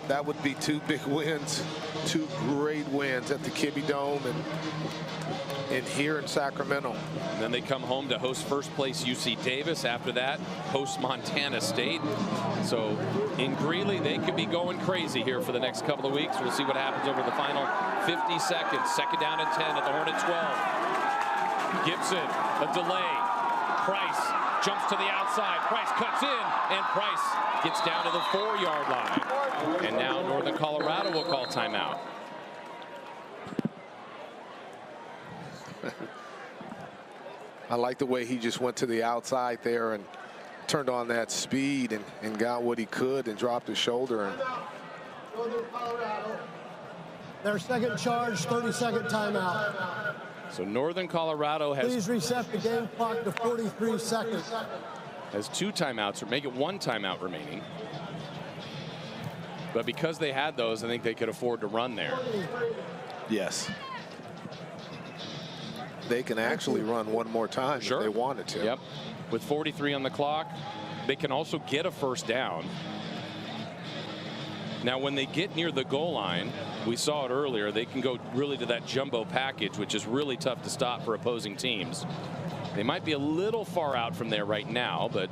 That would be 2 big wins, 2 great wins at the Kibbie Dome and here in Sacramento. And then they come home to host first place UC Davis. After that, host Montana State. So in Greeley, they could be going crazy here for the next couple of weeks. We'll see what happens over the final 50 seconds. 2nd down and 10 at the Hornet 12. Gibson, a delay. Price jumps to the outside. Price cuts in, and Price gets down to the 4-yard line. And now Northern Colorado will call timeout. I like the way he just went to the outside there and turned on that speed and got what he could and dropped his shoulder. Their 2nd charge, 30-second timeout. So Northern Colorado Please reset the game clock to 43 seconds. Has 2 timeouts, or make it 1 timeout remaining. But because they had those, I think they could afford to run there. Yes. They can actually run one more time if they wanted to. Yep. With 43 on the clock, they can also get a 1st down. Now, when they get near the goal line, we saw it earlier, they can go really to that jumbo package, which is really tough to stop for opposing teams. They might be a little far out from there right now, but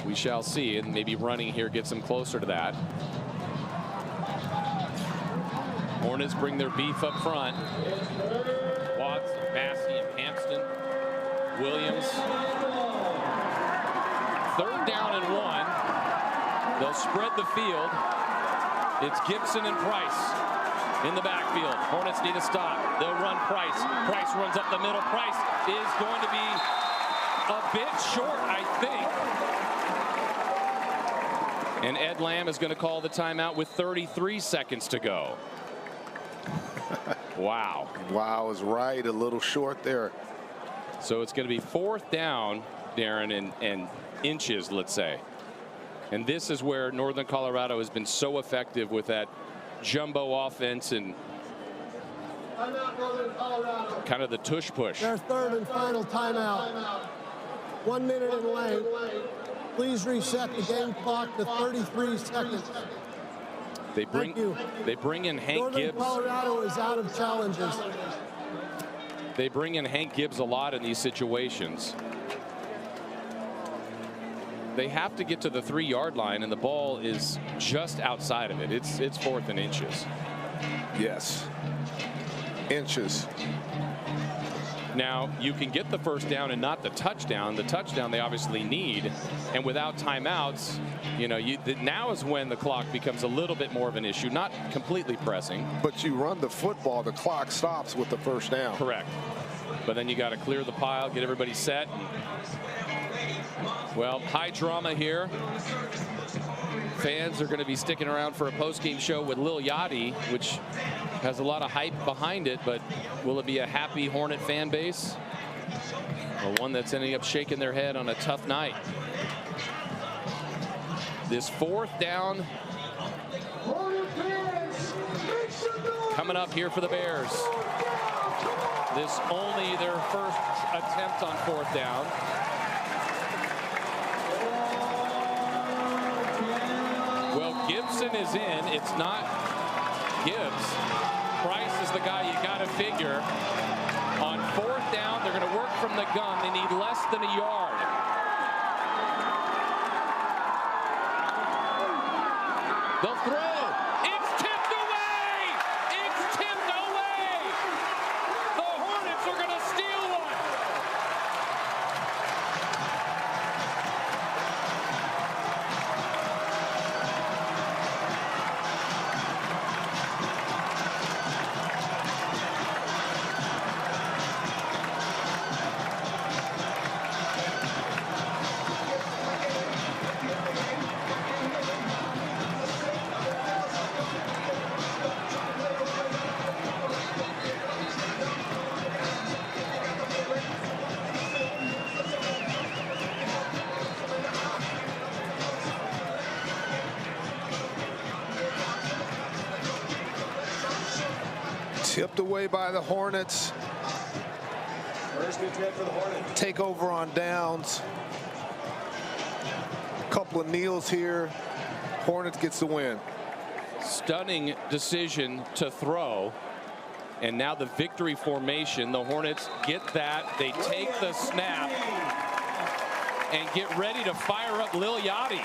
we shall see. And maybe running here gets them closer to that. Hornets bring their beef up front. Watts, Massey, and Hampton. Williams. 3rd down and 1. They'll spread the field. It's Gibson and Price in the backfield. Hornets need a stop. They'll run Price. Price runs up the middle. Price is going to be a bit short, I think. And Ed Lamb is going to call the timeout with 33 seconds to go. Wow. Wow is right. A little short there. So it's going to be 4th down, Darren, and inches, let's say. And this is where Northern Colorado has been so effective with that jumbo offense and kind of the tush push. Their 3rd and final timeout. 1 minute in length. Please reset the game clock to 33 seconds. They bring in Hank Gibbs. Northern Colorado is out of challenges. They bring in Hank Gibbs a lot in these situations. They have to get to the 3-yard line, and the ball is just outside of it. It's 4th and inches. Yes. Inches. Now, you can get the 1st down and not the touchdown. The touchdown they obviously need. And without timeouts, you know, now is when the clock becomes a little bit more of an issue. Not completely pressing. But you run the football, the clock stops with the 1st down. Correct. But then you got to clear the pile, get everybody set. Well, high drama here. Fans are going to be sticking around for a post-game show with Lil Yachty, which has a lot of hype behind it, but will it be a happy Hornet fan base? Or one that's ending up shaking their head on a tough night? This 4th down coming up here for the Bears. This only their first attempt on 4th down. Well, Gibson is in. It's not Gibbs. Price is the guy you got to figure. On 4th down, they're going to work from the gun. They need less than a yard. They'll throw. It's tipped away. It's tipped away. The Hornets are going to steal one. Tipped away by the Hornets. First and 10 for the Hornets. Take over on downs. Couple of kneels here. Hornets gets the win. Stunning decision to throw. And now the victory formation. The Hornets get that. They take the snap and get ready to fire up Lil Yachty.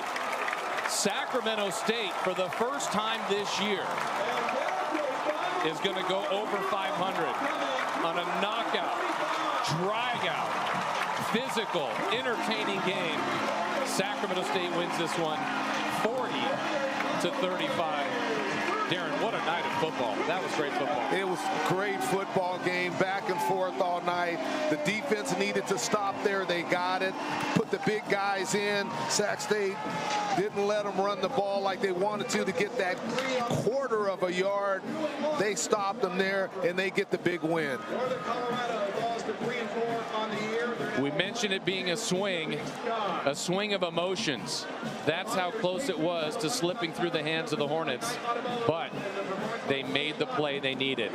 Sacramento State, for the first time this year, is going to go over 500 on a knockout, drag-out, physical, entertaining game. Sacramento State wins this one 40-35. Darren, what a night of football. That was great football. It was a great football game, back and forth all night. The defense needed to stop there. They got it. Put the big guys in. Sac State didn't let them run the ball like they wanted to get that quarter of a yard. They stopped them there, and they get the big win. We mentioned it being a swing of emotions. That's how close it was to slipping through the hands of the Hornets. But they made the play they needed.